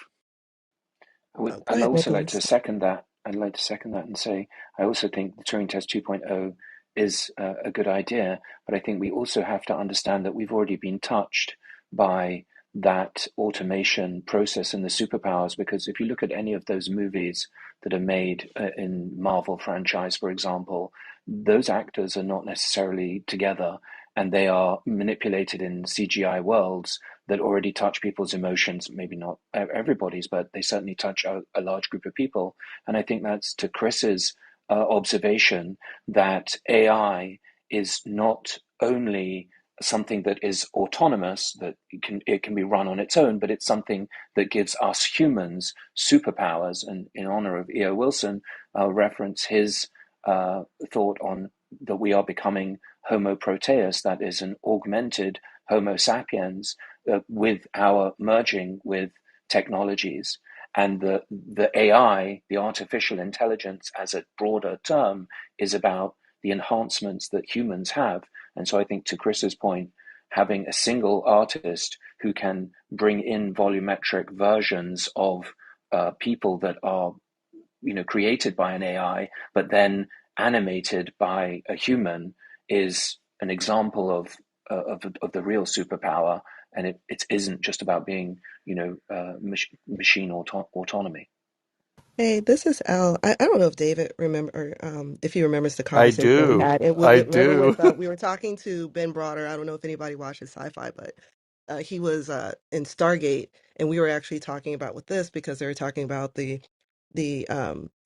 Go And I ahead, also like to Nicholas. second that. I'd like to second that and say I also think the Turing Test 2.0 is a good idea, but I think we also have to understand that we've already been touched by that automation process and the superpowers. Because if you look at any of those movies that are made in Marvel franchise, for example, those actors are not necessarily together, and they are manipulated in CGI worlds that already touch people's emotions. Maybe not everybody's, but they certainly touch a large group of people. And I think that's to Chris's observation that AI is not only something that is autonomous, that it can be run on its own, but it's something that gives us humans superpowers. And in honor of E.O. Wilson, I'll reference his thought on that we are becoming Homo proteus, that is an augmented Homo sapiens, with our merging with technologies. And the AI, the artificial intelligence as a broader term, is about the enhancements that humans have. And so I think to Chris's point, having a single artist who can bring in volumetric versions of people that are created by an AI, but then animated by a human is an example of the real superpower, and it isn't just about being machine autonomy. Hey, this is Al. I don't know if David remember or if he remembers the I conversation that we do. had. I Remember do. with we were talking to Ben Broader. I don't know if anybody watches sci-fi, but he was in Stargate, and we were actually talking about with this because they were talking about the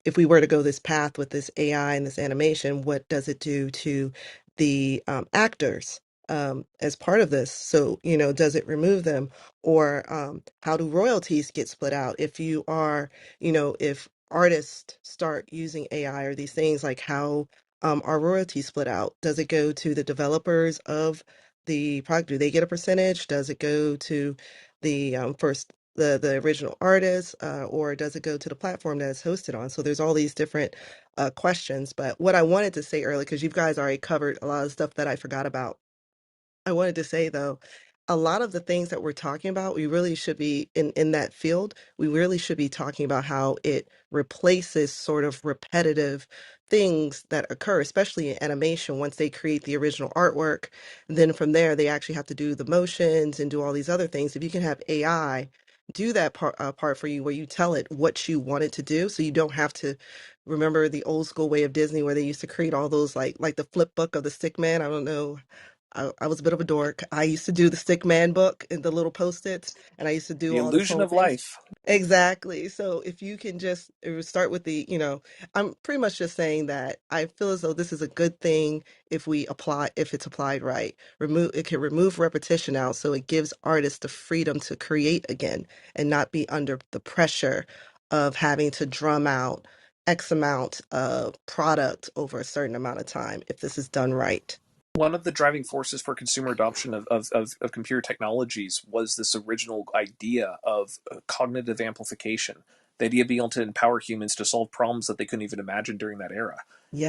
if we were to go this path with this AI and this animation, what does it do to the actors as part of this? So, does it remove them, or how do royalties get split out if you are, if artists start using AI or these things, like how are royalties split out? Does it go to the developers of the product? Do they get a percentage? Does it go to the first the original artist, or does it go to the platform that it's hosted on? So there's all these different questions. But what I wanted to say earlier, because you guys already covered a lot of stuff that I forgot about, I wanted to say though, a lot of the things that we're talking about, we really should be in that field. We really should be talking about how it replaces sort of repetitive things that occur, especially in animation. Once they create the original artwork, then from there they actually have to do the motions and do all these other things. If you can have AI do that part for you, where you tell it what you want it to do, so you don't have to remember the old school way of Disney where they used to create all those like the flip book of the stick man. I don't know, I was a bit of a dork. I used to do the stick man book and the little post-its, and I used to do The all this illusion whole of thing. life. Exactly. So if you can just start with I'm pretty much just saying that I feel as though this is a good thing if it's applied right. It can remove repetition out, so it gives artists the freedom to create again and not be under the pressure of having to drum out X amount of product over a certain amount of time if this is done right. One of the driving forces for consumer adoption of computer technologies was this original idea of cognitive amplification, the idea of being able to empower humans to solve problems that they couldn't even imagine during that era.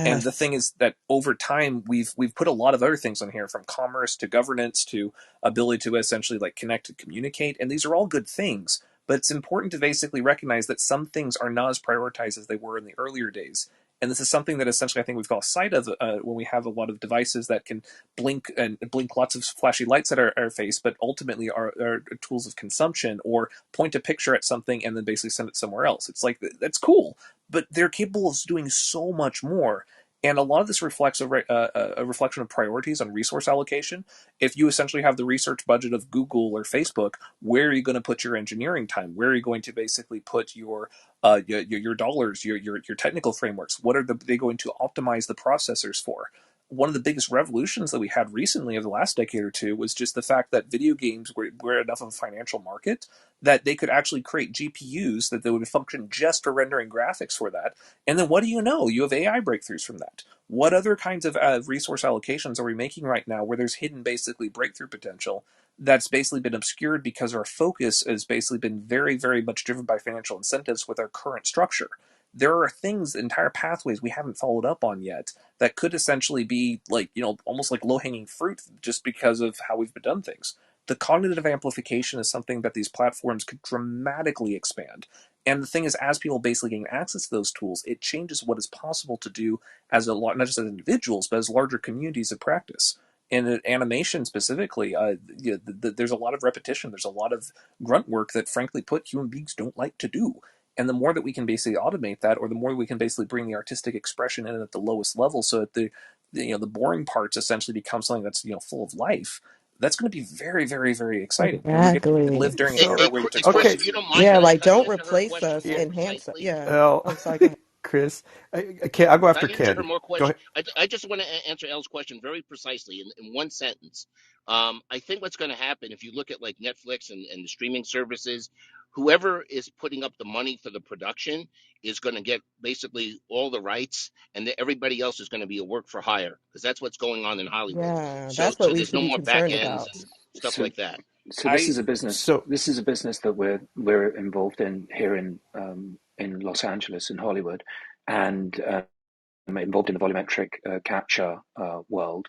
And the Yes. thing is that over time we've put a lot of other things on here, from commerce to governance to ability to essentially like connect and communicate, and these are all good things. But it's important to basically recognize that some things are not as prioritized as they were in the earlier days. And this is something that essentially I think we've lost sight of when we have a lot of devices that can blink and blink lots of flashy lights at our face, but ultimately are tools of consumption, or point a picture at something and then basically send it somewhere else. It's like that's cool, but they're capable of doing so much more. And a lot of this reflects a reflection of priorities on resource allocation. If you essentially have the research budget of Google or Facebook, where are you going to put your engineering time? Where are you going to basically put your dollars, your technical frameworks? What are they going to optimize the processors for? One of the biggest revolutions that we had recently over the last decade or two was just the fact that video games were enough of a financial market that they could actually create GPUs that they would function just for rendering graphics for that. And then what do you know? You have AI breakthroughs from that. What other kinds of resource allocations are we making right now where there's hidden basically breakthrough potential that's basically been obscured because our focus has basically been very, very much driven by financial incentives with our current structure? there are things, entire pathways we haven't followed up on yet that could essentially be like, almost like low hanging fruit just because of how we've done things. The cognitive amplification is something that these platforms could dramatically expand. And the thing is, as people basically gain access to those tools, it changes what is possible to do as not just as individuals, but as larger communities of practice. In animation specifically, there's a lot of repetition. There's a lot of grunt work that, frankly put, human beings don't like to do. And the more that we can basically automate that, or the more we can basically bring the artistic expression in at the lowest level, so that the boring parts essentially become something that's full of life. That's going to be very, very, very exciting, and we're going to Exactly. live during an So era where you have to explore okay, Chris, it. if you don't mind, Yeah, can like I don't answer her replace question us, yeah, more enhance. precisely? Yeah. well, I'm sorry. Go ahead. Chris, I'll go Can after I answer her Ken. more Go question? ahead. I just want to answer Elle's question very precisely in one sentence. I think what's going to happen if you look at like Netflix and the streaming services, whoever is putting up the money for the production is going to get basically all the rights, and everybody else is going to be a work for hire because that's what's going on in Hollywood. Yeah, So that's what we there's should no be more back concerned ends about. and stuff So like that. so this I is a business. so This is a business that we're involved in here in Los Angeles in Hollywood, and involved in the volumetric capture world.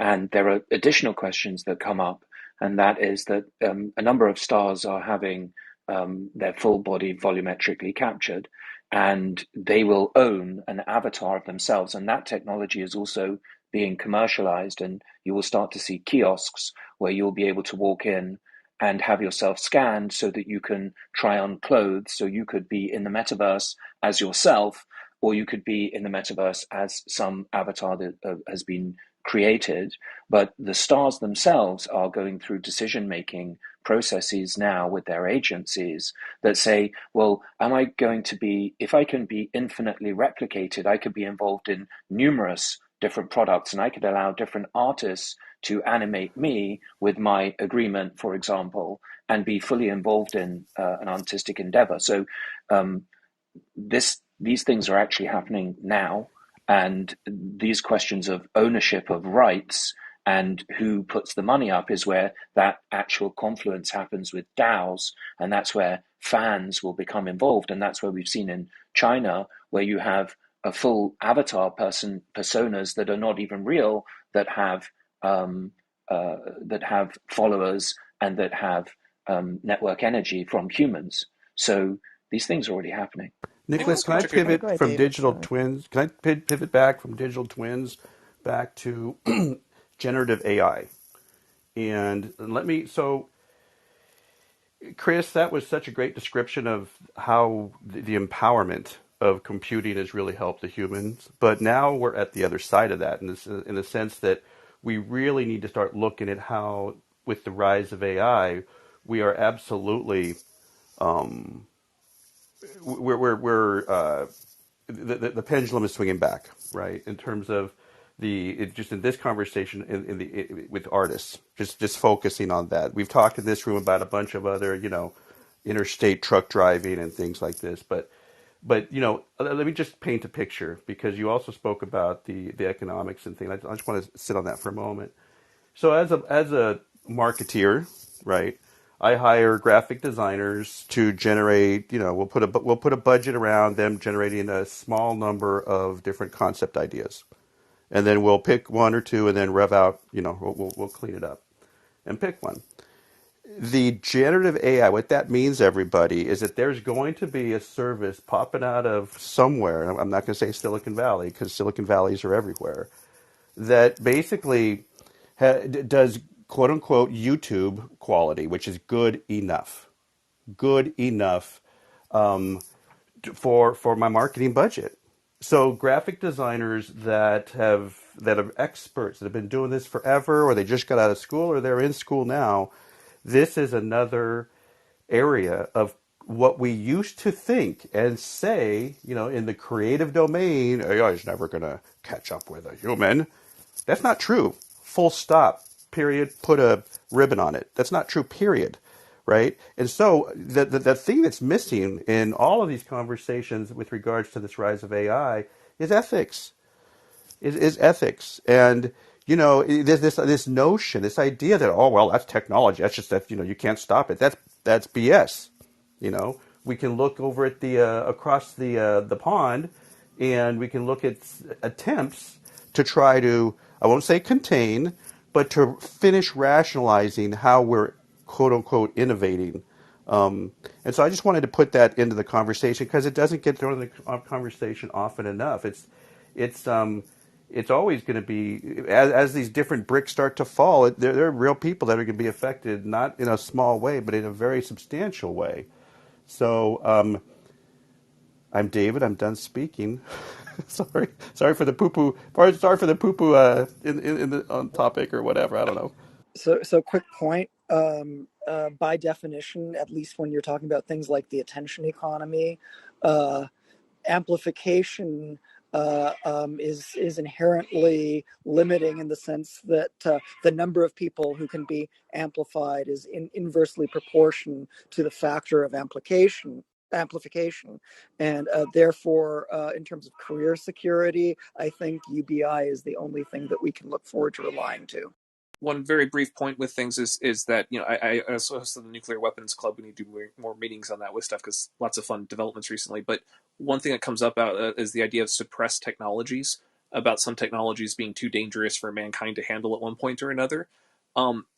And there are additional questions that come up, and that is that a number of stars are having their full body volumetrically captured, and they will own an avatar of themselves. And that technology is also being commercialized, and you will start to see kiosks where you'll be able to walk in and have yourself scanned so that you can try on clothes. So you could be in the metaverse as yourself, or you could be in the metaverse as some avatar that has been created. But the stars themselves are going through decision making processes now with their agencies that say, well, am I going to be, if I can be infinitely replicated, I could be involved in numerous different products, and I could allow different artists to animate me with my agreement, for example, and be fully involved in an artistic endeavor. So um, these things are actually happening now, and these questions of ownership of rights and who puts the money up is where that actual confluence happens with DAOs, and that's where fans will become involved, and that's where we've seen in China where you have a full avatar personas that are not even real, that have um, that have followers and that have network energy from humans. So these things are already happening. Nicholas, Nicholas, can can I I check in? Oh, pivot go ahead, from David. digital Sorry. twins? Can I pivot back from digital twins back to generative AI? And let me, so Chris, that was such a great description of how the empowerment of computing has really helped the humans. But now we're at the other side of that, in the sense that we really need to start looking at how, with the rise of AI, we are absolutely we're the pendulum is swinging back, right? In terms of just in this conversation with artists, just focusing on that. We've talked in this room about a bunch of other, interstate truck driving and things like this, but let me just paint a picture because you also spoke about the economics and things. I just want to sit on that for a moment. So as a marketeer, right? I hire graphic designers to generate. We'll put a budget around them generating a small number of different concept ideas, and then we'll pick one or two, and then rev out. We'll clean it up and pick one. The generative AI, what that means, everybody, is that there's going to be a service popping out of somewhere. I'm not going to say Silicon Valley because Silicon Valleys are everywhere, that basically does quote unquote YouTube quality, which is good enough for my marketing budget. So graphic designers that are experts that have been doing this forever, or they just got out of school, or they're in school now. This is another area of what we used to think and say, in the creative domain, AI is never going to catch up with a human. That's not true. Full stop. Period. Put a ribbon on it. That's not true. Period. Right. And so the thing that's missing in all of these conversations with regards to this rise of AI is ethics. Is ethics. And there's this notion, this idea that, oh well, that's technology. That's just that you can't stop it. That's BS. You know we can look over at the across the pond, and we can look at attempts to try to, I won't say contain, but to finish rationalizing how we're quote unquote innovating. And so I just wanted to put that into the conversation because it doesn't get thrown in the conversation often enough. It's it's always going to be as these different bricks start to fall. There are real people that are going to be affected, not in a small way, but in a very substantial way. So I'm David. I'm done speaking. sorry for the poo poo. Sorry for the poo poo in the on topic or whatever. I don't know. So quick point. By definition, at least when you're talking about things like the attention economy, uh, amplification is inherently limiting in the sense that the number of people who can be amplified is inversely proportion to the factor of amplification, and therefore, in terms of career security, I think UBI is the only thing that we can look forward to relying to. One very brief point with things is that I also hosted the Nuclear Weapons Club. We need to do more meetings on that with stuff because lots of fun developments recently. But one thing that comes up out is the idea of suppressed technologies, about some technologies being too dangerous for mankind to handle at one point or another.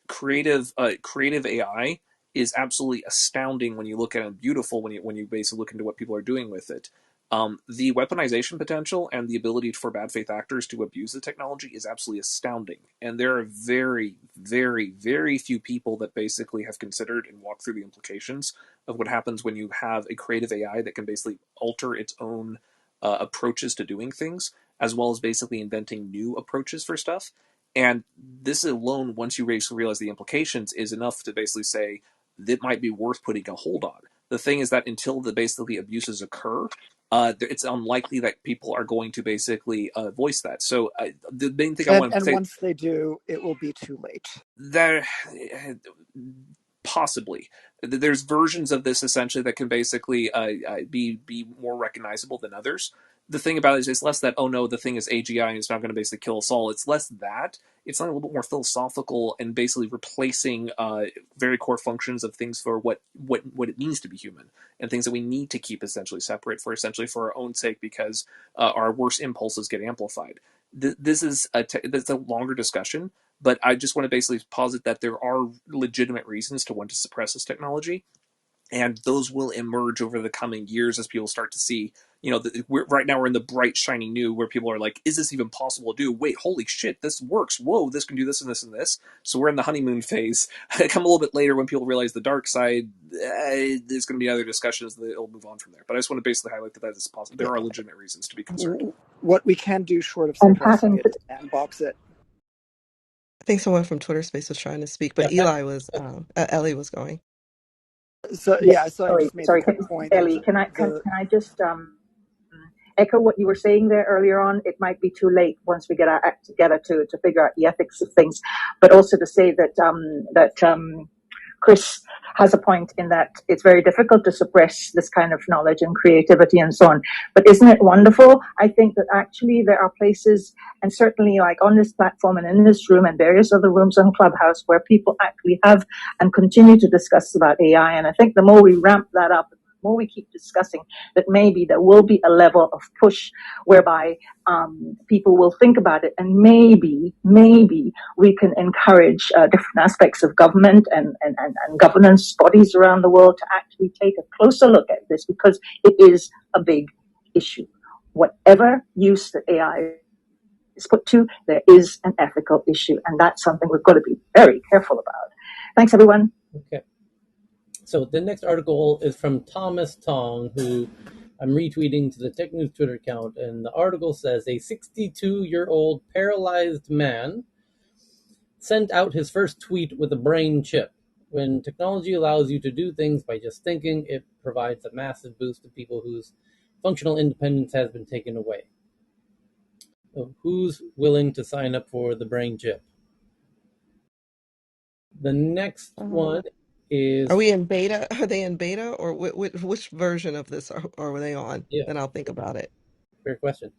Creative AI is absolutely astounding when you look at it, beautiful when you basically look into what people are doing with it. The weaponization potential and the ability for bad faith actors to abuse the technology is absolutely astounding. And there are very, very, very few people that basically have considered and walked through the implications of what happens when you have a creative AI that can basically alter its own approaches to doing things, as well as basically inventing new approaches for stuff. And this alone, once you realize the implications, is enough to basically say that might be worth putting a hold on. The thing is that until the basically abuses occur, it's unlikely that people are going to basically voice that. So the main thing I want to And say once they do, it will be too late. that possibly there's versions of this essentially that can basically be more recognizable than others. The thing about it is it's less that, oh no, the thing is AGI and it's not going to basically kill us all. It's less that it's not a little bit more philosophical and basically replacing very core functions of things for what it means to be human, and things that we need to keep essentially separate for our own sake because our worst impulses get amplified. This is that's a longer discussion, but I just want to basically posit that there are legitimate reasons to want to suppress this technology, and those will emerge over the coming years as people start to see. Right now we're in the bright, shiny new where people are like, "Is this even possible to do? Wait, holy shit, this works! Whoa, this can do this and this and this." So we're in the honeymoon phase. Come a little bit later when people realize the dark side. There's going to be other discussions that it'll move on from there. But I just want to basically highlight that is possible. There are legitimate reasons to be concerned. What we can do short of And suppressing patent it is sandbox it. I think someone from Twitter Space was trying to speak, Yeah, but Ellie was going. So Yes, yeah, so I just made the sorry, quick point that Ellie. the Can I just echo what you were saying there earlier on? It might be too late once we get our act together to figure out the ethics of things, but also to say that Chris has a point in that it's very difficult to suppress this kind of knowledge and creativity and so on. But isn't it wonderful? I think that actually there are places, and certainly like on this platform and in this room and various other rooms on Clubhouse, where people actually have and continue to discuss about AI. And I think the more we ramp that up, the more we keep discussing, that maybe there will be a level of push whereby people will think about it, and maybe we can encourage different aspects of government and governance bodies around the world to actually take a closer look at this, because it is a big issue. Whatever use that AI is put to, there is an ethical issue, and that's something we've got to be very careful about. Thanks, everyone. Okay. So the next article is from Thomas Tong, who I'm retweeting to the Tech News Twitter account, and the article says a 62-year-old paralyzed man sent out his first tweet with a brain chip. When technology allows you to do things by just thinking, it provides a massive boost to people whose functional independence has been taken away. So who's willing to sign up for the brain chip? The next one is... Are we in beta? Are they in beta, or which version of this are they on? Yeah, Then I'll think about it. fair question.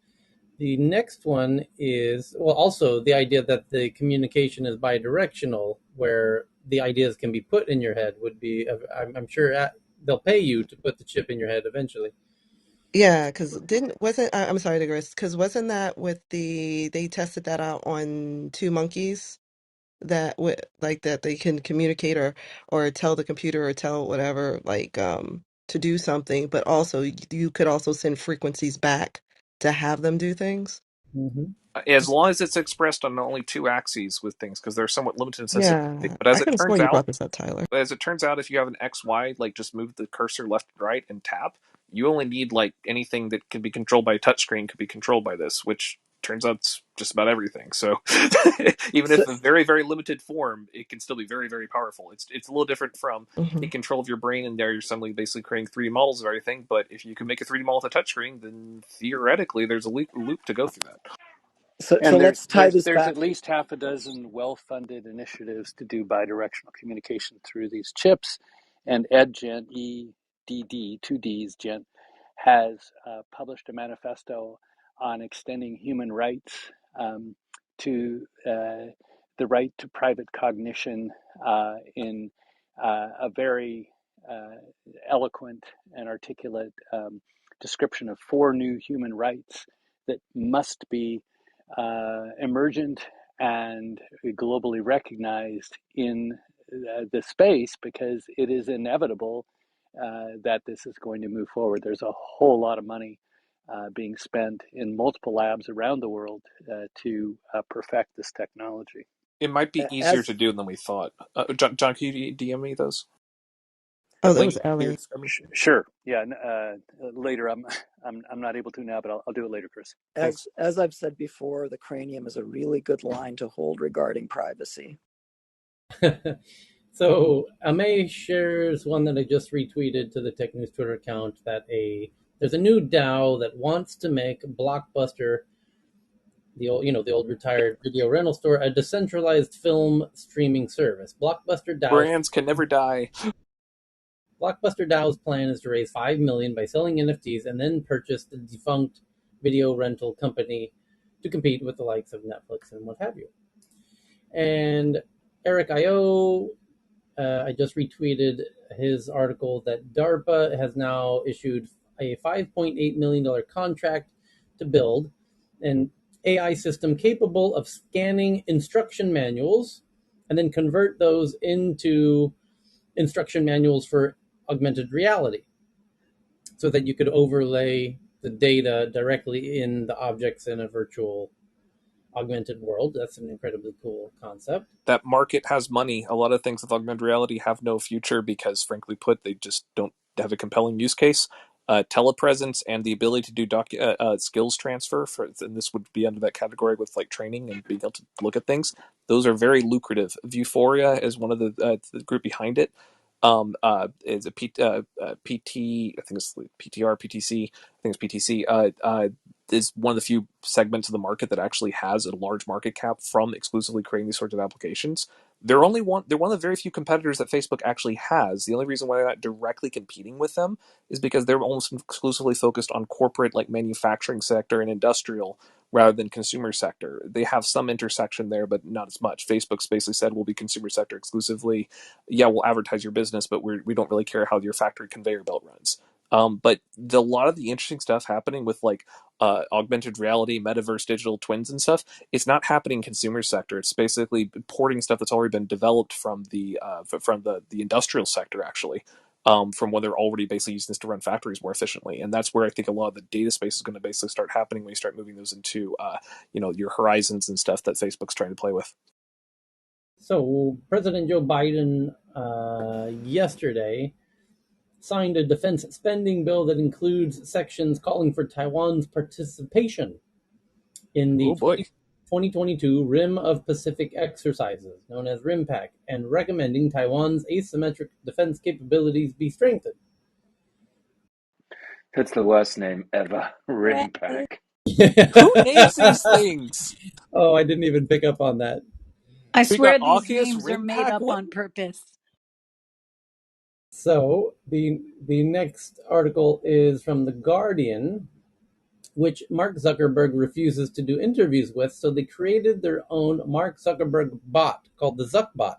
The next one is, well, also the idea that the communication is bidirectional, where the ideas can be put in your head would be, I'm sure they'll pay you to put the chip in your head eventually. Yeah, because didn't wasn't I'm sorry, Digress, because wasn't that with they tested that out on two monkeys that like that they can communicate or tell the computer or tell whatever like to do something, but also you could also send frequencies back to have them do things. Mm-hmm. As long as it's expressed on only two axes with things, because they're somewhat limited in sensitivity. Yeah, But I could have sworn you brought this up, Tyler. if you have an XY, like just move the cursor left and right and tap, you only need like anything that can be controlled by a touchscreen could be controlled by this, which turns out it's just about everything. So even So, if a very, very limited form, it can still be very, very powerful. It's a little different from Hmm. take control of your brain and there you're suddenly basically creating 3D models of everything. But if you can make a 3D model with a touchscreen, then theoretically there's a loop to go through that. so And let's tie this there's back. at least half a dozen well-funded initiatives to do bidirectional communication through these chips, and EdGen, EDD, two Ds, Gen, has published a manifesto on extending human rights to the right to private cognition in a very eloquent and articulate description of four new human rights that must be emergent and globally recognized in the space because it is inevitable that this is going to move forward. There's a whole lot of money being spent in multiple labs around the world to perfect this technology. It might be easier As to do than we thought. John, can you DM me those? Oh, That that link was you Ellie. described? Sure. Yeah. Later, I'm not able to now, but I'll do it later, Chris. Thanks. as I've said before, the cranium is a really good line to hold regarding privacy. So Ame shares one that I just retweeted to the Tech News Twitter account that there's a new DAO that wants to make Blockbuster, the old retired video rental store, a decentralized film streaming service. Brands can never die. Blockbuster DAO's plan is to raise $5 million by selling NFTs and then purchase the defunct video rental company to compete with the likes of Netflix and what have you. And Eric Io, I just retweeted his article that DARPA has now issued a $5.8 million contract to build an AI system capable of scanning instruction manuals and then convert those into instruction manuals for augmented reality so that you could overlay the data directly in the objects in a virtual augmented world. That's an incredibly cool concept. That market has money. A lot of things with augmented reality have no future because, frankly put, they just don't have a compelling use case. Telepresence and the ability to do skills transfer, and this would be under that category with like training and being able to look at things. Those are very lucrative. Vuforia is one of the group behind it. Is a PT, I think it's PTR, PTC, I think it's PTC. Is one of the few segments of the market that actually has a large market cap from exclusively creating these sorts of applications. They're one of the very few competitors that Facebook actually has. The only reason why they're not directly competing with them is because they're almost exclusively focused on corporate, like manufacturing sector and industrial, rather than consumer sector. They have some intersection there, but not as much. Facebook's basically said we'll be consumer sector exclusively. Yeah, we'll advertise your business, but we don't really care how your factory conveyor belt runs. But a lot of the interesting stuff happening with like augmented reality, metaverse, digital twins, and stuff, it's not happening in consumer sector. It's basically porting stuff that's already been developed from the industrial sector, actually, from when they're already basically using this to run factories more efficiently. And that's where I think a lot of the data space is going to basically start happening when you start moving those into your horizons and stuff that Facebook's trying to play with. So President Joe Biden yesterday signed a defense spending bill that includes sections calling for Taiwan's participation in the Oh boy. 2022 Rim of Pacific exercises, known as RIMPAC, and recommending Taiwan's asymmetric defense capabilities be strengthened. That's the worst name ever. Hooray. Rimpack. Who names these things? Oh, I didn't even pick up on that. I We got swear these AUKUS, names are made RIMPAC. up What? on purpose. So the next article is from The Guardian, which Mark Zuckerberg refuses to do interviews with, so they created their own Mark Zuckerberg bot called the Zuckbot,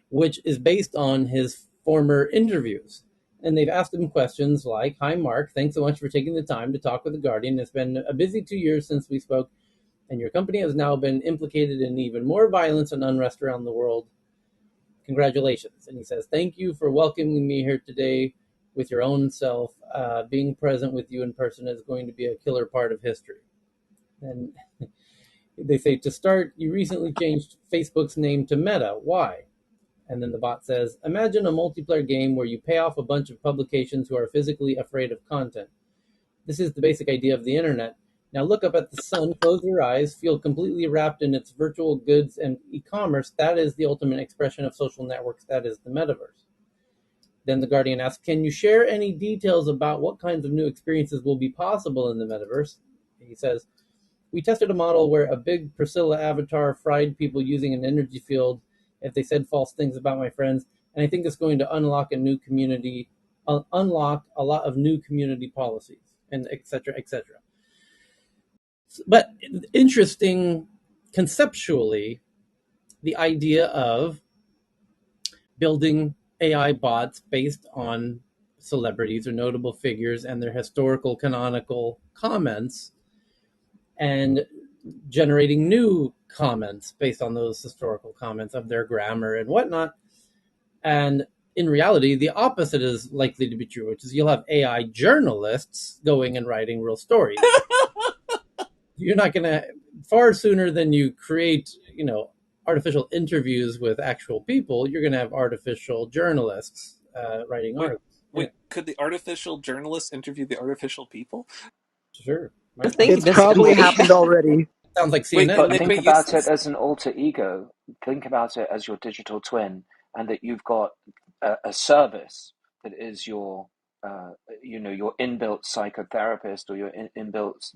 which is based on his former interviews. And they've asked him questions like, "Hi, Mark. Thanks so much for taking the time to talk with The Guardian. It's been a busy 2 years since we spoke, and your company has now been implicated in even more violence and unrest around the world. Congratulations." And he says, "Thank you for welcoming me here today with your own self. Being present with you in person is going to be a killer part of history." And they say, "To start, you recently changed Facebook's name to Meta. Why?" And then the bot says, "Imagine a multiplayer game where you pay off a bunch of publications who are physically afraid of content. This is the basic idea of the internet. Now look up at the sun, close your eyes, feel completely wrapped in its virtual goods and e-commerce. That is the ultimate expression of social networks. That is the metaverse." Then the Guardian asks, "Can you share any details about what kinds of new experiences will be possible in the metaverse?" He says, "We tested a model where a big Priscilla avatar fried people using an energy field if they said false things about my friends, and I think it's going to unlock unlock a lot of new community policies, and etc. etc." But interesting conceptually, the idea of building AI bots based on celebrities or notable figures and their historical canonical comments, and generating new comments based on those historical comments of their grammar and whatnot. And in reality, the opposite is likely to be true, which is you'll have AI journalists going and writing real stories. You're not going to, far sooner than you create, artificial interviews with actual people, you're going to have artificial journalists writing Wait, articles. wait, could the artificial journalists interview the artificial people? Sure. I Might think It's that's probably gonna be. happened already. sounds like Wait, CNN. couldn't But they think create about it useless? as an alter ego. Think about it as your digital twin, and that you've got a service that is your, your inbuilt psychotherapist or your inbuilt,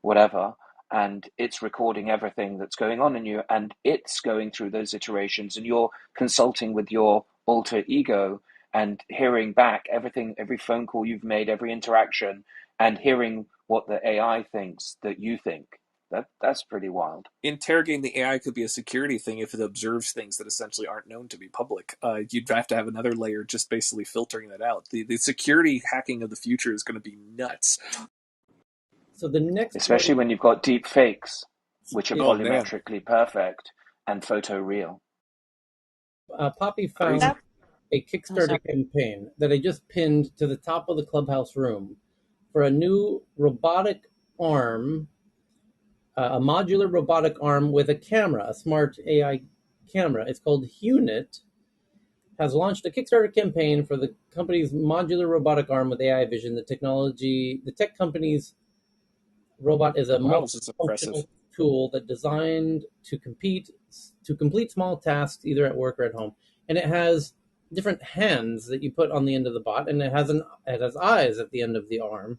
whatever, and it's recording everything that's going on in you, and it's going through those iterations, and you're consulting with your alter ego and hearing back everything, every phone call you've made, every interaction, and hearing what the AI thinks that you think. That's pretty wild. Interrogating the AI could be a security thing if it observes things that essentially aren't known to be public. You'd have to have another layer just basically filtering that out. The security hacking of the future is going to be nuts. So the next one, Especially when you've got deep fakes, which are Oh man, volumetrically perfect and photo real. Poppy crazy. found a I'm sorry. Kickstarter campaign that I just pinned to the top of the clubhouse room for a new robotic arm, a modular robotic arm with a camera, a smart AI camera. It's called Hunit. Has launched a Kickstarter campaign for the company's modular robotic arm with AI vision. The tech company's robot is a Wow, this is impressive. multifunctional tool that designed to complete small tasks either at work or at home. And it has different hands that you put on the end of the bot, and it has eyes at the end of the arm.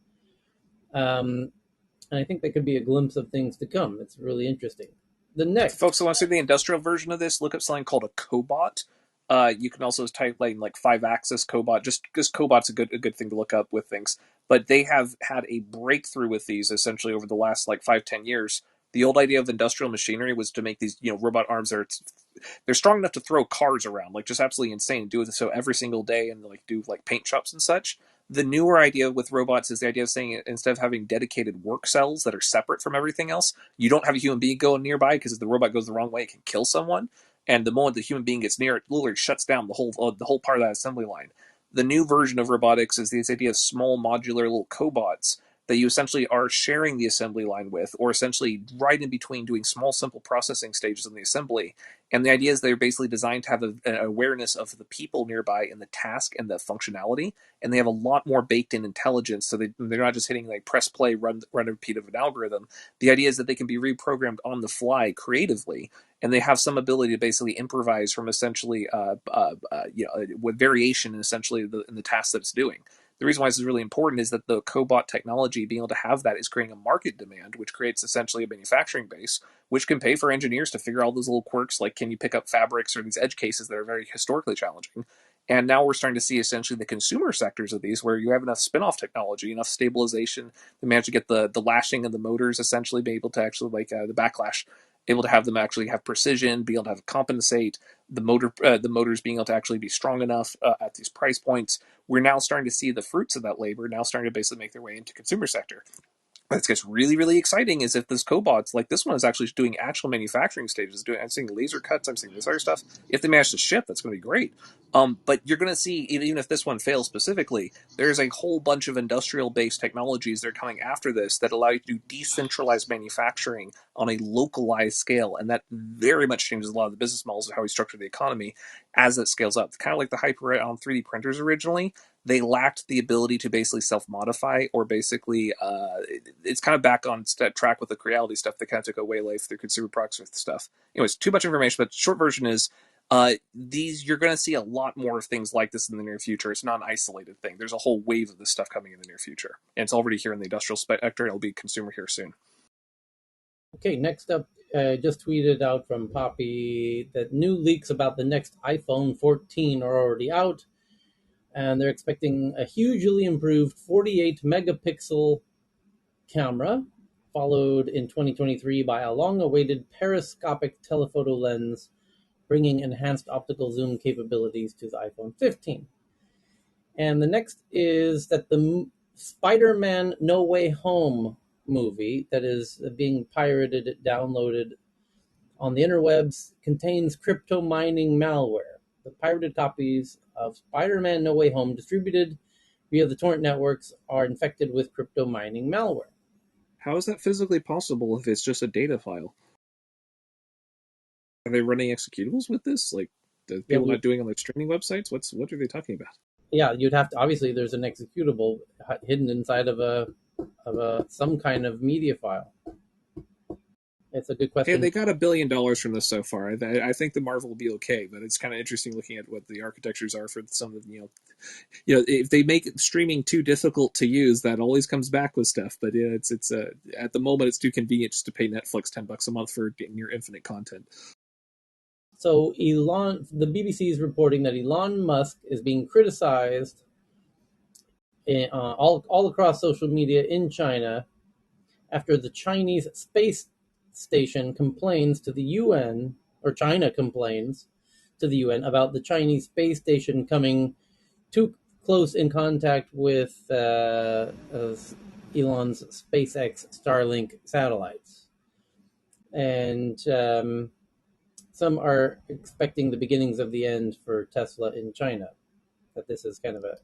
And I think that could be a glimpse of things to come. It's really interesting. The next, Folks who want to see the industrial version of this, look up something called a cobot. You can also type like 5-axis cobot, just because cobot's a good thing to look up with things. But they have had a breakthrough with these essentially over the last like 5-10 years. The old idea of industrial machinery was to make these robot arms that are they're strong enough to throw cars around, like just absolutely insane. Do it so every single day and like do like paint shops and such. The newer idea with robots is the idea of saying instead of having dedicated work cells that are separate from everything else, you don't have a human being going nearby because if the robot goes the wrong way, it can kill someone. And the moment the human being gets near it, literally shuts down the whole part of that assembly line. The new version of robotics is this idea of small modular little cobots that you essentially are sharing the assembly line with, or essentially right in between doing small, simple processing stages in the assembly. And the idea is they're basically designed to have an awareness of the people nearby and the task and the functionality. And they have a lot more baked in intelligence. So they're not just hitting like press play, run a repeat of an algorithm. The idea is that they can be reprogrammed on the fly creatively. And they have some ability to basically improvise from essentially, with variation in essentially in the task that it's doing. The reason why this is really important is that the cobot technology, being able to have that, is creating a market demand, which creates essentially a manufacturing base, which can pay for engineers to figure out all those little quirks, like can you pick up fabrics or these edge cases that are very historically challenging. And now we're starting to see essentially the consumer sectors of these, where you have enough spin-off technology, enough stabilization to manage to get the lashing of the motors, essentially be able to actually the backlash, able to have them actually have precision, be able to have compensate, the motors being able to actually be strong enough at these price points. We're now starting to see the fruits of that labor now starting to basically make their way into consumer sector. That gets really, really exciting is if this cobots, like this one is actually doing actual manufacturing stages. I'm seeing laser cuts, I'm seeing this other stuff. If they manage to ship, that's going to be great. But you're going to see, even if this one fails specifically, there's a whole bunch of industrial-based technologies that are coming after this that allow you to do decentralized manufacturing on a localized scale, and that very much changes a lot of the business models of how we structure the economy as it scales up. It's kind of like the hype on 3D printers originally. They lacked the ability to basically self-modify or basically it's kind of back on track with the Creality stuff that kind of took away life through consumer products with stuff. Anyways, too much information, but the short version is these you're going to see a lot more of things like this in the near future. It's not an isolated thing. There's a whole wave of this stuff coming in the near future, and it's already here in the industrial sector. It'll be consumer here soon. Okay, next up, just tweeted out from Poppy that new leaks about the next iPhone 14 are already out, and they're expecting a hugely improved 48 megapixel camera, followed in 2023 by a long-awaited periscopic telephoto lens, bringing enhanced optical zoom capabilities to the iPhone 15. And the next is that the Spider-Man No Way Home movie that is being pirated, downloaded on the interwebs, contains crypto mining malware. The pirated copies of Spider-Man No Way Home distributed via the torrent networks are infected with crypto mining malware. How is that physically possible if it's just a data file? Are they running executables with this? Like, the Yeah, people not doing on like streaming websites? What are they talking about? you'd have to, obviously there's an executable hidden inside of some kind of media file. It's a good Hey, question. they got $1 billion from this so far. I think the Marvel will be okay, but it's kind of interesting looking at what the architectures are for some of if they make streaming too difficult to use, that always comes back with stuff. But yeah, it's at the moment it's too convenient just to pay Netflix $10 a month for near infinite content. So the BBC is reporting that Elon Musk is being criticized all across social media in China after the Chinese space station complains to the UN, or China complains to the UN about the Chinese space station coming too close in contact with Elon's SpaceX Starlink satellites. And some are expecting the beginnings of the end for Tesla in China. That this is kind of a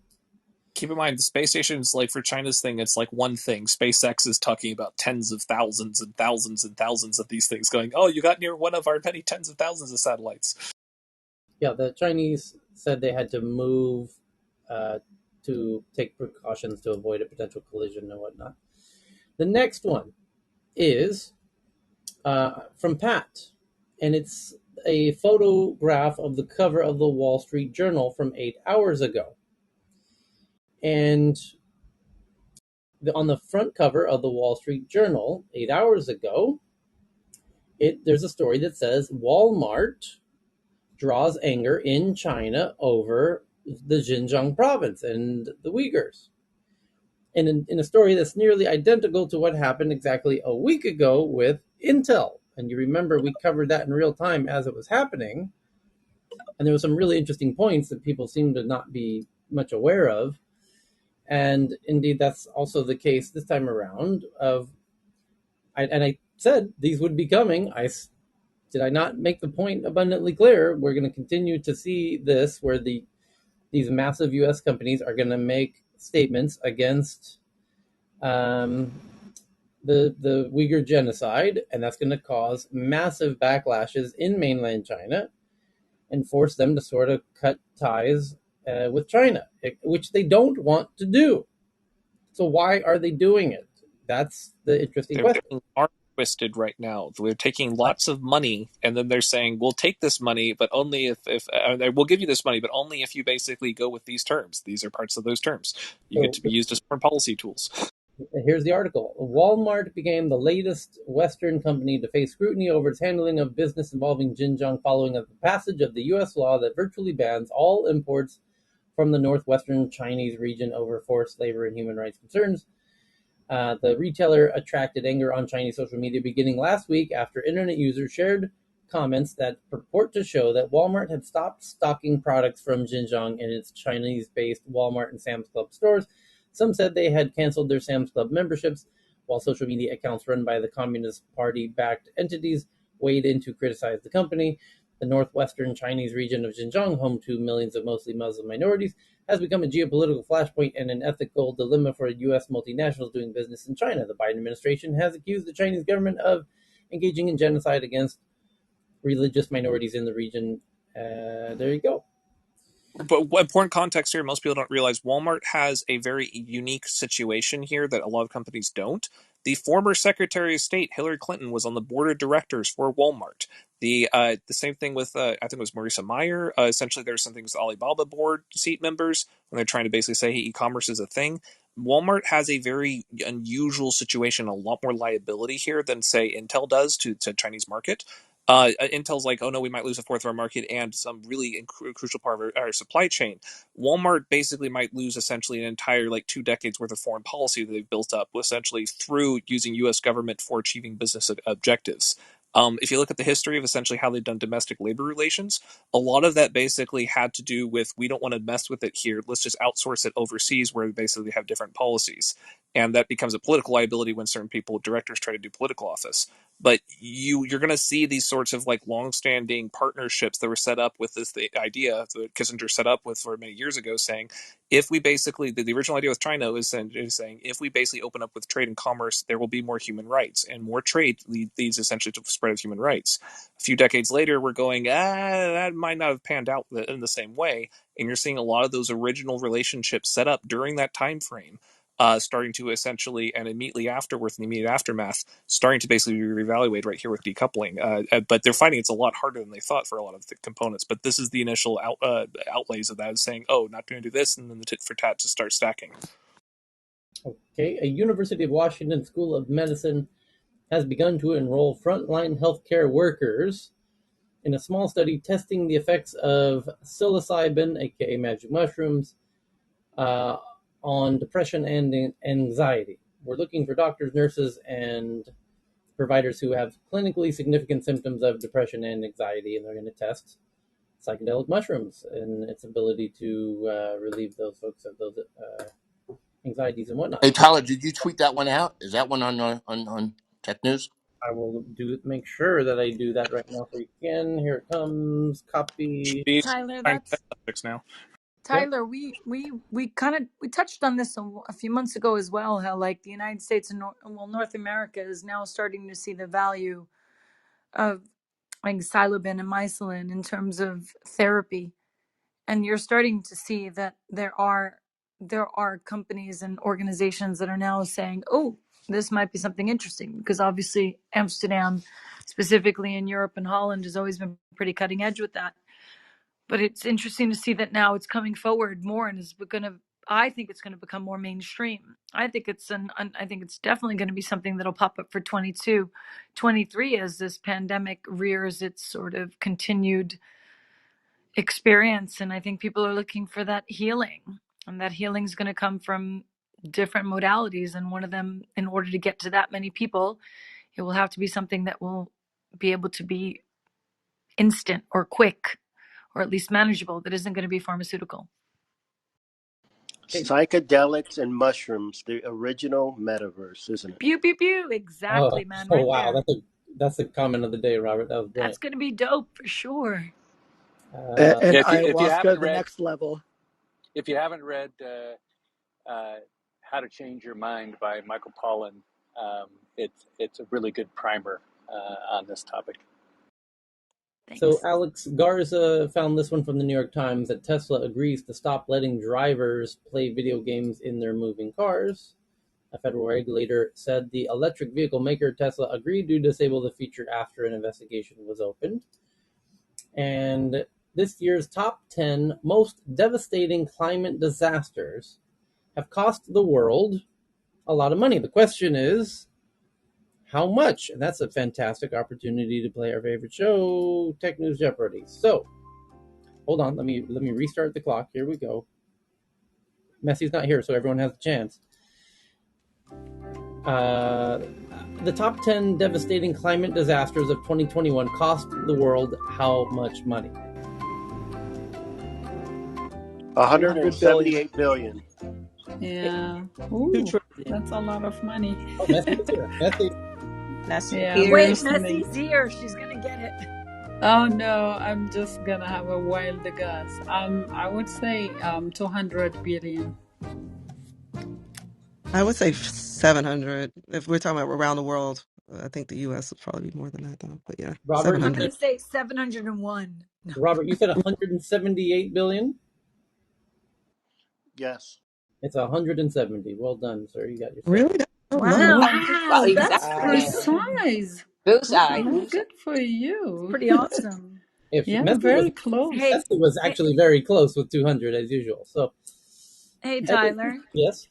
Keep in mind, the space station's like for China's thing, it's like one thing. SpaceX is talking about tens of thousands and thousands and thousands of these things going, oh, you got near one of our many tens of thousands of satellites. Yeah, the Chinese said they had to move to take precautions to avoid a potential collision and whatnot. The next one is from Pat, and it's a photograph of the cover of the Wall Street Journal from 8 hours ago. And on the front cover of the Wall Street Journal 8 hours ago, there's a story that says Walmart draws anger in China over the Xinjiang province and the Uyghurs. And in a story that's nearly identical to what happened exactly a week ago with Intel. And you remember we covered that in real time as it was happening. And there were some really interesting points that people seem to not be much aware of. And indeed, that's also the case this time around. I said these would be coming. Did I not make the point abundantly clear? We're going to continue to see this, where these massive U.S. companies are going to make statements against the Uyghur genocide, and that's going to cause massive backlashes in mainland China and force them to sort of cut ties with China, which they don't want to do. So why are they doing it? That's the interesting They're question. getting arm twisted right now. They're taking lots of money, and then they're saying, "We'll take this money, but only if we'll give you this money, but only if you basically go with these terms. These are parts of those terms. You get So to be used as foreign policy tools." here's the article. Walmart became the latest Western company to face scrutiny over its handling of business involving Xinjiang following the passage of the U.S. law that virtually bans all imports from the northwestern Chinese region over forced labor and human rights concerns. The retailer attracted anger on Chinese social media beginning last week after internet users shared comments that purport to show that Walmart had stopped stocking products from Xinjiang in its Chinese-based Walmart and Sam's Club stores. Some said they had canceled their Sam's Club memberships, while social media accounts run by the Communist Party-backed entities weighed in to criticize the company. The northwestern Chinese region of Xinjiang, home to millions of mostly Muslim minorities, has become a geopolitical flashpoint and an ethical dilemma for U.S. multinationals doing business in China. The Biden administration has accused the Chinese government of engaging in genocide against religious minorities in the region. There you go. But important context here, most people don't realize Walmart has a very unique situation here that a lot of companies don't. The former Secretary of State Hillary Clinton was on the board of directors for Walmart. The same thing with I think it was Marisa Mayer. Essentially, there's some things with Alibaba board seat members when they're trying to basically say, hey, e-commerce is a thing. Walmart has a very unusual situation, a lot more liability here than say Intel does to Chinese market. Intel's like, oh no, we might lose a fourth of our market and some really crucial part of our supply chain. Walmart basically might lose essentially an entire like 2 decades worth of foreign policy that they've built up essentially through using U.S. government for achieving business objectives. If you look at the history of essentially how they've done domestic labor relations, a lot of that basically had to do with we don't want to mess with it here. Let's just outsource it overseas where we basically have different policies. And that becomes a political liability when certain people, directors, try to do political office. But you're going to see these sorts of like long-standing partnerships that were set up with the idea that Kissinger set up with for many years ago, saying if we basically the original idea with China is saying if we basically open up with trade and commerce, there will be more human rights, and more trade leads essentially to the spread of human rights. A few decades later, we're going that might not have panned out in the same way, and you're seeing a lot of those original relationships set up during that time frame. Starting to essentially, and immediately afterwards, in the immediate aftermath, starting to basically reevaluate right here with decoupling. But they're finding it's a lot harder than they thought for a lot of the components. But this is the initial outlays of that, saying, oh, not going to do this, and then the tit for tat to start stacking. Okay, a University of Washington School of Medicine has begun to enroll frontline healthcare workers in a small study testing the effects of psilocybin, aka magic mushrooms, uh, on depression and anxiety. We're looking for doctors, nurses, and providers who have clinically significant symptoms of depression and anxiety, and they're going to test psychedelic mushrooms and its ability to relieve those folks of those anxieties and whatnot. Hey Tyler, did you tweet that one out? Is that one on Tech News? I will make sure that I do that right now for you again. Here it comes. Copy. Tyler, Trying that's subjects now. Yep. Tyler. We touched on this a few months ago as well. How like the United States and North America is now starting to see the value of like psilocybin and mycelin in terms of therapy, and you're starting to see that there are companies and organizations that are now saying, oh, this might be something interesting, because obviously Amsterdam, specifically in Europe and Holland, has always been pretty cutting edge with that. But it's interesting to see that now it's coming forward more and is going to, I think it's going to become more mainstream. I think it's definitely going to be something that'll pop up for 22, 23 as this pandemic rears its sort of continued experience. And I think people are looking for that healing, and that healing is going to come from different modalities. And one of them, in order to get to that many people, it will have to be something that will be able to be instant or quick, or at least manageable, that isn't going to be pharmaceutical. Okay. Psychedelics and mushrooms, the original metaverse, isn't it? Pew pew pew. Exactly, Oh, man, oh right wow, there. that's the comment of the day, Robert. That was That's brilliant. going to be dope for sure. And Yeah, if you ayahuasca, haven't the read next level. How to Change Your Mind by Michael Pollan, it's a really good primer on this topic. So Thanks. Alex Garza found this one from the New York Times that Tesla agrees to stop letting drivers play video games in their moving cars. A federal regulator said the electric vehicle maker Tesla agreed to disable the feature after an investigation was opened. And this year's top 10 most devastating climate disasters have cost the world a lot of money. The question is, how much? And that's a fantastic opportunity to play our favorite show, Tech News Jeopardy. So, hold on, let me restart the clock. Here we go. Messi's not here, so everyone has a chance. Uh, the top 10 devastating climate disasters of 2021 cost the world how much money? 200 billion. 178 billion. Yeah. 2 trillion. That's a lot of money. Oh, Messi is here. Messi. That's Yeah, here. we're Wait, listening. Messi's here. She's gonna get it. Oh no, I'm just gonna have a wild guess. I would say 200 billion. I would say 700. If we're talking about around the world, I think the U.S. would probably be more than that, though. But yeah, Robert, you I'm 700. gonna say 701. No. Robert, you said 178 billion. Yes. It's 170. Well done, sir. You got yourself. Really? That's so low. Wow, good Well, Wow, job. that's exactly. Wow. precise. Bullseye. Oh, Bullseye. good for It's you. pretty awesome. If Yeah, Messi was very close. Hey, Messi was hey, actually very close with 200 as usual. So, hey, Eddie, Tyler. yes.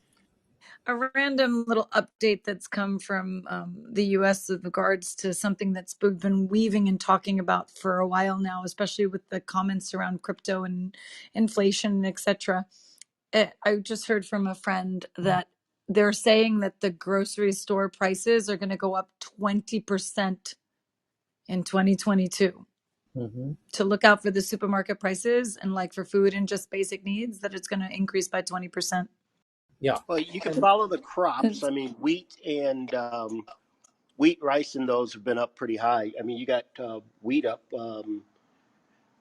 A random little update that's come from the US with regards to something that's been weaving and talking about for a while now, especially with the comments around crypto and inflation, etc. I just heard from a friend that they're saying that the grocery store prices are going to go up 20% in 2022. Hmm. To look out for the supermarket prices and like for food and just basic needs, that it's going to increase by 20%. Yeah. Well, you can And follow the crops. It's I mean, wheat, rice, and those have been up pretty high. I mean, you got wheat up,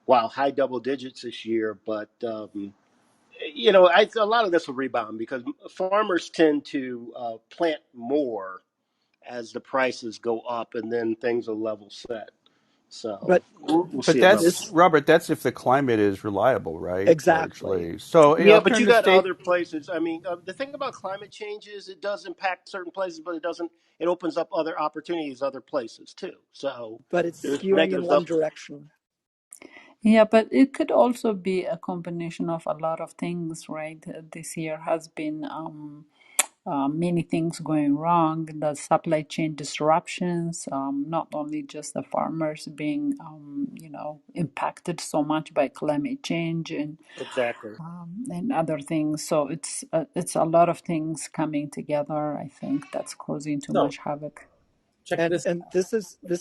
wow, high double digits this year. But a lot of this will rebound because farmers tend to plant more as the prices go up, and then things will level set. So but we'll But see it level that's set. this Robert. That's if the climate is reliable, right? exactly. Largely. So Yeah, I'm but trying you to got state. other places. I mean, the thing about climate change is it does impact certain places, but it doesn't. It opens up other opportunities other places too. So But it's there's skewing in negatives one up. direction. yeah, but it could also be a combination of a lot of things, right? This year has been many things going wrong, the supply chain disruptions, not only just the farmers being, impacted so much by climate change Exactly. and other things. So it's a lot of things coming together. I think that's causing too So, much havoc. check And this. this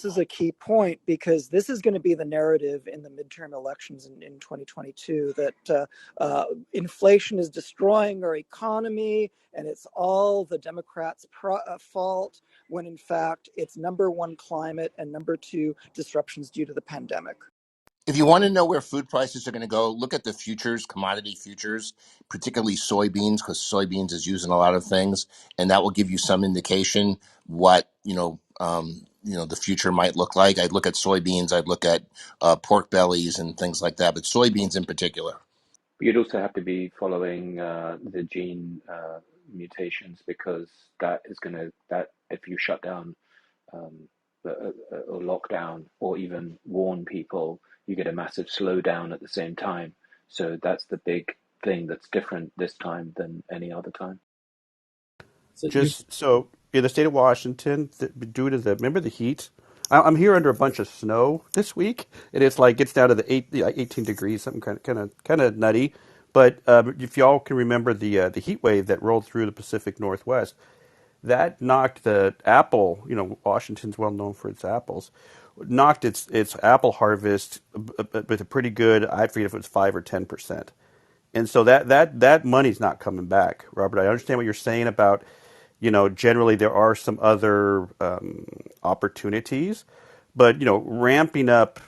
is a key point because this is going to be the narrative in the midterm elections in 2022 that inflation is destroying our economy and it's all the Democrats' fault when in fact it's number one climate and number two disruptions due to the pandemic. If you want to know where food prices are going to go, look at the futures, commodity futures, particularly soybeans, because soybeans is used in a lot of things, and that will give you some indication what the future might look like. I'd look at soybeans, I'd look at pork bellies and things like that, but soybeans in particular. You'd also have to be following the gene mutations because that is going to, that if you shut down um, or lock down or even warn people, you get a massive slowdown at the same time. So that's the big thing that's different this time than any other time. So you Just so in the state of Washington, due to the remember the heat, I'm here under a bunch of snow this week, and it's like gets down to the 18 degrees, something kind of nutty. But if y'all can remember the heat wave that rolled through the Pacific Northwest, that knocked the apple. Washington's well known for its apples. Knocked its apple harvest with a pretty good. I forget if it was 5 or 10%. And so that money's not coming back, Robert. I understand what you're saying about, generally there are some other opportunities, but ramping up,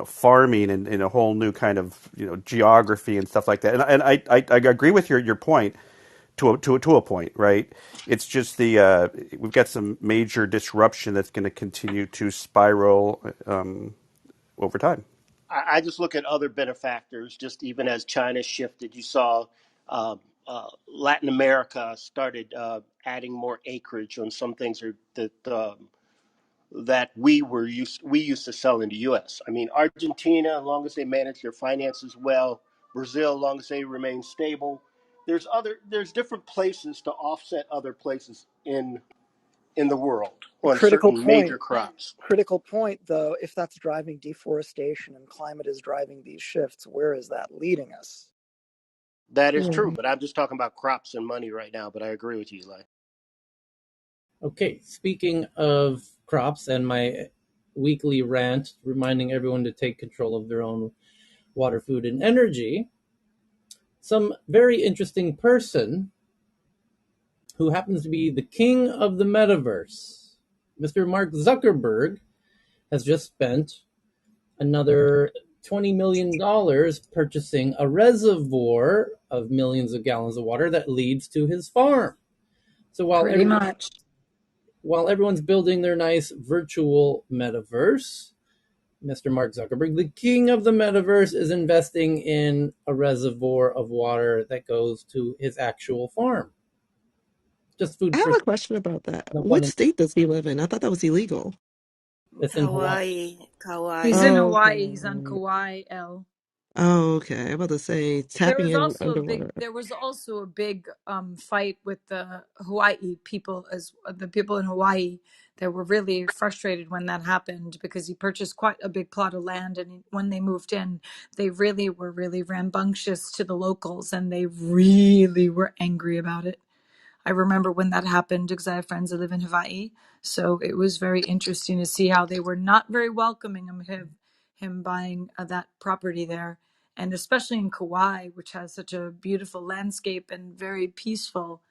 farming and in a whole new kind of geography and stuff like that. And I agree with your point to a point, right? It's just we've got some major disruption that's going to continue to spiral over time. I just look at other benefactors. Just even as China shifted, you saw Latin America started adding more acreage on some things that we used to sell in the U.S. I mean, Argentina, as long as they manage their finances well, Brazil, as long as they remain stable. There's different places to offset other places in the world on Critical certain major point. crops. Critical point, though, if that's driving deforestation and climate is driving these shifts, where is that leading us? That is true, Hmm. but I'm just talking about crops and money right now. But I agree with you, Eli. Okay, speaking of crops and my weekly rant reminding everyone to take control of their own water, food, and energy, some very interesting person who happens to be the king of the metaverse, Mr. Mark Zuckerberg, has just spent another $20 million purchasing a reservoir of millions of gallons of water that leads to his farm. So Pretty much. while everyone's building their nice virtual metaverse, Mr. Mark Zuckerberg, the king of the metaverse, is investing in a reservoir of water that goes to his actual farm. Just I food have for a question about that. no What pun. state does he live in? I thought that was illegal. It's in Hawaii. Hawaii, He's Hawaii. in Oh, Hawaii. He's on okay. Kauai, L. Oh, okay. I'm about to say tapping in underwater. There was also a big fight with the Hawaii people, as the people in Hawaii. They were really frustrated when that happened because he purchased quite a big plot of land, and when they moved in, they really were really rambunctious to the locals, and they really were angry about it. I remember when that happened because I have friends that live in Hawaii. So it was very interesting to see how they were not very welcoming of him buying that property there. And especially in Kauai, which has such a beautiful landscape and very peaceful,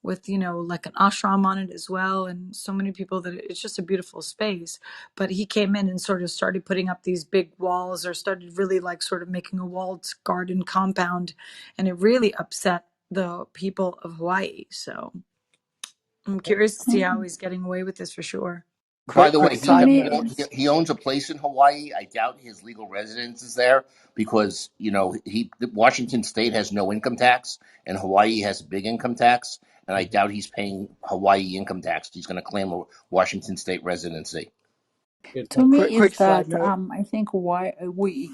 with, like an ashram on it as well. And so many people that it's just a beautiful space. But he came in and sort of started putting up these big walls, or started really like sort of making a walled garden compound. And it really upset the people of Hawaii. So I'm curious to see how he's getting away with this for sure. By the way, Quick To side me, note. he owns a place in Hawaii. I doubt his legal residence is there because Washington State has no income tax and Hawaii has a big income tax, and I doubt he's paying Hawaii income tax. He's going to claim a Washington State residency. Good to point. me Quick is side that note. I think why we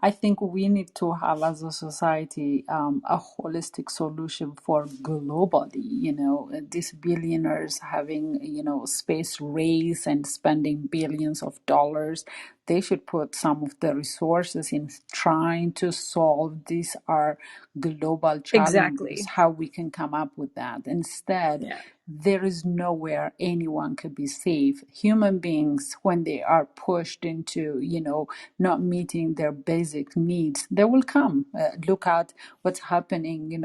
I think we need to have as a society a holistic solution for globally. These billionaires having space race and spending billions of dollars. They should put some of the resources in trying to solve these are global challenges. Exactly. How we can come up with that instead. Yeah. There is nowhere anyone could be safe. Human beings, when they are pushed into, not meeting their basic needs, they will come. Look at what's happening,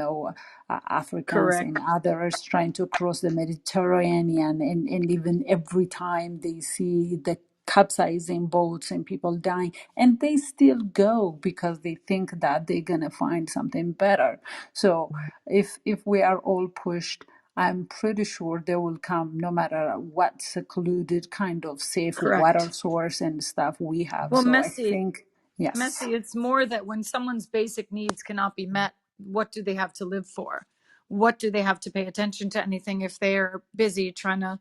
Africans Correct. and others trying to cross the Mediterranean, and even every time they see the capsizing boats and people dying, and they still go because they think that they're gonna find something better. So if we are all pushed, I'm pretty sure they will come no matter what secluded kind of safe water Correct. source and stuff we have. Well, So I Messi, think, yes. Messi, it's more that when someone's basic needs cannot be met, what do they have to live for? What do they have to pay attention to anything if they're busy trying to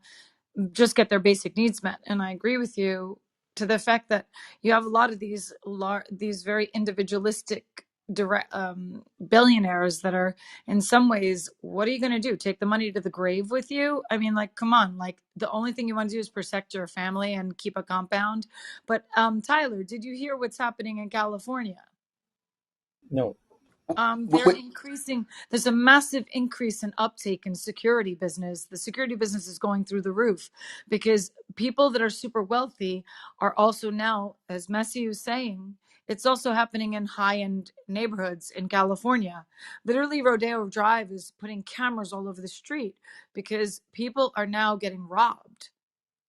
just get their basic needs met? And I agree with you to the fact that you have a lot of these very individualistic direct billionaires that are, in some ways, what are you going to do, take the money to the grave with you? I mean, like, come on, like the only thing you want to do is protect your family and keep a compound. But Tyler, did you hear what's happening in California? No. They're increasing. There's a massive increase in uptake in security business. The security business is going through the roof because people that are super wealthy are also now, as Messi was saying, it's also happening in high-end neighborhoods in California. Literally, Rodeo Drive is putting cameras all over the street because people are now getting robbed.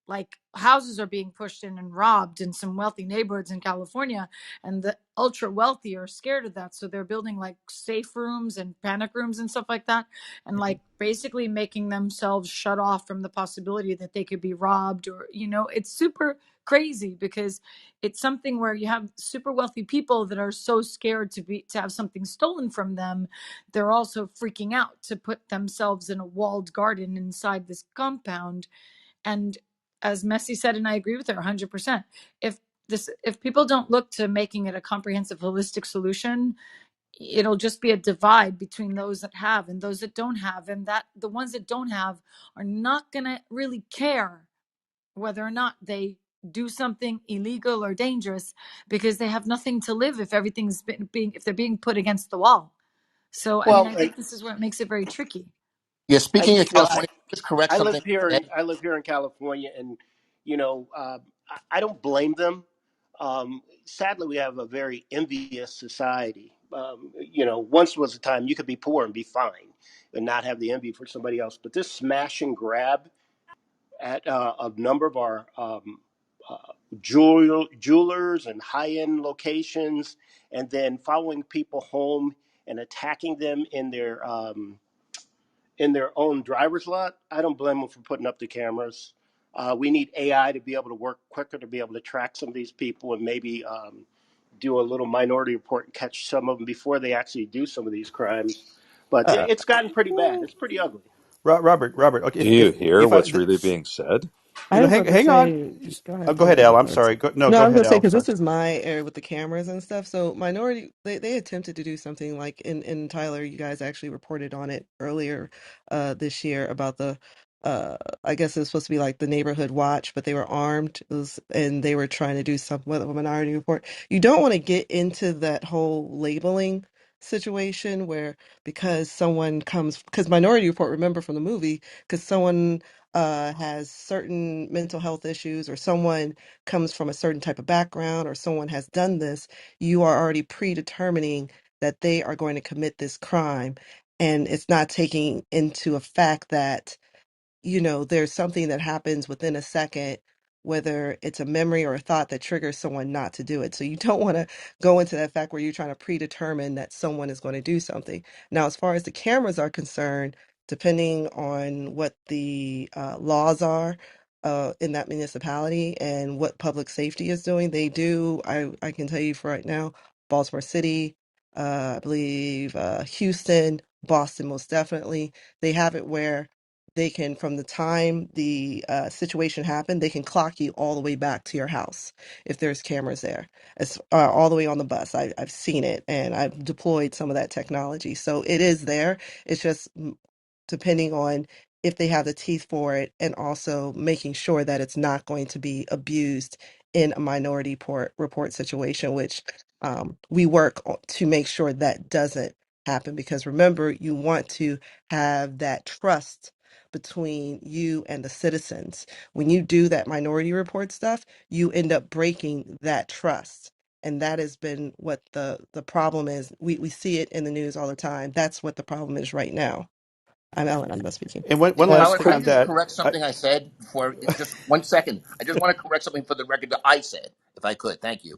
Like, houses are being pushed in and robbed in some wealthy neighborhoods in California, and the ultra wealthy are scared of that, so they're building like safe rooms and panic rooms and stuff like that, and like basically making themselves shut off from the possibility that they could be robbed. Or it's super crazy because it's something where you have super wealthy people that are so scared to have something stolen from them, they're also freaking out to put themselves in a walled garden inside this compound. And as Messi said, and I agree with her 100%, if people don't look to making it a comprehensive, holistic solution, it'll just be a divide between those that have and those that don't have, and that the ones that don't have are not going to really care whether or not they do something illegal or dangerous, because they have nothing to live if everything's being if they're being put against the wall. So I mean, Well, I think this is where it makes it very tricky. Yeah, I, speaking of you know, I, California, just correct I live something here I said. in California, and I don't blame them. Sadly, we have a very envious society. Once was a time you could be poor and be fine and not have the envy for somebody else. But this smash and grab at a number of our uh, jewelers and high end locations, and then following people home and attacking them in their own driver's lot, I don't blame them for putting up the cameras. We need AI to be able to work quicker to be able to track some of these people and maybe do a little minority report and catch some of them before they actually do some of these crimes. But Uh, it's gotten pretty bad. It's pretty ugly. Robert. Okay, Do you hear if I, what's really being said? I was about to hang on. say, go ahead, Go ahead, Taylor, Al. I'm before sorry. No, no, go I was ahead, gonna say Al. I'm because sorry. this is my area with the cameras and stuff. So minority, they attempted to do something like in Tyler, you guys actually reported on it earlier this year about the uh I guess it was supposed to be like the neighborhood watch, but they were armed. It was, and they were trying to do something with a minority report. You don't want to get into that whole labeling situation where because someone comes because minority report, remember from the movie, because someone has certain mental health issues or someone comes from a certain type of background or someone has done this, you are already predetermining that they are going to commit this crime. And it's not taking into a fact that there's something that happens within a second, whether it's a memory or a thought that triggers someone not to do it. So you don't want to go into that fact where you're trying to predetermine that someone is going to do something. Now, as far as the cameras are concerned, depending on what the laws are in that municipality and what public safety is doing, they do, I can tell you for right now, Baltimore City, I believe Houston, Boston, most definitely, they have it where they can, from the time the situation happened, they can clock you all the way back to your house if there's cameras there. It's all the way on the bus. I've seen it and I've deployed some of that technology. So it is there. It's just depending on if they have the teeth for it and also making sure that it's not going to be abused in a minority report situation, which we work to make sure that doesn't happen because remember, you want to have that trust between you and the citizens. When you do that minority report stuff, you end up breaking that trust. And that has been what the problem is. We see it in the news all the time. That's what the problem is right now. I'm Ellen, I'm not speaking. And one Hey, last Tyler, thing can I on just that. correct I, something I said for just 1 second? I just want to correct something for the record that I said, if I could. Thank you.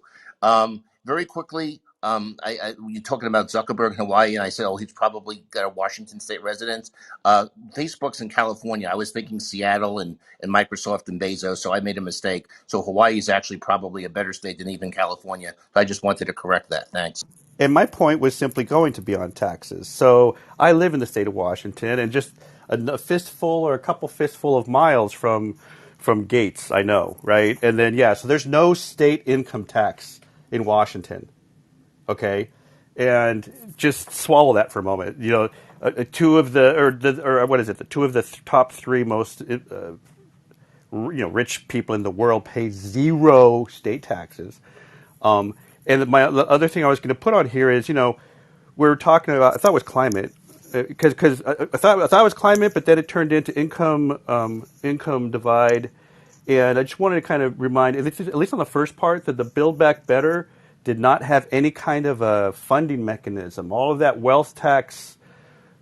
Very quickly, you're talking about Zuckerberg in Hawaii, and I said, oh, he's probably got a Washington State residence. Facebook's in California. I was thinking Seattle and Microsoft and Bezos, so I made a mistake. So Hawaii is actually probably a better state than even California. So I just wanted to correct that. Thanks. and my point was simply going to be on taxes. So I live in the state of Washington, and just a fistful or a couple fistful of miles from Gates, I know, right? And then yeah, so there's no state income tax in Washington. Okay, and just swallow that for a moment. Two of or what is it? The two of the top three most rich people in the world pay zero state taxes. And the other thing I was going to put on here is, we're talking about. I thought it was climate, because I thought it was climate, but then it turned into income divide, and I just wanted to kind of remind, at least on the first part, that the Build Back Better did not have any kind of a funding mechanism. All of that wealth tax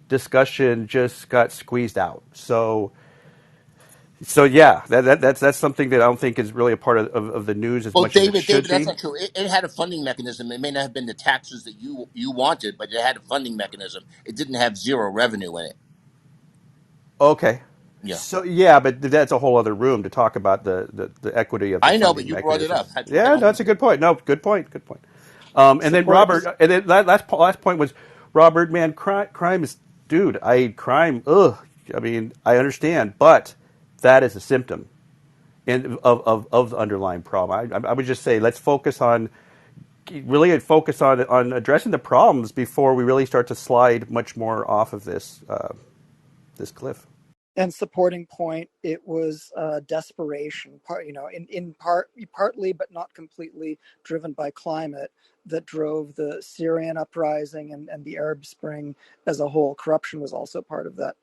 discussion just got squeezed out. So yeah, that's something that I don't think is really a part of the news as Well, much as it David, should that's be. not true. It had a funding mechanism. It may not have been the taxes that you wanted, but it had a funding mechanism. It didn't have zero revenue in it. Okay. Yeah, So yeah, but that's a whole other room to talk about the equity of the I know, but funding you brought it up. mechanisms. That's why I Yeah, don't. that's a good point. No, good point. Good point. And then Support. Robert, and then last point was Robert. Man, crime is, dude. Crime. Ugh. I mean, I understand, but that is a symptom of the underlying problem. I would just say let's focus on addressing the problems before we really start to slide much more off of this cliff. And supporting point, it was desperation, in part, partly but not completely driven by climate, that drove the Syrian uprising and the Arab Spring as a whole. Corruption was also part of that,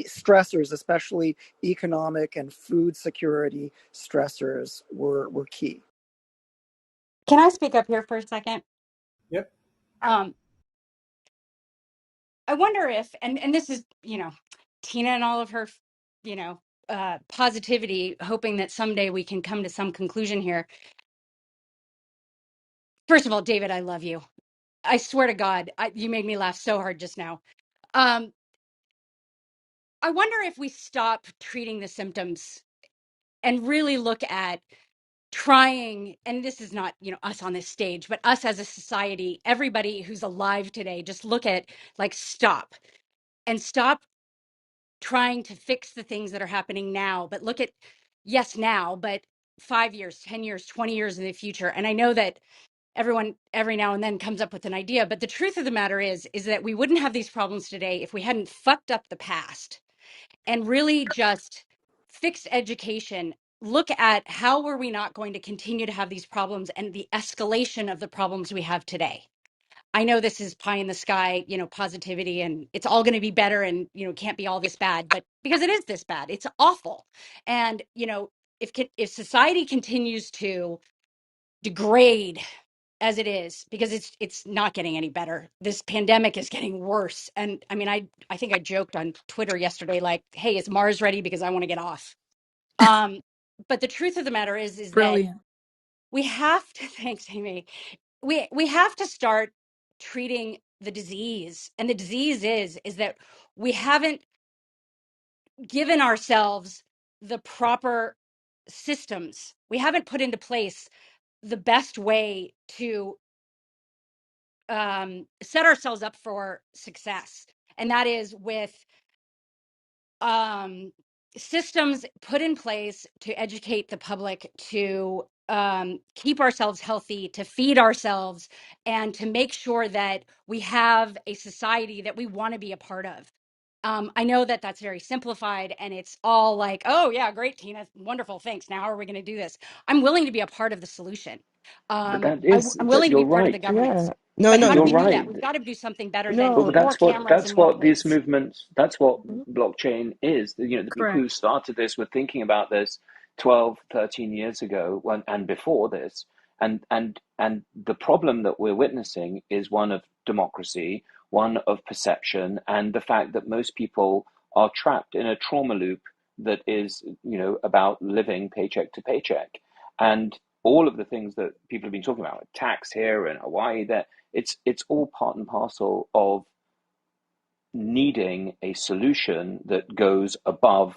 stressors, especially economic and food security stressors, were key. Can I speak up here for a second? Yep. Um, I wonder if, and this is, Tina and all of her, you know, positivity, hoping that someday we can come to some conclusion here. First of all, David, I love you. I swear to God, you made me laugh so hard just now. Um, I wonder if we stop treating the symptoms and really look at trying, and this is not, us on this stage, but us as a society, everybody who's alive today, just look at, like, stop and stop trying to fix the things that are happening now, but look at, yes, now, but 5 years, 10 years, 20 years in the future. And I know that everyone every now and then comes up with an idea, but the truth of the matter is that we wouldn't have these problems today if we hadn't fucked up the past and really just fixed education. Look at how were we not going to continue to have these problems and the escalation of the problems we have today. I know this is pie in the sky, positivity, and it's all going to be better, and can't be all this bad, but because it is this bad, it's awful. And if society continues to degrade as it is, because it's not getting any better, this pandemic is getting worse. And I mean, I think I joked on Twitter yesterday, like, hey, is Mars ready, because I want to get off. But the truth of the matter is that Brilliant. we have to thanks, Amy, we have to start treating the disease. And the disease is that we haven't given ourselves the proper systems. We haven't put into place the best way to set ourselves up for success, and that is with um, systems put in place to educate the public, to keep ourselves healthy, to feed ourselves, and to make sure that we have a society that we want to be a part of. I know that that's very simplified, and it's all like, oh, yeah, great, Tina, wonderful, thanks. Now, how are we going to do this? I'm willing to be a part of the solution. But that I'm willing to be you're part of the right. governance. Yeah. No, But no, how do You're we do right. that? We've got to do something better than Well, no. but more cameras and that's more what these police. movements. That's what Mhm. blockchain is. The people who Correct. started this were thinking about this 12, 13 years ago, and before this. And the problem that we're witnessing is one of democracy, one of perception, and the fact that most people are trapped in a trauma loop that is, about living paycheck to paycheck, and all of the things that people have been talking about, tax here and Hawaii there. It's all part and parcel of needing a solution that goes above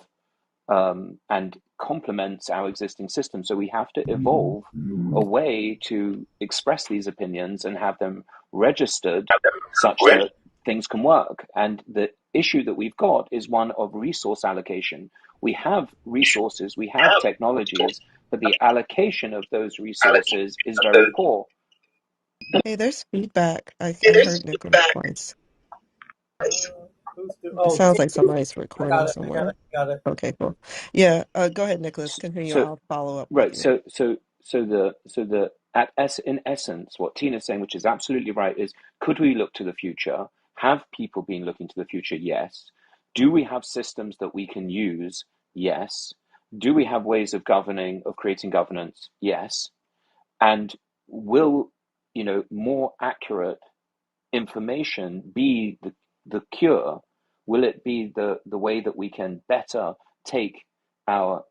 and complements our existing system. So we have to evolve a way to express these opinions and have them registered such that things can work. And the issue that we've got is one of resource allocation. We have resources, we have technologies, but the allocation of those resources is very poor. Hey, there's feedback. I heard Nicholas twice. It Oh, sounds like somebody's I got recording it. I got somewhere. it. I got it. Okay, cool. Yeah, go ahead, Nicholas. Continue. So I'll follow up with right. you. So the in essence, what Tina's saying, which is absolutely right, is could we look to the future? Have people been looking to the future? Yes. Do we have systems that we can use? Yes. Do we have ways of governing, of creating governance? Yes. And will, more accurate information be the cure? Will it be the way that we can better take our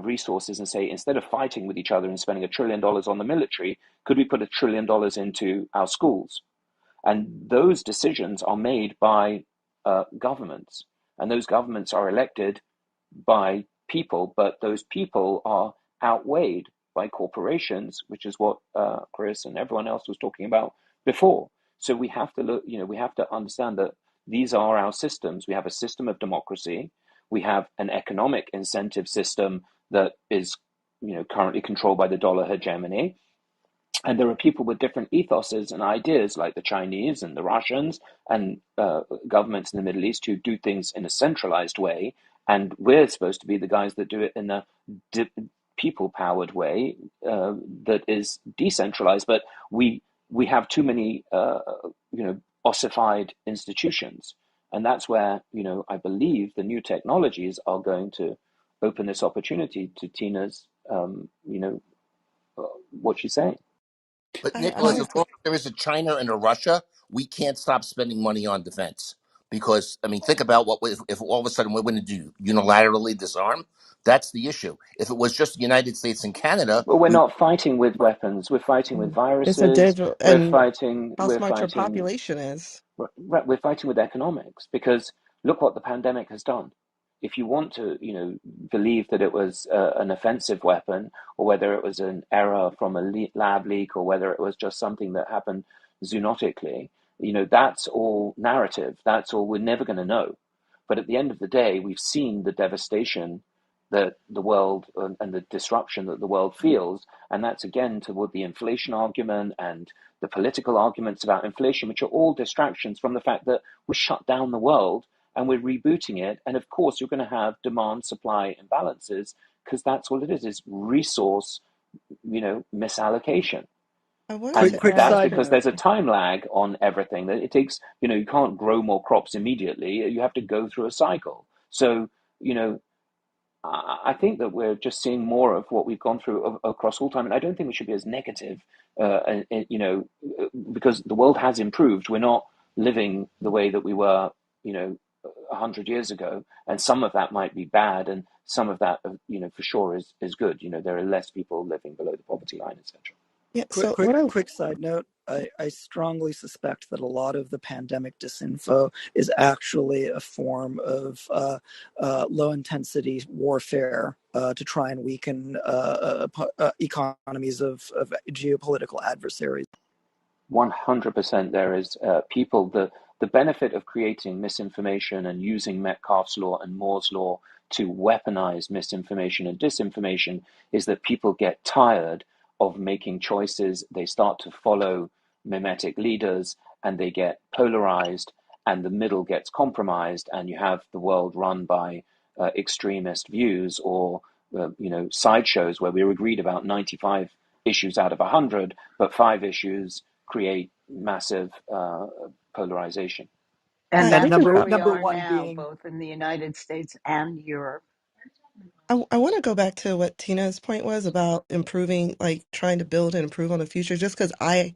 resources and say, instead of fighting with each other and spending $1 trillion on the military, could we put $1 trillion into our schools? And those decisions are made by governments, and those governments are elected by people, but those people are outweighed by corporations, which is what Chris and everyone else was talking about before. So we have to look, we have to understand that these are our systems. We have a system of democracy. We have an economic incentive system that is, currently controlled by the dollar hegemony. And there are people with different ethoses and ideas, like the Chinese and the Russians and governments in the Middle East who do things in a centralized way, and we're supposed to be the guys that do it in a people-powered way that is decentralized. But we have too many, ossified institutions, and that's where I believe the new technologies are going to open this opportunity to Tina's, what she's saying. But I Nicholas, want as to. long as there is a China and a Russia, we can't stop spending money on defense. Because I mean, think about what if all of a sudden we're going to do unilaterally disarm. That's the issue. If it was just the United States and Canada, Well, we're we not fighting with weapons. We're fighting with It's a viruses. digital, We're and fighting. how We're smart your fighting. population is. We're fighting with economics because look what the pandemic has done. If you want to, believe that it was an offensive weapon, or whether it was an error from a lab leak, or whether it was just something that happened zoonotically, that's all narrative. That's all we're never going to know. But at the end of the day, we've seen the devastation that the world and the disruption that the world feels, and that's again toward the inflation argument and the political arguments about inflation, which are all distractions from the fact that we shut down the world and we're rebooting it. And of course, you're going to have demand supply imbalances because that's what it is resource, misallocation. I wanted And to Quick that's ask. side because note. there's a time lag on everything that it takes, you can't grow more crops immediately. You have to go through a cycle. So, you know, I think that we're just seeing more of what we've gone through across all time, and I don't think we should be as negative, because the world has improved. We're not living the way that we were, 100 years ago, and some of that might be bad, and some of that, for sure is good. There are less people living below the poverty line, etc. Yeah. Quick, So quick, quick side note. I strongly suspect that a lot of the pandemic disinfo is actually a form of low intensity warfare to try and weaken economies of geopolitical adversaries. 100% there is people, the benefit of creating misinformation and using Metcalfe's law and Moore's law to weaponize misinformation and disinformation is that people get tired of making choices. They start to follow mimetic leaders and they get polarized, and the middle gets compromised, and you have the world run by extremist views, or sideshows where we're agreed about 95 issues out of 100, but 5 issues create massive polarization. And this that's is. where we Number are one now, being both in the United States and Europe. I want to go back to what Tina's point was about improving, like trying to build and improve on the future. Just because I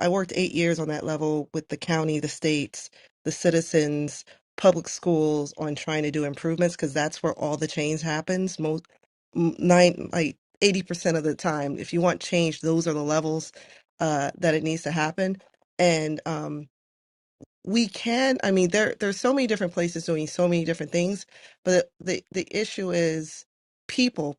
worked 8 years on that level with the county, the states, the citizens, public schools on trying to do improvements because that's where all the change happens. Nine, like 80% of the time, if you want change, those are the levels that it needs to happen. And we can, I mean, there's so many different places doing so many different things, but the issue is people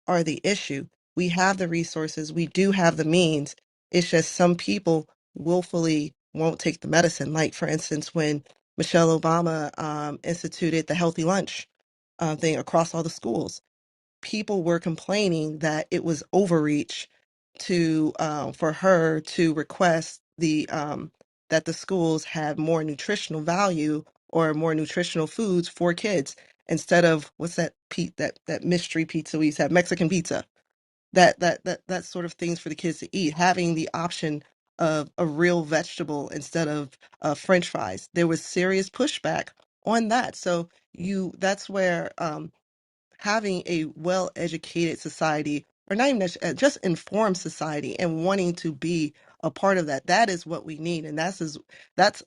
are the issue. We have the resources, we do have the means. It's just some people willfully won't take the medicine, like for instance when Michelle Obama instituted the healthy lunch thing across all the schools. People were complaining that it was overreach to for her to request that the schools have more nutritional value or more nutritional foods for kids instead of what's that mystery pizza we used to have, Mexican pizza, that sort of things for the kids to eat, having the option of a real vegetable instead of French fries. There was serious pushback on that. So that's where having a well-educated society, or not even just informed society, and wanting to be a part of that is what we need. And that's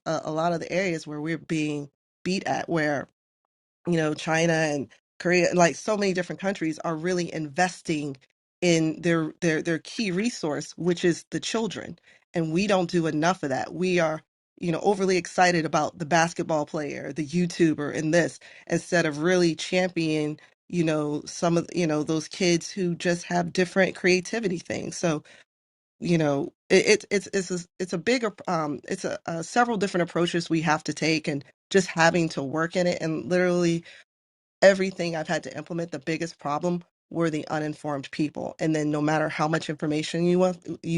a lot of the areas where we're being beat at, where China and Korea, like so many different countries, are really investing in their key resource, which is the children. And we don't do enough of that. We are, overly excited about the basketball player, the YouTuber, and this, instead of really championing, some of, those kids who just have different creativity things. So, it's a bigger it's a several different approaches we have to take, and just having to work in it. And literally everything I've had to implement, the biggest problem were the uninformed people. And then no matter how much information you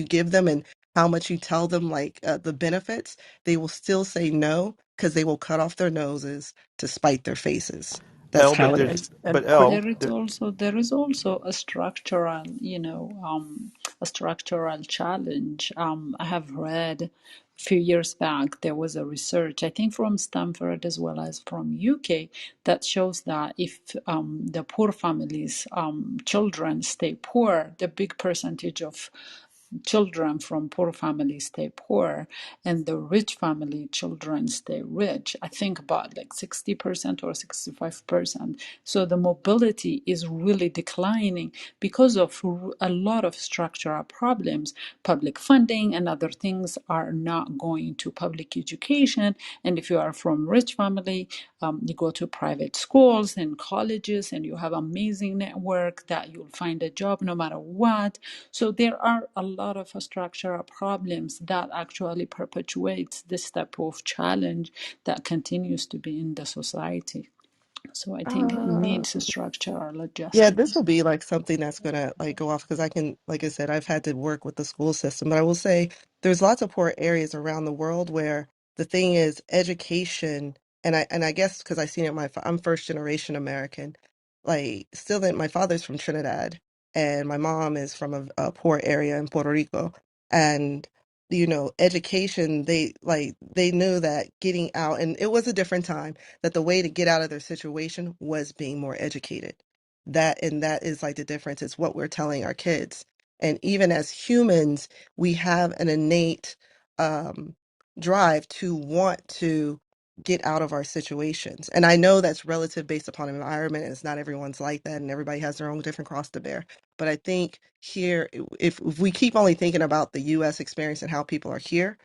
give them and how much you tell them like the benefits, they will still say no because they will cut off their noses to spite their faces. That's El, how but it there's is. but And El, there, There is also a structural, a structural challenge. I have read a few years back there was a research, I think from Stanford as well as from UK, that shows that if the poor families' children stay poor, the big percentage of children from poor families stay poor and the rich family children stay rich. I think about like 60% or 65%. So the mobility is really declining because of a lot of structural problems. Public funding and other things are not going to public education. And if you are from rich family, you go to private schools and colleges and you have amazing network that you'll find a job no matter what. So there are a lot of structural problems that actually perpetuates this type of challenge that continues to be in the society. So I think it needs a structural Yeah, this adjustment. will be like something that's gonna like go off because I can, like I said, I've had to work with the school system, but I will say there's lots of poor areas around the world where the thing is education, and I guess because I seen it, I'm first generation American, like still that my father's from Trinidad and my mom is from a poor area in Puerto Rico, and education, they knew that getting out, and it was a different time, that the way to get out of their situation was being more educated. That is like the difference. It's what we're telling our kids. And even as humans, we have an innate um drive to want to get out of our situations. And I know that's relative based upon environment, and it's not everyone's like that, and everybody has their own different cross to bear. But I think here, if we keep only thinking about the US experience and how people are here,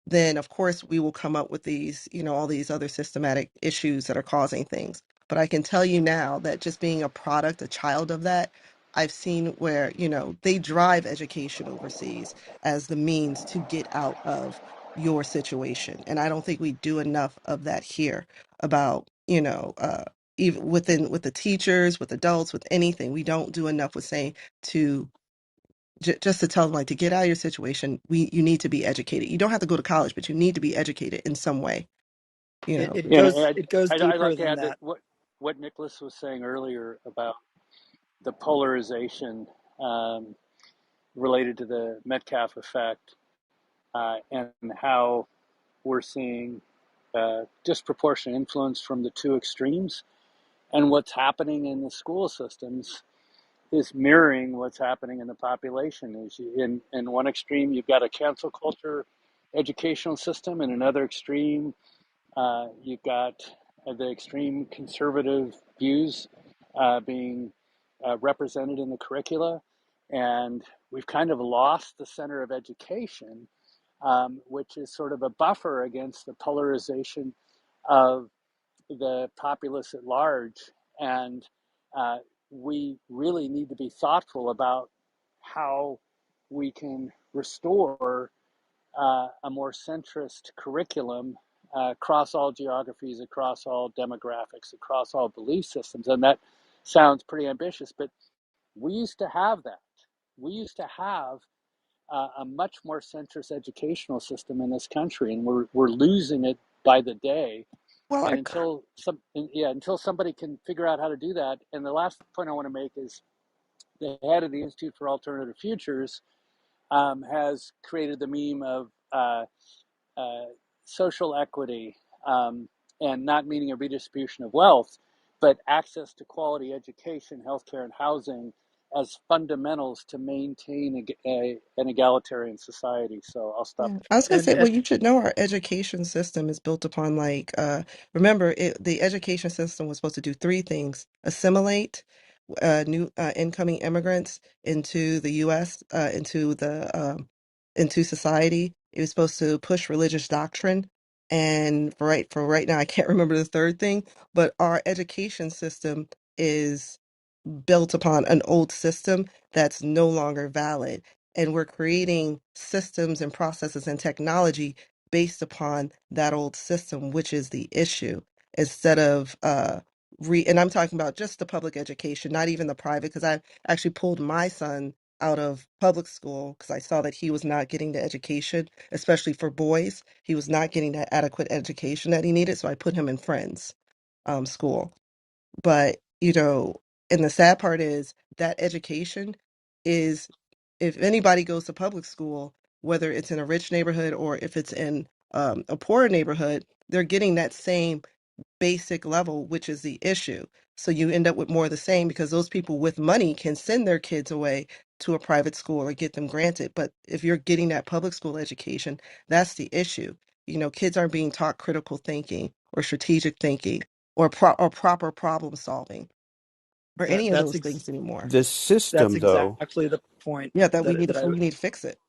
then of course we will come up with these, all these other systematic issues that are causing things. But I can tell you now that just being a product, a child of that, I've seen where, they drive education overseas as the means to get out of your situation. And I don't think we do enough of that here about, even with the teachers, with adults, with anything. We don't do enough with saying to just to tell them like to get out of your situation, you need to be educated. You don't have to go to college, but you need to be educated in some way, you It, know. it yeah, goes it goes I'd deeper like to than add that that. what Nicholas was saying earlier about the polarization um, related to the Metcalf effect and how we're seeing disproportionate influence from the two extremes, and what's happening in the school systems is mirroring what's happening in the population. In one extreme, you've got a cancel culture educational system, and another extreme, you've got the extreme conservative views being represented in the curricula, and we've kind of lost the center of education, which is sort of a buffer against the polarization of the populace at large. And uh, we really need to be thoughtful about how we can restore a more centrist curriculum across all geographies, across all demographics, across all belief systems. And that sounds pretty ambitious, but we used to have that. We used to have a much more centrist educational system in this country, and we're losing it by the day. Well, And until somebody can figure out how to do that. And the last point I want to make is the head of the Institute for Alternative Futures has created the meme of uh, social equity, and not meaning a redistribution of wealth, but access to quality education, healthcare, and housing as fundamentals to maintain an egalitarian society. So I'll stop yeah, there. I was gonna And say, well, you should know our education system is built upon like, remember, the education system was supposed to do three things: assimilate new incoming immigrants into the U.S., into society. It was supposed to push religious doctrine, and for right now, I can't remember the third thing. But our education system is built upon an old system that's no longer valid, and we're creating systems and processes and technology based upon that old system, which is the issue, instead of and I'm talking about just the public education, not even the private, because I actually pulled my son out of public school because I saw that he was not getting the education, especially for boys. He was not getting that adequate education that he needed, so I put him in Friends school. But, and the sad part is that education is, if anybody goes to public school, whether it's in a rich neighborhood or if it's in a poor neighborhood, they're getting that same basic level, which is the issue. So you end up with more of the same because those people with money can send their kids away to a private school or get them granted. But if you're getting that public school education, that's the issue. Kids aren't being taught critical thinking or strategic thinking or proper problem solving or That any of that's those ex- things anymore. The that's system, though. exactly the point Yeah, that that I we need to fix it.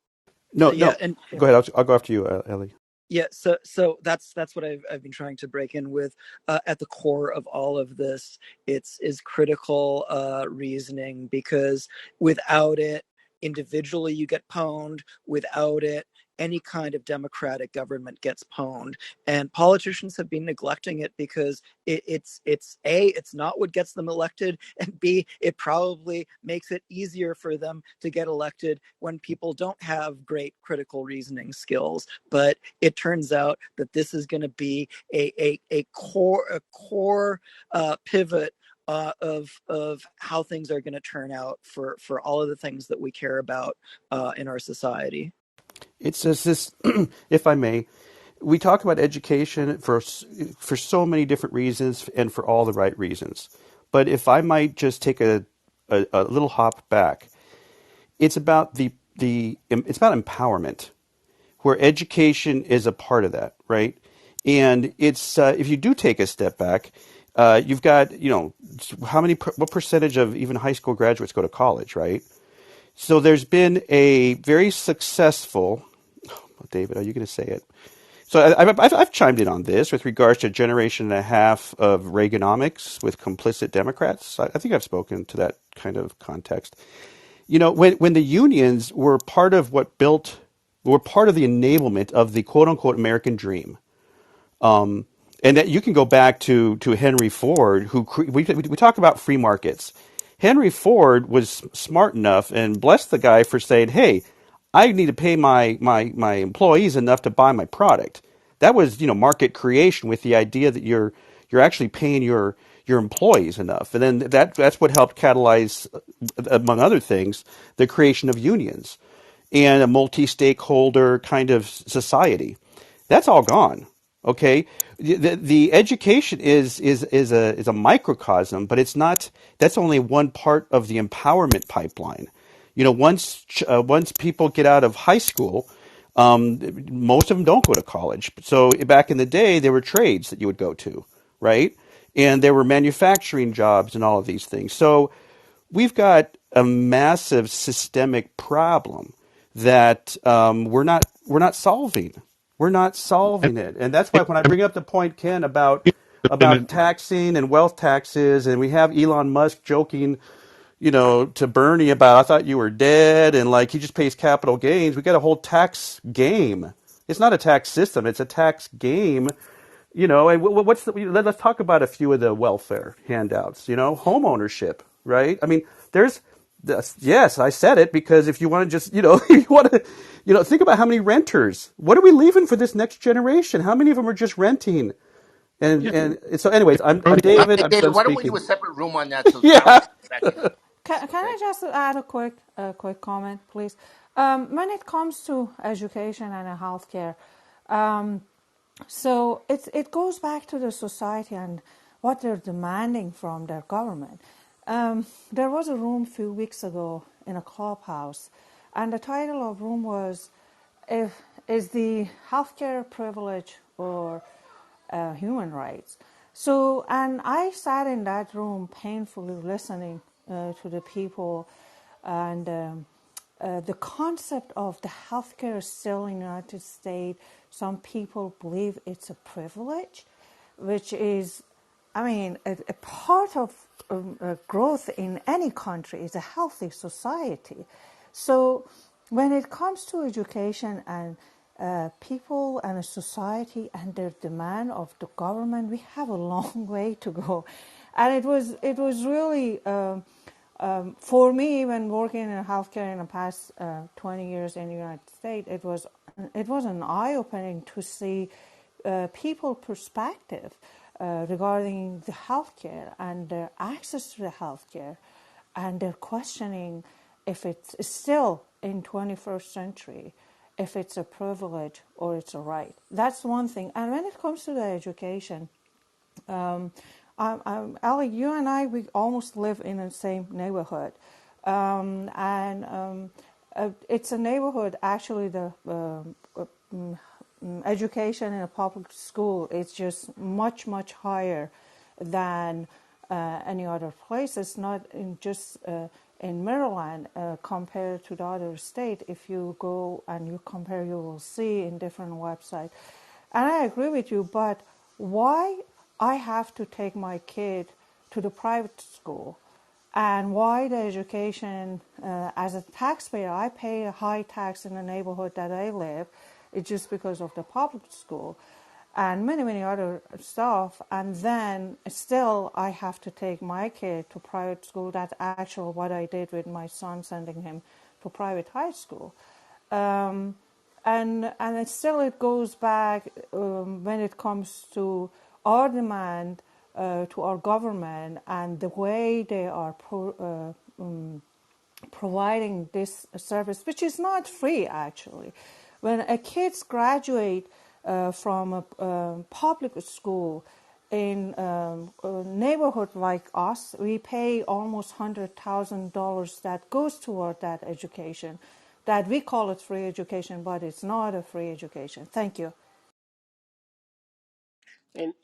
No, yeah, no. and Go ahead. I'll go after you, Ellie. yeah, so that's what I've been trying to break in with. At the core of all of this, it's is critical reasoning, because without it, individually you get pwned. Without it, any kind of democratic government gets pwned, and politicians have been neglecting it because it's a, it's not what gets them elected, and b, it probably makes it easier for them to get elected when people don't have great critical reasoning skills. But it turns out that this is going to be a core pivot of how things are going to turn out for all of the things that we care about in our society. It's just this, if I may, we talk about education for so many different reasons and for all the right reasons. But if I might just take a little hop back, it's about it's about empowerment, where education is a part of that, right? And it's if you do take a step back, you've got what percentage of even high school graduates go to college, right? So there's been a very successful. David, are you going to say it? So I've chimed in on this with regards to a generation and a half of Reaganomics with complicit Democrats. I think I've spoken to that kind of context. When the unions were part of the enablement of the quote unquote American dream. And that you can go back to Henry Ford, we talk about free markets. Henry Ford was smart enough, and bless the guy for saying, "Hey, I need to pay my employees enough to buy my product." That was market creation with the idea that you're actually paying your employees enough, and then that's what helped catalyze, among other things, the creation of unions and a multi-stakeholder kind of society. That's all gone. Okay, the education is a microcosm, but it's not. That's only one part of the empowerment pipeline. Once people get out of high school, most of them don't go to college. So back in the day, there were trades that you would go to, right? And there were manufacturing jobs and all of these things. So we've got a massive systemic problem that we're not solving. We're not And, solving it, and that's why when I I mean, bring up the point, Ken, about independent. taxing and wealth taxes, and we have Elon Musk joking, to Bernie about I thought you were dead, and like he just pays capital gains. We got a whole tax game. It's not a tax system; it's a tax game. And let's talk about a few of the welfare handouts. Home ownership, right? I mean, yes, I said it because if you want to just, if you want to, think about how many renters. What are we leaving for this next generation? How many of them are just renting? And Yeah, and so, anyways, I'm Brody, David. Hey, I'm David, done why don't we do speaking. a separate room on that so Tyler Yeah. can get back in? Can I Thank you. just add a quick comment, please? When it comes to education and healthcare, um, so it goes back to the society and what they're demanding from their government. There was a room a few weeks ago in a clubhouse, and the title of room was, "If is the healthcare privilege or human rights?" So, and I sat in that room painfully listening to the people, and the concept of the healthcare still in the United States, some people believe it's a privilege, which is, I mean, a part of growth in any country is a healthy society. So when it comes to education and people and a society and their demand of the government, we have a long way to go. And it was really for me, when working in healthcare in the past 20 years in the United States, it was an eye opening to see people perspective regarding the healthcare and their access to the healthcare, and they're questioning if it's still in 21st century, if it's a privilege or it's a right. That's one thing. And when it comes to the education, um, Ali, you and I, we almost live in the same neighborhood, and it's a neighborhood. Actually, the education in a public school is just much higher than any other place. It's not in just in Maryland compared to the other state. If you go and you compare, you will see in different websites. And I agree with you, but why I have to take my kid to the private school, and why the education, as a taxpayer, I pay a high tax in the neighborhood that I live. It's just because of the public school and many other stuff. And then still I have to take my kid to private school. That's actually what I did with my son, sending him to private high school. Um, and it goes back when it comes to our demand to our government and the way they are providing this service, which is not free actually. When a kids graduate from a public school in a neighborhood like us, we pay almost $100,000 that goes toward that education. That we call it free education, but it's not a free education. Thank you.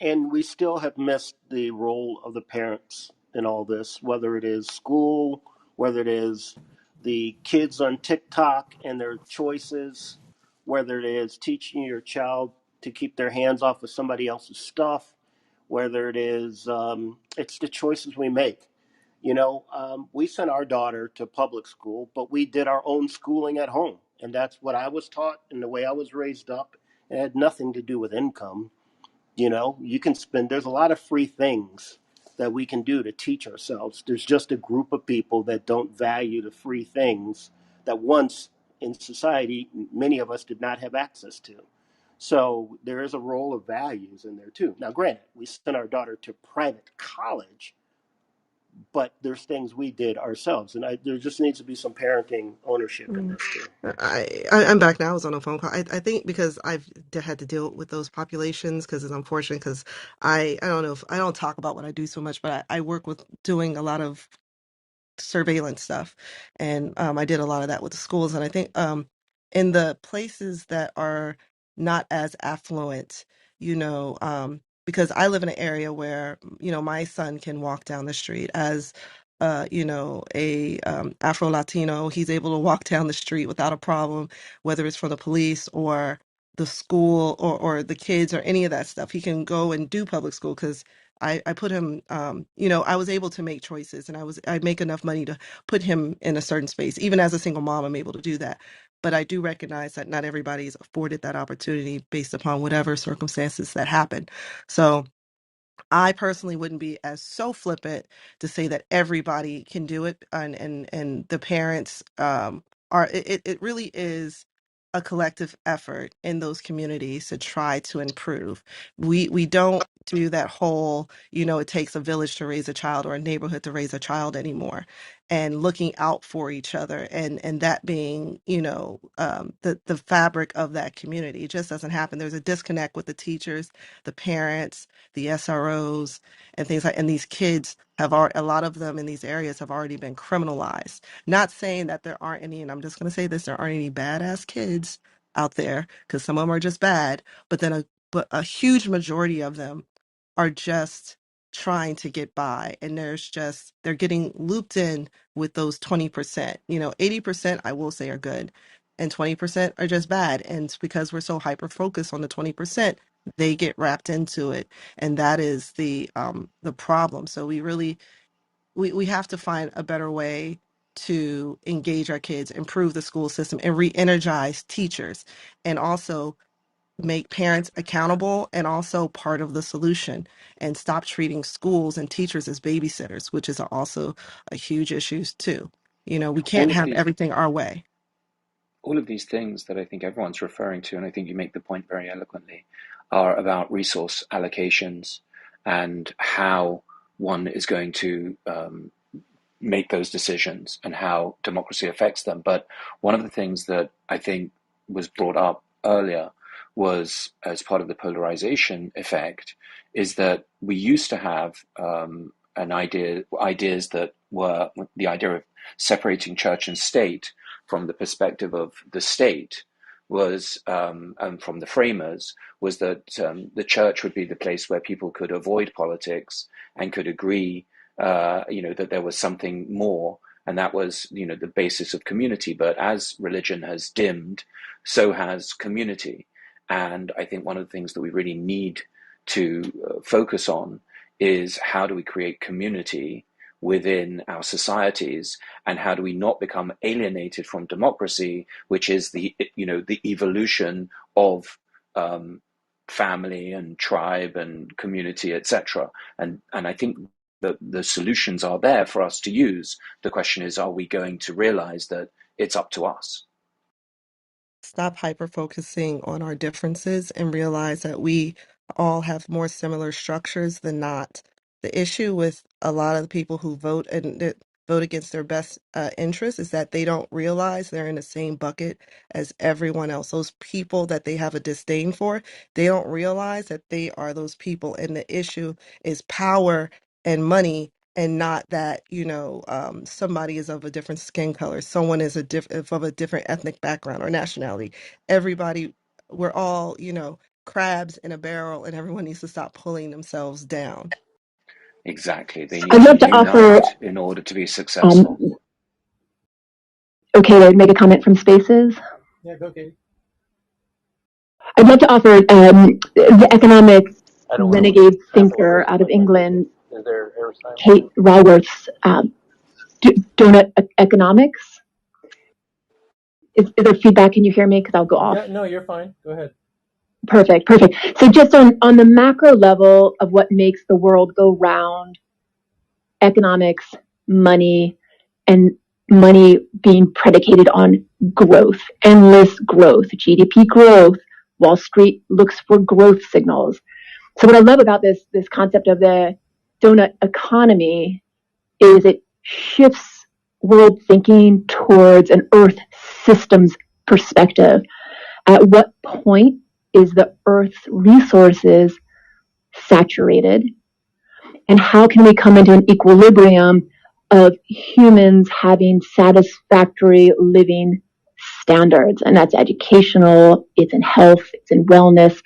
And we still have missed the role of the parents in all this, whether it is school, whether it is the kids on TikTok and their choices, whether it is teaching your child to keep their hands off of somebody else's stuff, whether it is it's the choices we make. We sent our daughter to public school, but we did our own schooling at home, and that's what I was taught and the way I was raised up. It had nothing to do with income. You can spend, there's a lot of free things that we can do to teach ourselves. There's just a group of people that don't value the free things that once in society, many of us did not have access to. So there is a role of values in there too. Now, granted, we sent our daughter to private college, but there's things we did ourselves. And there just needs to be some parenting ownership in this too. I'm back now. I was on a phone call. I think because had to deal with those populations because it's unfortunate because I don't know if I don't talk about what I do so much, but I work with doing a lot of surveillance stuff, and I did a lot of that with the schools. And I think in the places that are not as affluent, because I live in an area where my son can walk down the street as a Afro Latino. He's able to walk down the street without a problem, whether it's from the police or the school or the kids or any of that stuff. He can go and do public school because I put him, I was able to make choices and I make enough money to put him in a certain space. Even as a single mom, I'm able to do that. But I do recognize that not everybody is afforded that opportunity based upon whatever circumstances that happen. So I personally wouldn't be as so flippant to say that everybody can do it, and the parents are. It really is a collective effort in those communities to try to improve. We don't do that whole, it takes a village to raise a child or a neighborhood to raise a child anymore, and looking out for each other and that being, the fabric of that community. It just doesn't happen. There's a disconnect with the teachers, the parents, the SROs, and things like. And these kids a lot of them in these areas have already been criminalized. Not saying that there aren't any, and I'm just going to say this: there aren't any badass kids out there, because some of them are just bad. But a huge majority of them are just trying to get by, and they're getting looped in with those 20%. 80% I will say are good, and 20% are just bad. And it's because we're so hyper focused on the 20%, they get wrapped into it, and that is the problem. So we have to find a better way to engage our kids, improve the school system, and re-energize teachers, and also make parents accountable and also part of the solution, and stop treating schools and teachers as babysitters, which is also a huge issue too. You know, we can't All of have these everything our way. all of these things that I think everyone's referring to, and I think you make the point very eloquently, are about resource allocations and how one is going to make those decisions and how democracy affects them. But one of the things that I think was brought up earlier was, as part of the polarization effect, is that we used to have ideas that were the idea of separating church and state from the perspective of the state was, and from the framers, was that the church would be the place where people could avoid politics and could agree, that there was something more, and that was, the basis of community. But as religion has dimmed, so has community. And I think one of the things that we really need to focus on is how do we create community within our societies, and how do we not become alienated from democracy, which is the evolution of family and tribe and community, etc. And I think the solutions are there for us to use. The question is, are we going to realize that it's up to us? Stop hyper focusing on our differences and realize that we all have more similar structures than not. The issue with a lot of the people who vote and that vote against their best interests is that they don't realize they're in the same bucket as everyone else. Those people that they have a disdain for, they don't realize that they are those people. And the issue is power and money, and not that somebody is of a different skin color, someone is of a different ethnic background or nationality. Everybody, we're all crabs in a barrel, and everyone needs to stop pulling themselves down. Exactly. They I'd need to love to offer, unite in order to be um, successful. okay, to make a comment from Spaces. Yeah, go, Katie. I'd love to offer the economic I don't want to renegade trample over thinker out of my mic. England, Is there airtime on Kate this? Raworth's donut economics. Is there feedback? Can you hear me? Because I'll go off. Yeah, no, you're fine. Go ahead. Perfect, perfect. So just on the macro level of what makes the world go round, economics, money, and money being predicated on growth, endless growth, GDP growth. Wall Street looks for growth signals. So what I love about this concept of the donut economy is it shifts world thinking towards an Earth systems perspective. At what point is the Earth's resources saturated? And how can we come into an equilibrium of humans having satisfactory living standards? And that's educational, it's in health, it's in wellness.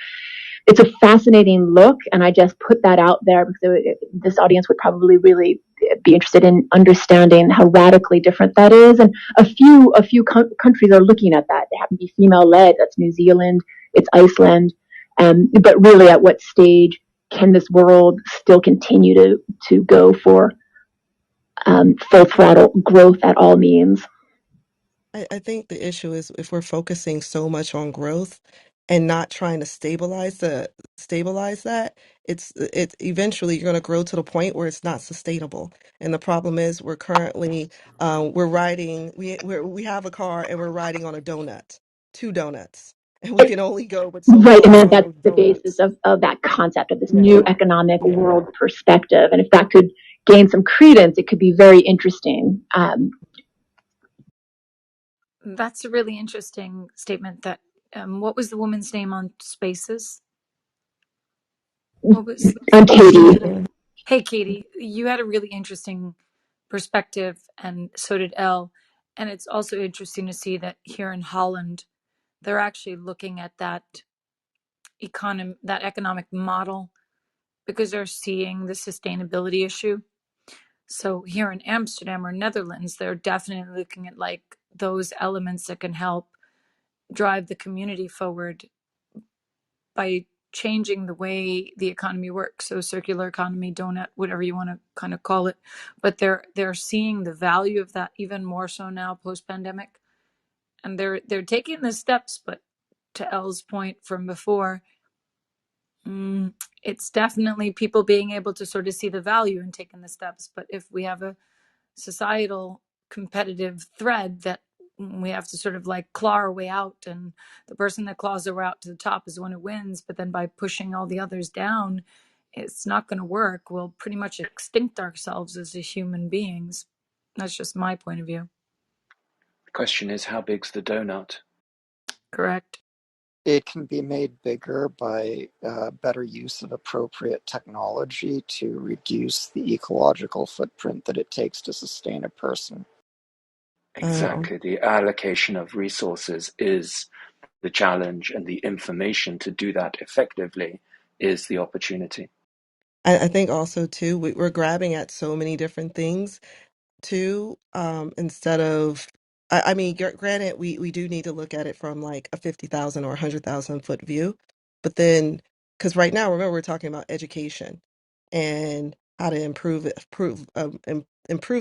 It's a fascinating look, and I just put that out there because this audience would probably really be interested in understanding how radically different that is. And a few countries are looking at that. They happen to be female led. That's New Zealand, it's Iceland. But really, at what stage can this world still continue to go for full throttle growth at all means? I think the issue is if we're focusing so much on growth and not trying to stabilize that, it eventually you're going to grow to the point where it's not sustainable. And the problem is we're currently we're riding we have a car and we're riding on a donut, two donuts, and we can only go but so Right, and far on that's those the basis donuts. of that concept of this Yeah. new economic world perspective. And if that could gain some credence, it could be very interesting. That's a really interesting statement. That what was the woman's name on Spaces? What was? I'm Katie. Hey, Katie, you had a really interesting perspective, and so did Elle. And it's also interesting to see that here in Holland, they're actually looking at that economic model, because they're seeing the sustainability issue. So here in Amsterdam or Netherlands, they're definitely looking at like those elements that can help drive the community forward by changing the way the economy works. So circular economy, donut, whatever you want to kind of call it. But they're seeing the value of that even more so now post pandemic. And they're taking the steps, but to Elle's point from before, it's definitely people being able to sort of see the value in taking the steps. But if we have a societal competitive thread that we have to sort of like claw our way out, and the person that claws their way out to the top is the one who wins, but then by pushing all the others down, it's not going to work. We'll pretty much extinct ourselves as human beings. That's just my point of view. The question is, how big's the donut? Correct. It can be made bigger by better use of appropriate technology to reduce the ecological footprint that it takes to sustain a person. Exactly. The allocation of resources is the challenge, and the information to do that effectively is the opportunity. I think also too, we're grabbing at so many different things too, instead of, I mean, granted, we do need to look at it from like a 50,000 or 100,000 foot view, but then, because right now, remember, we're talking about education and how to improve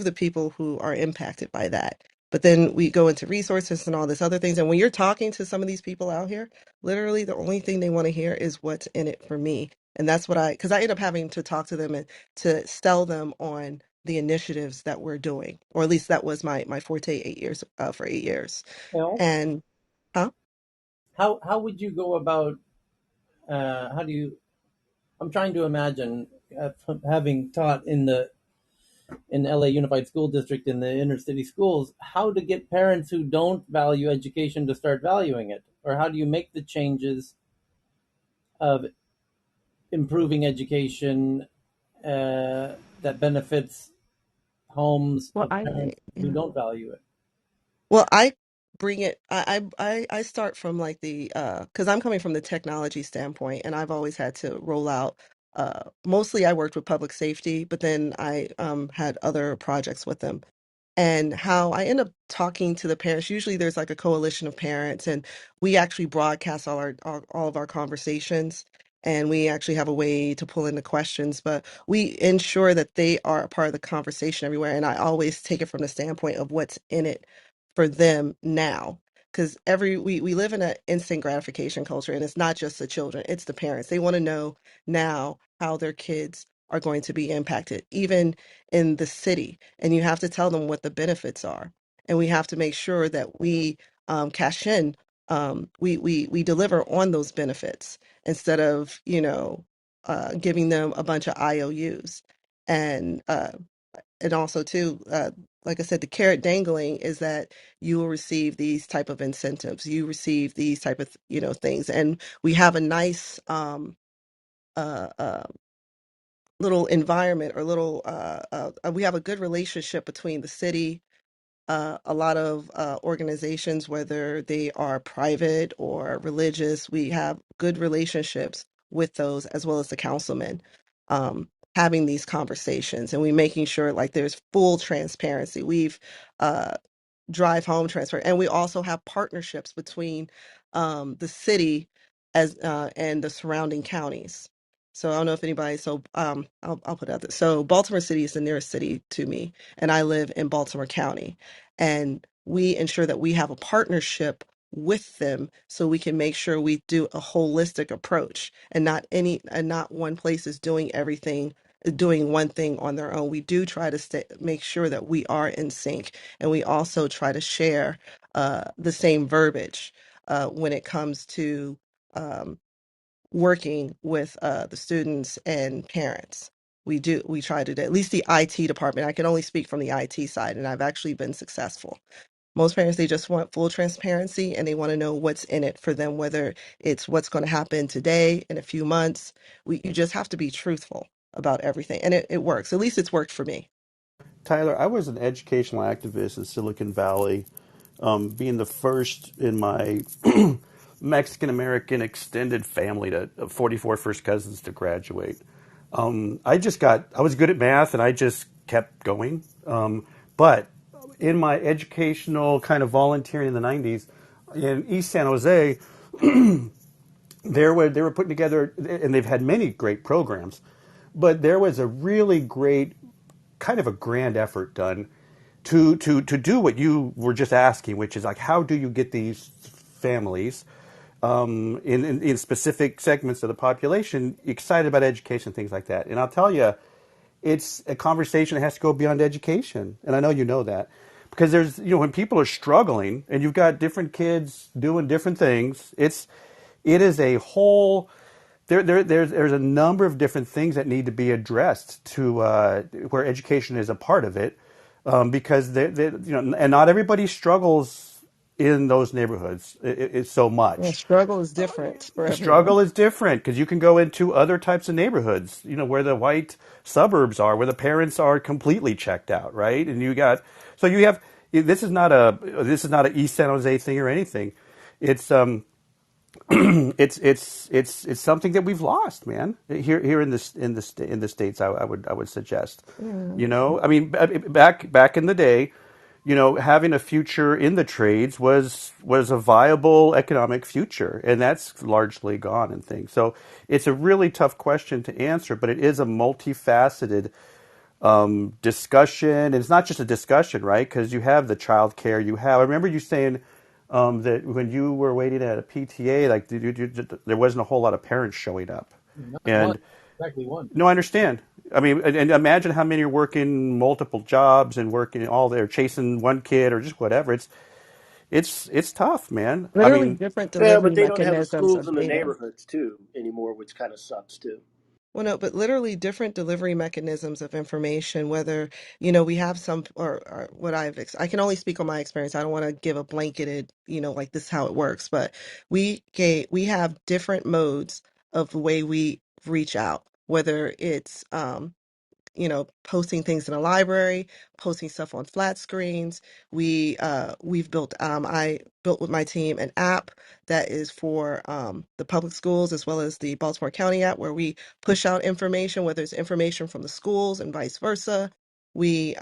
the people who are impacted by that. But then we go into resources and all this other things. And when you're talking to some of these people out here, literally the only thing they want to hear is what's in it for me. And that's what because I end up having to talk to them and to sell them on the initiatives that we're doing, or at least that was my forte 8 years for 8 years. Well, And huh? how would you go about? How do you? I'm trying to imagine having taught in LA Unified School District in the inner city schools, how to get parents who don't value education to start valuing it, or how do you make the changes of improving education that benefits homes Well, of parents who don't value it? I bring it. I start from like the because I'm coming from the technology standpoint, and I've always had to roll out. Mostly, I worked with public safety, but then I had other projects with them. And how I end up talking to the parents. Usually, there's like a coalition of parents, and we actually broadcast all of our conversations. And we actually have a way to pull in the questions, but we ensure that they are a part of the conversation everywhere. And I always take it from the standpoint of what's in it for them now. Because we live in an instant gratification culture, and it's not just the children, it's the parents. They want to know now how their kids are going to be impacted, even in the city. And you have to tell them what the benefits are. And we have to make sure that we cash in, we deliver on those benefits instead of, giving them a bunch of IOUs. And also too, like I said, the carrot dangling is that you will receive these type of incentives, you receive these type of things, and we have a nice uh, uh, little environment, or little we have a good relationship between the city, a lot of organizations, whether they are private or religious, we have good relationships with those, as well as the councilmen, having these conversations, and we making sure like there's full transparency. We've drive home transfer, and we also have partnerships between the city as and the surrounding counties. So I don't know if anybody. So I'll put out there. So Baltimore City is the nearest city to me, and I live in Baltimore County, and we ensure that we have a partnership with them so we can make sure we do a holistic approach, and not one place is doing everything, doing one thing on their own. We do try to make sure that we are in sync, and we also try to share the same verbiage when it comes to um, working with the students and parents. We try to do, at least the IT department. I can only speak from the IT side, and I've actually been successful. Most parents, they just want full transparency, and they want to know what's in it for them, whether it's what's going to happen today, in a few months. You just have to be truthful about everything, and it works. At least it's worked for me. Tyler, I was an educational activist in Silicon Valley, being the first in my Mexican American extended family to 44 first cousins to graduate. I was good at math, and I just kept going. But in my educational kind of volunteering in the 90s in East San Jose, they were putting together, and they've had many great programs, but there was a really great kind of a grand effort done to do what you were just asking, which is like, how do you get these families in specific segments of the population excited about education, things like that. And I'll tell you, it's a conversation that has to go beyond education. And I know you know that. Because there's, when people are struggling and you've got different kids doing different things, it is a whole, there's a number of different things that need to be addressed to where education is a part of it, because and not everybody struggles in those neighborhoods it's so Yeah, much. struggle is different for everyone. Struggle is different because you can go into other types of neighborhoods, where the white suburbs are, where the parents are completely checked out, right? And you have this is not a East San Jose thing or anything. It's it's something that we've lost, man. Here in the states, I would suggest. Yeah. I mean, back in the day, having a future in the trades was a viable economic future, and that's largely gone and things. So it's a really tough question to answer, but it is a multifaceted discussion. And it's not just a discussion, right? Because you have the child care. I remember you saying that when you were waiting at a PTA, like there wasn't a whole lot of parents showing up. Not one, And exactly one. no, I understand. I mean, and imagine how many are working multiple jobs and working all there, chasing one kid or just whatever. It's tough, man. I Literally mean, different Yeah, but delivery they don't have the mechanisms schools of in the data. neighborhoods too anymore, which kind of sucks too. Well, no, but literally different delivery mechanisms of information, whether, we have some, or what I can only speak on my experience. I don't want to give a blanketed, like this is how it works, but we have different modes of the way we reach out, whether it's, posting things in a library, posting stuff on flat screens. We've built I built with my team an app that is for the public schools as well as the Baltimore County app where we push out information, whether it's information from the schools and vice versa. We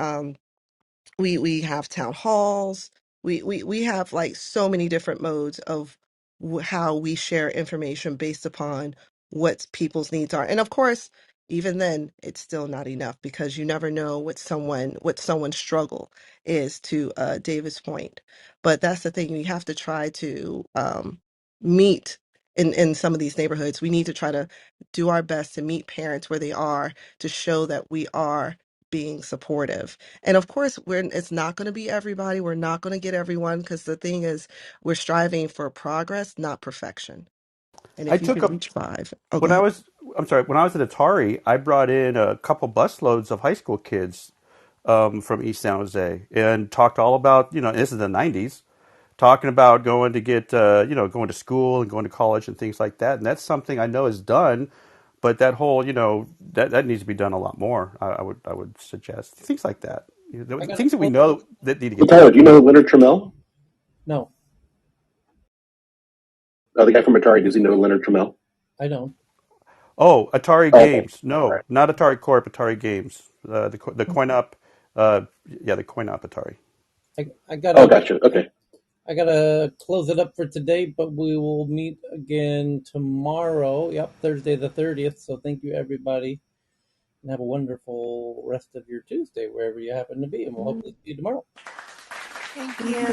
we have town halls. We have like so many different modes of how we share information based upon what people's needs are. And of course, even then, it's still not enough because you never know what someone's struggle is, to David's point. But that's the thing, we have to try to meet in some of these neighborhoods. We need to try to do our best to meet parents where they are, to show that we are being supportive. And of course, it's not going to be everybody. We're not going to get everyone, because the thing is, we're striving for progress, not perfection. And I if you took can up reach five, oh, go when I ahead. was I'm sorry, when I was at Atari, I brought in a couple busloads of high school kids from East San Jose and talked all about, this is the 90s, talking about going to get, going to school and going to college and things like that. And that's something I know is done, but that whole, that needs to be done a lot more. I would suggest things like that. I got Things that we a know that need to Hey, get Tyler, done. do you know Leonard Trammell? no, The guy from Atari. Does he know Leonard Trammell? I don't. Oh, Atari Oh, okay. Games. All right. No, not Atari Corp. Atari Games. The coin up. Yeah, the coin up Atari. I Oh, gotta gotcha. Okay. I gotta close it up for today, but we will meet again tomorrow. Yep, Thursday the 30th. So thank you everybody, and have a wonderful rest of your Tuesday wherever you happen to be, and we'll hopefully see you tomorrow. Thank Thank you. you.